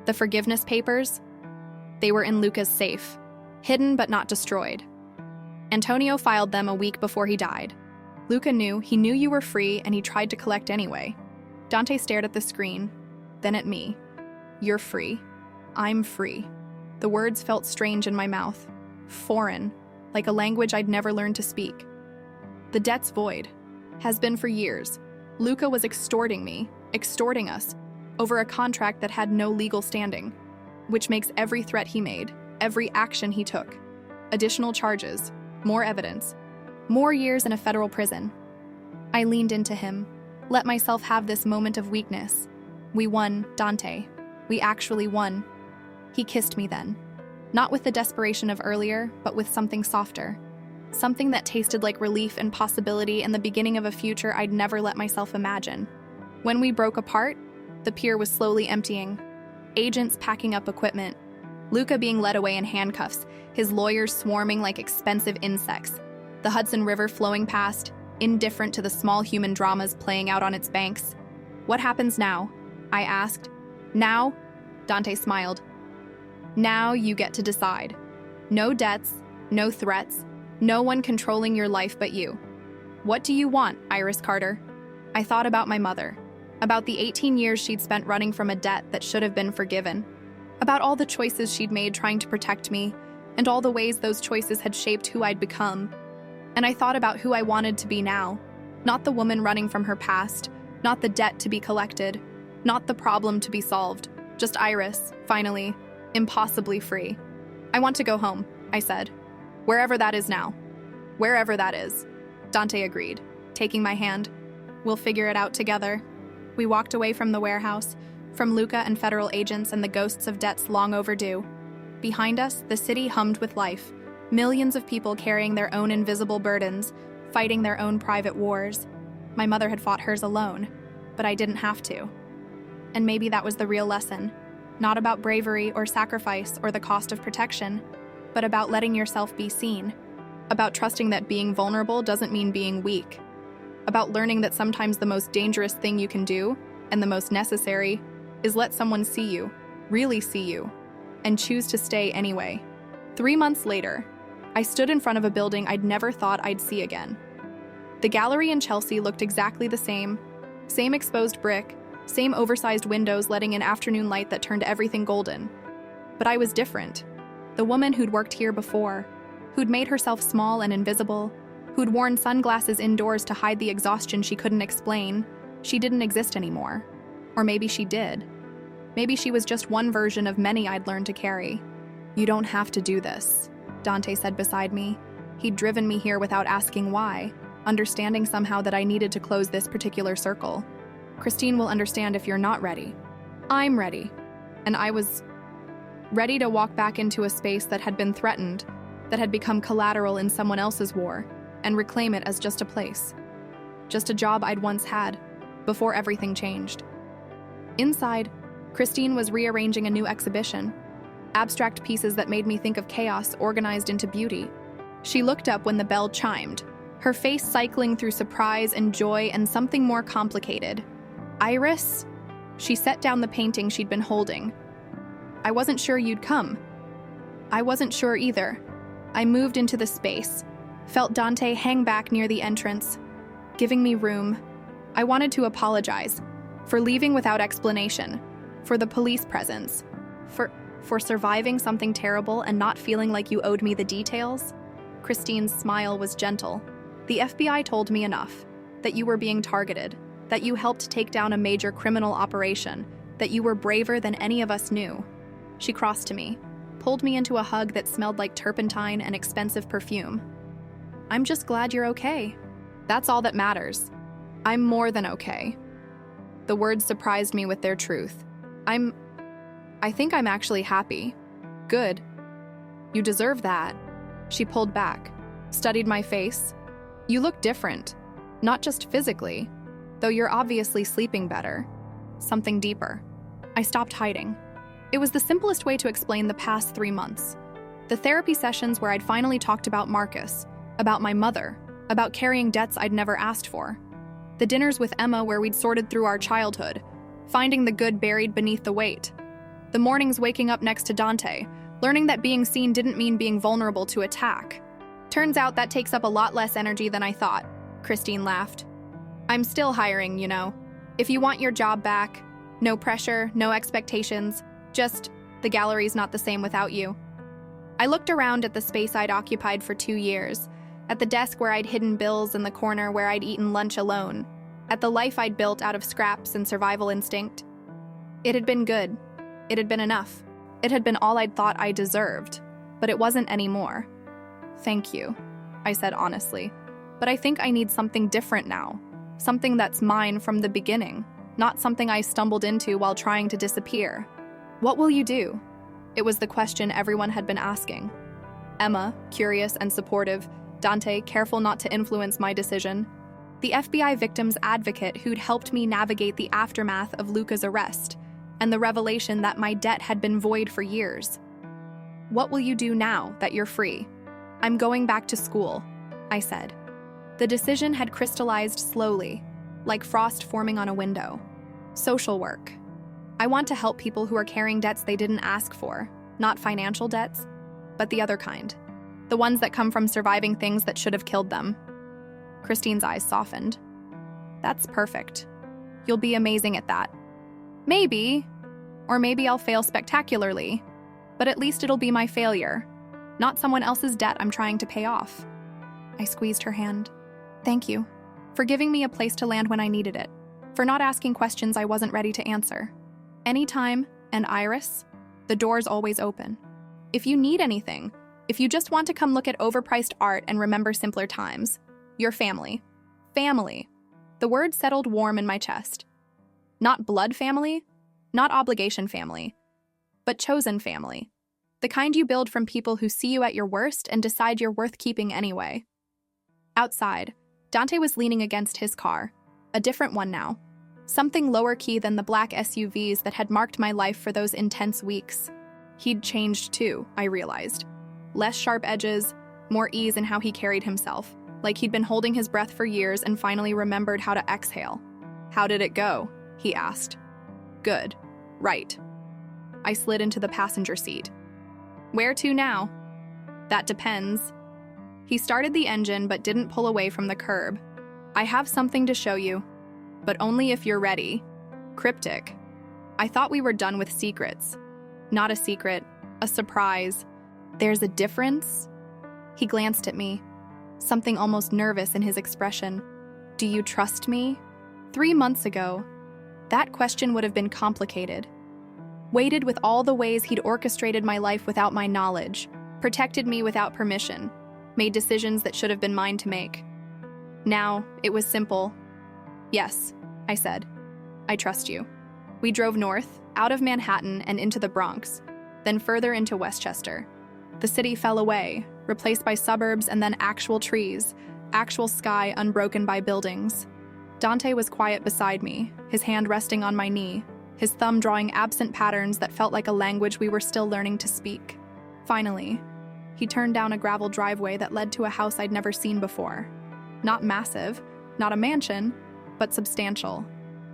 The forgiveness papers? They were in Luca's safe, hidden but not destroyed. Antonio filed them a week before he died. Luca knew you were free and he tried to collect anyway. Dante stared at the screen, then at me. You're free. I'm free. The words felt strange in my mouth, foreign, like a language I'd never learned to speak. The debt's void. Has been for years. Luca was extorting me, extorting us, over a contract that had no legal standing, which makes every threat he made, every action he took. Additional charges, more evidence, more years in a federal prison. I leaned into him, let myself have this moment of weakness. We won, Dante. We actually won. He kissed me then. Not with the desperation of earlier, but with something softer. Something that tasted like relief and possibility and the beginning of a future I'd never let myself imagine. When we broke apart, the pier was slowly emptying. Agents packing up equipment. Luca being led away in handcuffs, his lawyers swarming like expensive insects. The Hudson River flowing past, indifferent to the small human dramas playing out on its banks. What happens now? I asked. Now? Dante smiled. Now you get to decide. No debts, no threats, no one controlling your life but you. What do you want, Iris Carter? I thought about my mother, about the 18 years she'd spent running from a debt that should have been forgiven, about all the choices she'd made trying to protect me, and all the ways those choices had shaped who I'd become. And I thought about who I wanted to be now, not the woman running from her past, not the debt to be collected, not the problem to be solved, just Iris, finally, impossibly free. I want to go home, I said. Wherever that is now. Wherever that is. Dante agreed, taking my hand. We'll figure it out together. We walked away from the warehouse, from Luca and federal agents and the ghosts of debts long overdue. Behind us, the city hummed with life. Millions of people carrying their own invisible burdens, fighting their own private wars. My mother had fought hers alone, but I didn't have to. And maybe that was the real lesson. Not about bravery or sacrifice or the cost of protection, but about letting yourself be seen. About trusting that being vulnerable doesn't mean being weak. About learning that sometimes the most dangerous thing you can do, and the most necessary, is let someone see you, really see you, and choose to stay anyway. 3 months later, I stood in front of a building I'd never thought I'd see again. The gallery in Chelsea looked exactly the same exposed brick, same oversized windows letting in afternoon light that turned everything golden. But I was different. The woman who'd worked here before, who'd made herself small and invisible, who'd worn sunglasses indoors to hide the exhaustion she couldn't explain, she didn't exist anymore. Or maybe she did. Maybe she was just one version of many I'd learned to carry. You don't have to do this, Dante said beside me. He'd driven me here without asking why, understanding somehow that I needed to close this particular circle. Christine will understand if you're not ready. I'm ready. And I was ready to walk back into a space that had been threatened, that had become collateral in someone else's war, and reclaim it as just a place. Just a job I'd once had, before everything changed. Inside, Christine was rearranging a new exhibition, abstract pieces that made me think of chaos organized into beauty. She looked up when the bell chimed, her face cycling through surprise and joy and something more complicated. Iris? She set down the painting she'd been holding. I wasn't sure you'd come. I wasn't sure either. I moved into the space, felt Dante hang back near the entrance, giving me room. I wanted to apologize for leaving without explanation, for the police presence, for surviving something terrible and not feeling like you owed me the details. Christine's smile was gentle. The FBI told me enough, that you were being targeted, that you helped take down a major criminal operation, that you were braver than any of us knew. She crossed to me, pulled me into a hug that smelled like turpentine and expensive perfume. I'm just glad you're okay. That's all that matters. I'm more than okay. The words surprised me with their truth. I think I'm actually happy. Good. You deserve that. She pulled back, studied my face. You look different, not just physically, though you're obviously sleeping better. Something deeper. I stopped hiding. It was the simplest way to explain the past 3 months. The therapy sessions where I'd finally talked about Marcus, about my mother, about carrying debts I'd never asked for. The dinners with Emma where we'd sorted through our childhood, finding the good buried beneath the weight. The mornings waking up next to Dante, learning that being seen didn't mean being vulnerable to attack. Turns out that takes up a lot less energy than I thought, Christine laughed. I'm still hiring, you know. If you want your job back, no pressure, no expectations, just the gallery's not the same without you. I looked around at the space I'd occupied for 2 years, at the desk where I'd hidden bills in the corner where I'd eaten lunch alone, at the life I'd built out of scraps and survival instinct. It had been good. It had been enough. It had been all I'd thought I deserved, but it wasn't anymore. Thank you, I said honestly, but I think I need something different now, something that's mine from the beginning, not something I stumbled into while trying to disappear. What will you do? It was the question everyone had been asking. Emma, curious and supportive, Dante, careful not to influence my decision, the FBI victim's advocate who'd helped me navigate the aftermath of Luca's arrest, and the revelation that my debt had been void for years. What will you do now that you're free? I'm going back to school, I said. The decision had crystallized slowly, like frost forming on a window. Social work. I want to help people who are carrying debts they didn't ask for, not financial debts, but the other kind. The ones that come from surviving things that should have killed them. Christine's eyes softened. That's perfect. You'll be amazing at that. Maybe. Or maybe I'll fail spectacularly. But at least it'll be my failure, not someone else's debt I'm trying to pay off. I squeezed her hand. Thank you. For giving me a place to land when I needed it. For not asking questions I wasn't ready to answer. Anytime, and Iris, the door's always open. If you need anything, if you just want to come look at overpriced art and remember simpler times, your family. Family. The word settled warm in my chest. Not blood family, not obligation family, but chosen family. The kind you build from people who see you at your worst and decide you're worth keeping anyway. Outside, Dante was leaning against his car, a different one now. Something lower key than the black SUVs that had marked my life for those intense weeks. He'd changed too, I realized. Less sharp edges, more ease in how he carried himself, like he'd been holding his breath for years and finally remembered how to exhale. How did it go? He asked. Good. Right. I slid into the passenger seat. Where to now? That depends. He started the engine but didn't pull away from the curb. I have something to show you, but only if you're ready. Cryptic. I thought we were done with secrets. Not a secret, a surprise. There's a difference? He glanced at me, something almost nervous in his expression. Do you trust me? 3 months ago, that question would have been complicated. Weighted with all the ways he'd orchestrated my life without my knowledge, protected me without permission, made decisions that should have been mine to make. Now, it was simple. Yes, I said. I trust you. We drove north, out of Manhattan and into the Bronx, then further into Westchester. The city fell away, replaced by suburbs and then actual trees, actual sky unbroken by buildings. Dante was quiet beside me, his hand resting on my knee, his thumb drawing absent patterns that felt like a language we were still learning to speak. Finally, he turned down a gravel driveway that led to a house I'd never seen before. Not massive, not a mansion, but substantial.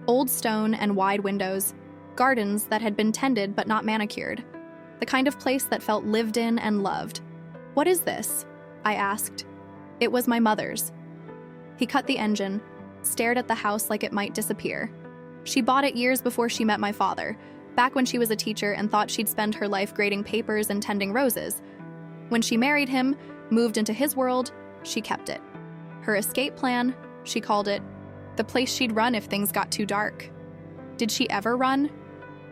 Old stone and wide windows, gardens that had been tended but not manicured. The kind of place that felt lived in and loved. What is this? I asked. It was my mother's. He cut the engine, stared at the house like it might disappear. She bought it years before she met my father, back when she was a teacher and thought she'd spend her life grading papers and tending roses. When she married him, moved into his world, she kept it. Her escape plan, she called it, the place she'd run if things got too dark. Did she ever run?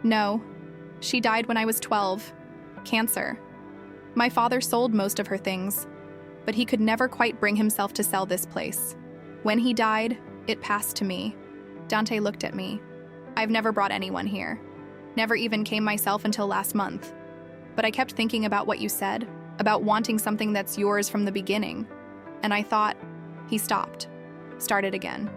No. She died when I was 12. Cancer. My father sold most of her things, but he could never quite bring himself to sell this place. When he died, It passed to me. Dante looked at me. I've never brought anyone here. Never even came myself until last month. But I kept thinking about what you said, about wanting something that's yours from the beginning. And I thought, he stopped. Started again.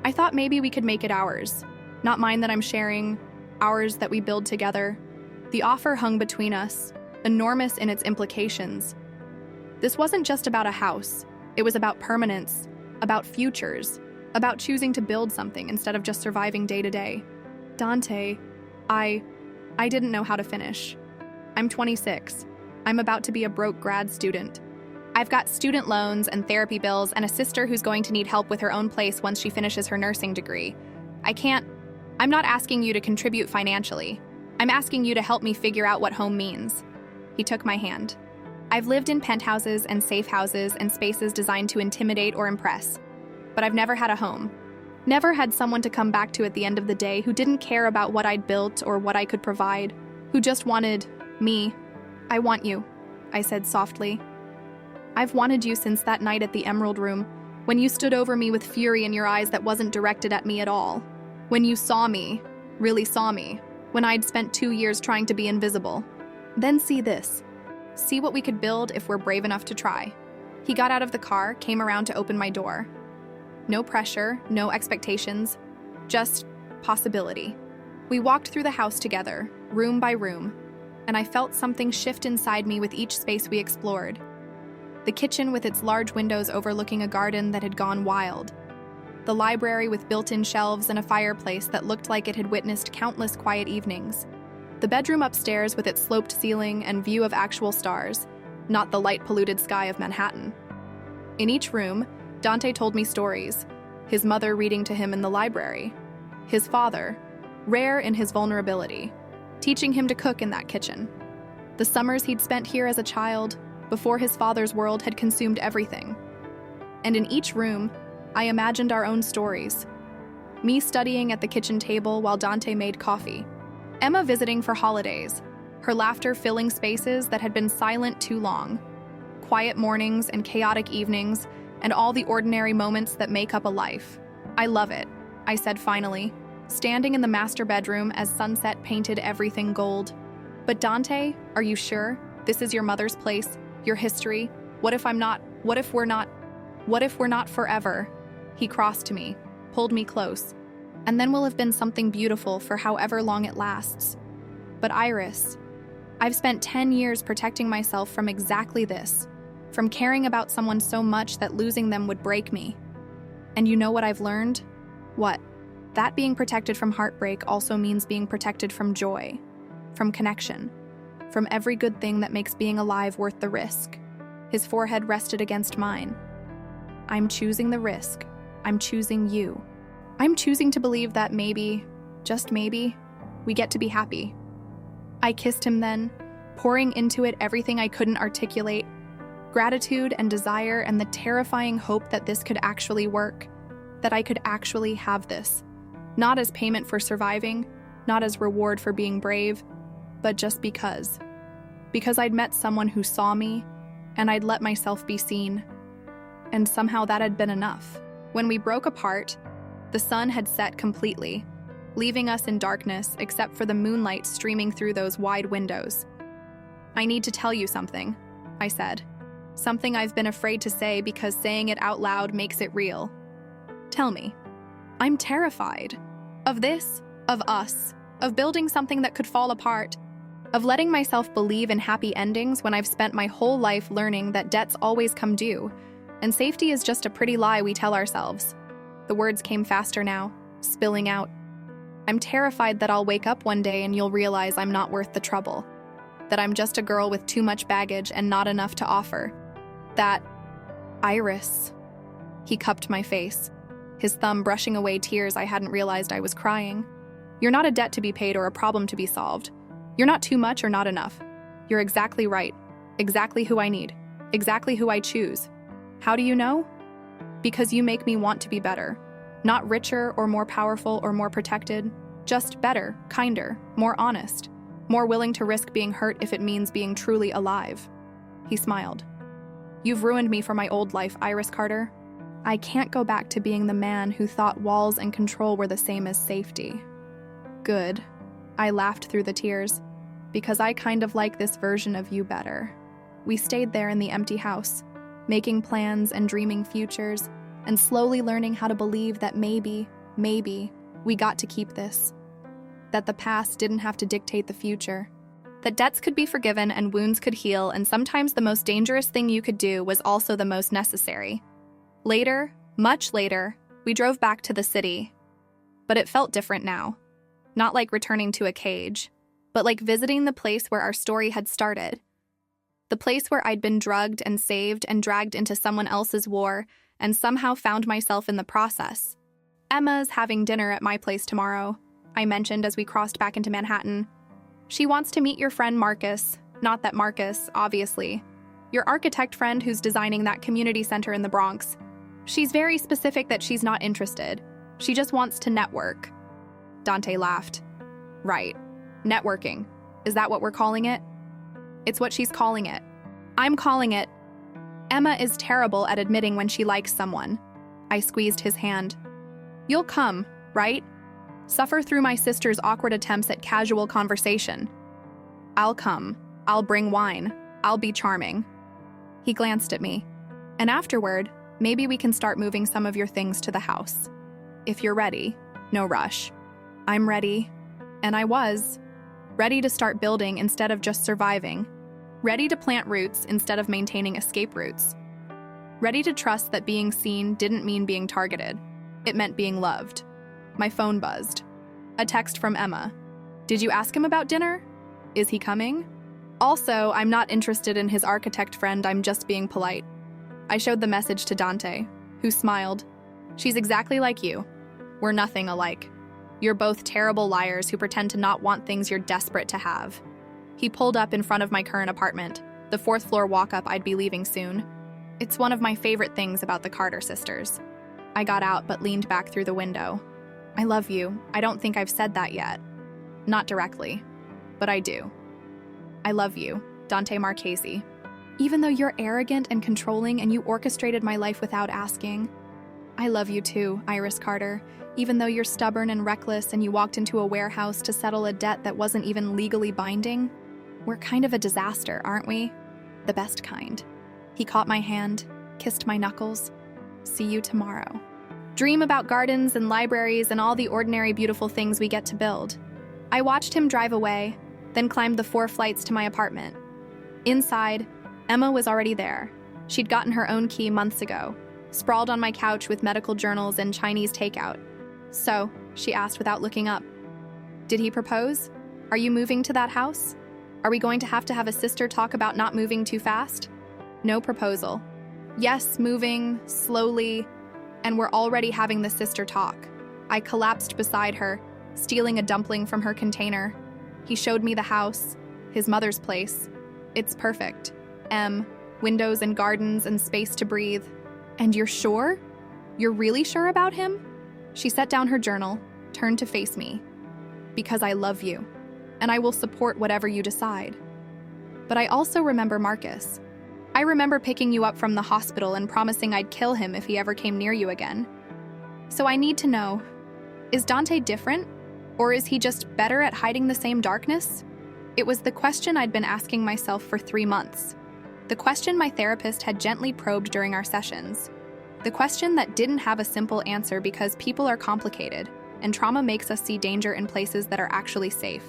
I thought maybe we could make it ours. Not mine that I'm sharing, ours that we build together. The offer hung between us, enormous in its implications. This wasn't just about a house. It was about permanence, about futures, about choosing to build something instead of just surviving day to day. Dante, I didn't know how to finish. I'm 26. I'm about to be a broke grad student. I've got student loans and therapy bills and a sister who's going to need help with her own place once she finishes her nursing degree. I'm not asking you to contribute financially. I'm asking you to help me figure out what home means. He took my hand. I've lived in penthouses and safe houses and spaces designed to intimidate or impress. But I've never had a home. Never had someone to come back to at the end of the day who didn't care about what I'd built or what I could provide, who just wanted me. I want you, I said softly. I've wanted you since that night at the Emerald Room, when you stood over me with fury in your eyes that wasn't directed at me at all. When you saw me, really saw me, when I'd spent 2 years trying to be invisible. Then see this. See what we could build if we're brave enough to try. He got out of the car, came around to open my door. No pressure, no expectations, just possibility. We walked through the house together, room by room, and I felt something shift inside me with each space we explored. The kitchen with its large windows overlooking a garden that had gone wild. The library with built-in shelves and a fireplace that looked like it had witnessed countless quiet evenings. The bedroom upstairs with its sloped ceiling and view of actual stars, not the light-polluted sky of Manhattan. In each room, Dante told me stories, his mother reading to him in the library, his father, rare in his vulnerability, teaching him to cook in that kitchen. The summers he'd spent here as a child, before his father's world had consumed everything. And in each room, I imagined our own stories. Me studying at the kitchen table while Dante made coffee. Emma visiting for holidays, her laughter filling spaces that had been silent too long. Quiet mornings and chaotic evenings, and all the ordinary moments that make up a life. I love it, I said finally, standing in the master bedroom as sunset painted everything gold. But Dante, are you sure? This is your mother's place, your history? What if I'm not? What if we're not? What if we're not forever? He crossed to me, pulled me close, and then we'll have been something beautiful for however long it lasts. But Iris, I've spent 10 years protecting myself from exactly this, from caring about someone so much that losing them would break me. And you know what I've learned? What? That being protected from heartbreak also means being protected from joy, from connection, from every good thing that makes being alive worth the risk. His forehead rested against mine. I'm choosing the risk. I'm choosing you. I'm choosing to believe that maybe, just maybe, we get to be happy. I kissed him then, pouring into it everything I couldn't articulate, gratitude and desire and the terrifying hope that this could actually work, that I could actually have this. Not as payment for surviving, not as reward for being brave, but just because. Because I'd met someone who saw me, and I'd let myself be seen. And somehow that had been enough. When we broke apart, the sun had set completely, leaving us in darkness except for the moonlight streaming through those wide windows. I need to tell you something, I said. Something I've been afraid to say because saying it out loud makes it real. Tell me. I'm terrified. Of this, of us, of building something that could fall apart, of letting myself believe in happy endings when I've spent my whole life learning that debts always come due, and safety is just a pretty lie we tell ourselves. The words came faster now, spilling out. I'm terrified that I'll wake up one day and you'll realize I'm not worth the trouble, that I'm just a girl with too much baggage and not enough to offer. That, Iris. He cupped my face, his thumb brushing away tears I hadn't realized I was crying. You're not a debt to be paid or a problem to be solved. You're not too much or not enough. You're exactly right, exactly who I need, exactly who I choose. How do you know? Because you make me want to be better. Not richer or more powerful or more protected, just better, kinder, more honest, more willing to risk being hurt if it means being truly alive. He smiled. You've ruined me for my old life, Iris Carter. I can't go back to being the man who thought walls and control were the same as safety. Good. I laughed through the tears, because I kind of like this version of you better. We stayed there in the empty house, making plans and dreaming futures, and slowly learning how to believe that maybe, we got to keep this. That the past didn't have to dictate the future. That debts could be forgiven and wounds could heal, and sometimes the most dangerous thing you could do was also the most necessary. Later, much later, we drove back to the city. But it felt different now. Not like returning to a cage, but like visiting the place where our story had started. The place where I'd been drugged and saved and dragged into someone else's war, and somehow found myself in the process. Emma's having dinner at my place tomorrow, I mentioned as we crossed back into Manhattan. She wants to meet your friend Marcus. Not that Marcus, obviously. Your architect friend who's designing that community center in the Bronx. She's very specific that she's not interested. She just wants to network. Dante laughed. Right. Networking. Is that what we're calling it? It's what she's calling it. I'm calling it. Emma is terrible at admitting when she likes someone. I squeezed his hand. You'll come, right? Suffer through my sister's awkward attempts at casual conversation. I'll come. I'll bring wine. I'll be charming. He glanced at me. And afterward, maybe we can start moving some of your things to the house. If you're ready, no rush. I'm ready. And I was. Ready to start building instead of just surviving. Ready to plant roots instead of maintaining escape routes. Ready to trust that being seen didn't mean being targeted. It meant being loved. My phone buzzed. A text from Emma. Did you ask him about dinner? Is he coming? Also, I'm not interested in his architect friend, I'm just being polite. I showed the message to Dante, who smiled. She's exactly like you. We're nothing alike. You're both terrible liars who pretend to not want things you're desperate to have. He pulled up in front of my current apartment, the 4th floor walk-up I'd be leaving soon. It's one of my favorite things about the Carter sisters. I got out but leaned back through the window. I love you. I don't think I've said that yet. Not directly, but I do. I love you, Dante Marchese. Even though you're arrogant and controlling and you orchestrated my life without asking. I love you too, Iris Carter. Even though you're stubborn and reckless and you walked into a warehouse to settle a debt that wasn't even legally binding. We're kind of a disaster, aren't we? The best kind. He caught my hand, kissed my knuckles. See you tomorrow. Dream about gardens and libraries and all the ordinary beautiful things we get to build. I watched him drive away, then climbed the 4 flights to my apartment. Inside, Emma was already there. She'd gotten her own key months ago, sprawled on my couch with medical journals and Chinese takeout. So, she asked without looking up. Did he propose? Are you moving to that house? Are we going to have a sister talk about not moving too fast? No proposal. Yes, moving, slowly, and we're already having the sister talk. I collapsed beside her, stealing a dumpling from her container. He showed me the house, his mother's place. It's perfect. Windows and gardens and space to breathe. And you're sure? You're really sure about him? She set down her journal, turned to face me. Because I love you, and I will support whatever you decide. But I also remember Marcus. I remember picking you up from the hospital and promising I'd kill him if he ever came near you again. So I need to know, is Dante different? Or is he just better at hiding the same darkness? It was the question I'd been asking myself for 3 months. The question my therapist had gently probed during our sessions. The question that didn't have a simple answer because people are complicated, and trauma makes us see danger in places that are actually safe.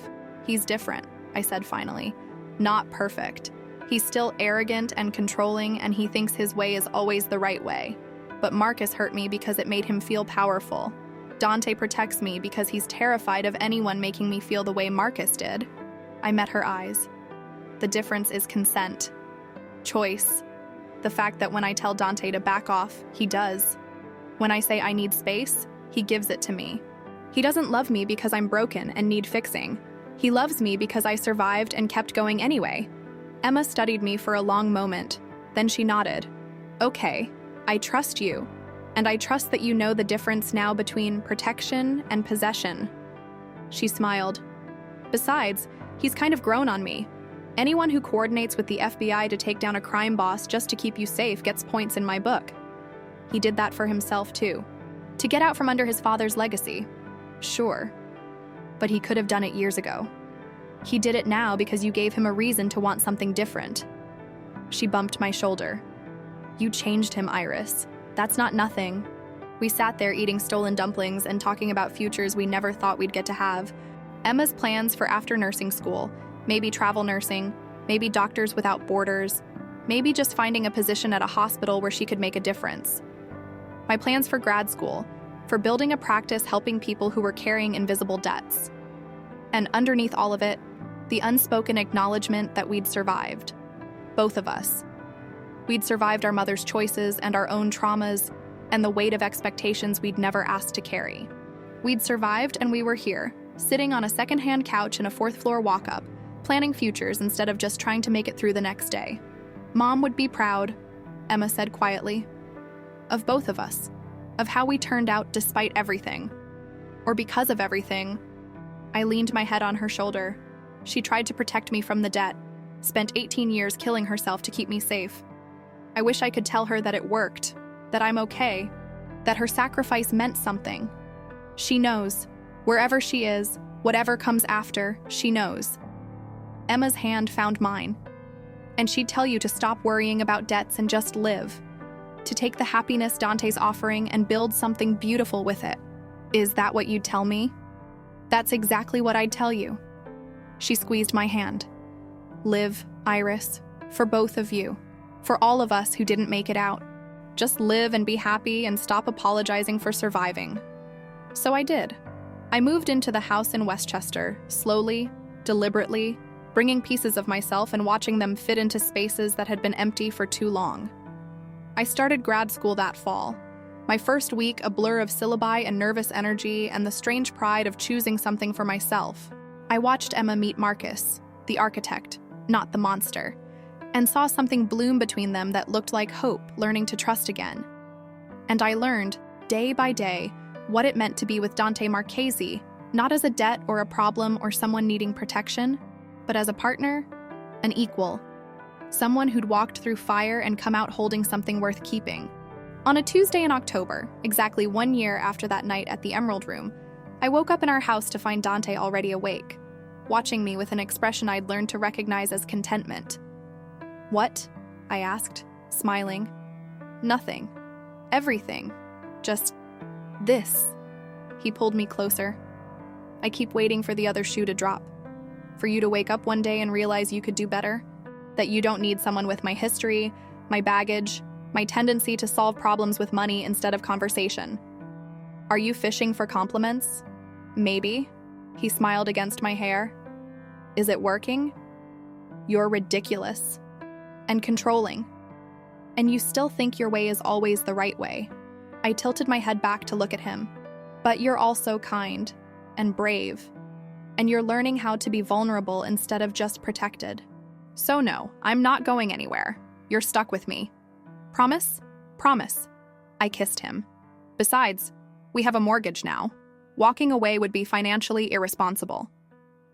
He's different, I said finally. Not perfect. He's still arrogant and controlling, and he thinks his way is always the right way. But Marcus hurt me because it made him feel powerful. Dante protects me because he's terrified of anyone making me feel the way Marcus did. I met her eyes. The difference is consent. Choice. The fact that when I tell Dante to back off, he does. When I say I need space, he gives it to me. He doesn't love me because I'm broken and need fixing. He loves me because I survived and kept going anyway. Emma studied me for a long moment. Then she nodded. Okay, I trust you. And I trust that you know the difference now between protection and possession. She smiled. Besides, he's kind of grown on me. Anyone who coordinates with the FBI to take down a crime boss just to keep you safe gets points in my book. He did that for himself too. To get out from under his father's legacy. Sure. But he could have done it years ago. He did it now because you gave him a reason to want something different. She bumped my shoulder. You changed him, Iris. That's not nothing. We sat there eating stolen dumplings and talking about futures we never thought we'd get to have. Emma's plans for after nursing school, maybe travel nursing, maybe Doctors Without Borders, maybe just finding a position at a hospital where she could make a difference. My plans for grad school, for building a practice helping people who were carrying invisible debts. And underneath all of it, the unspoken acknowledgement that we'd survived. Both of us. We'd survived our mother's choices and our own traumas and the weight of expectations we'd never asked to carry. We'd survived and we were here, sitting on a secondhand couch in a fourth-floor walk-up, planning futures instead of just trying to make it through the next day. Mom would be proud, Emma said quietly. Of both of us. Of how we turned out despite everything. Or because of everything. I leaned my head on her shoulder. She tried to protect me from the debt, spent 18 years killing herself to keep me safe. I wish I could tell her that it worked, that I'm okay, that her sacrifice meant something. She knows. Wherever she is, whatever comes after, she knows. Emma's hand found mine. And she'd tell you to stop worrying about debts and just live. To take the happiness Dante's offering and build something beautiful with it. Is that what you'd tell me? That's exactly what I'd tell you. She squeezed my hand. Live, Iris, for both of you. For all of us who didn't make it out. Just live and be happy and stop apologizing for surviving. So I did. I moved into the house in Westchester, slowly, deliberately, bringing pieces of myself and watching them fit into spaces that had been empty for too long. I started grad school that fall. My first week, a blur of syllabi and nervous energy and the strange pride of choosing something for myself. I watched Emma meet Marcus, the architect, not the monster, and saw something bloom between them that looked like hope, learning to trust again. And I learned, day by day, what it meant to be with Dante Marchesi, not as a debt or a problem or someone needing protection, but as a partner, an equal, someone who'd walked through fire and come out holding something worth keeping. On a Tuesday in October, exactly 1 year after that night at the Emerald Room, I woke up in our house to find Dante already awake, watching me with an expression I'd learned to recognize as contentment. What? I asked, smiling. Nothing. Everything. Just this. He pulled me closer. I keep waiting for the other shoe to drop. For you to wake up one day and realize you could do better. That you don't need someone with my history, my baggage, my tendency to solve problems with money instead of conversation. Are you fishing for compliments? Maybe. He smiled against my hair. Is it working? You're ridiculous. And controlling. And you still think your way is always the right way. I tilted my head back to look at him. But you're also kind and brave. And you're learning how to be vulnerable instead of just protected. So no, I'm not going anywhere. You're stuck with me. Promise? Promise. I kissed him. Besides, we have a mortgage now. Walking away would be financially irresponsible.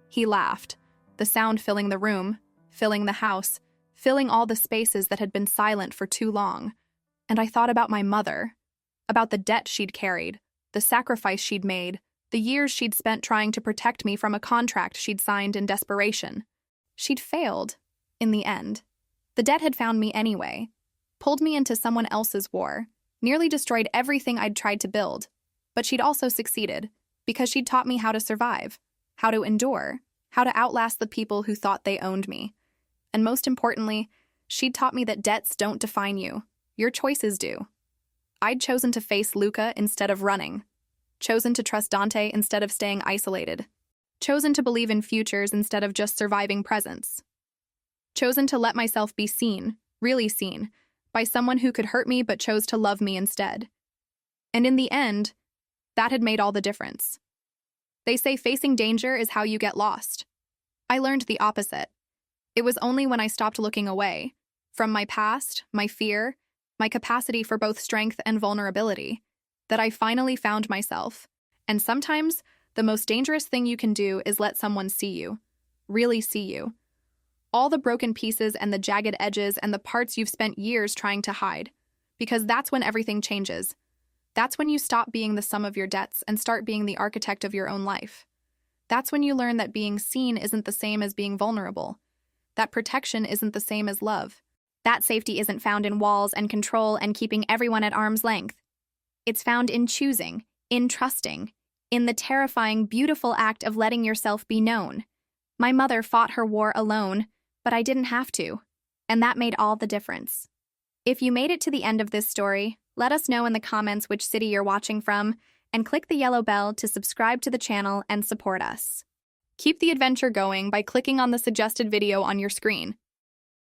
He laughed, the sound filling the room, filling the house, filling all the spaces that had been silent for too long. And I thought about my mother, about the debt she'd carried, the sacrifice she'd made, the years she'd spent trying to protect me from a contract she'd signed in desperation. She'd failed, in the end. The debt had found me anyway, pulled me into someone else's war, nearly destroyed everything I'd tried to build. But she'd also succeeded, because she'd taught me how to survive, how to endure, how to outlast the people who thought they owned me. And most importantly, she'd taught me that debts don't define you. Your choices do. I'd chosen to face Luca instead of running. Chosen to trust Dante instead of staying isolated. Chosen to believe in futures instead of just surviving presents. Chosen to let myself be seen, really seen, by someone who could hurt me but chose to love me instead. And in the end, that had made all the difference. They say facing danger is how you get lost. I learned the opposite. It was only when I stopped looking away, from my past, my fear, my capacity for both strength and vulnerability, that I finally found myself. And sometimes, the most dangerous thing you can do is let someone see you, really see you. All the broken pieces and the jagged edges and the parts you've spent years trying to hide. because that's when everything changes. That's when you stop being the sum of your debts and start being the architect of your own life. That's when you learn that being seen isn't the same as being vulnerable, that protection isn't the same as love. That safety isn't found in walls and control and keeping everyone at arm's length. It's found in choosing, in trusting, in the terrifying, beautiful act of letting yourself be known. My mother fought her war alone, but I didn't have to, and that made all the difference. If you made it to the end of this story, let us know in the comments which city you're watching from, and click the yellow bell to subscribe to the channel and support us. Keep the adventure going by clicking on the suggested video on your screen.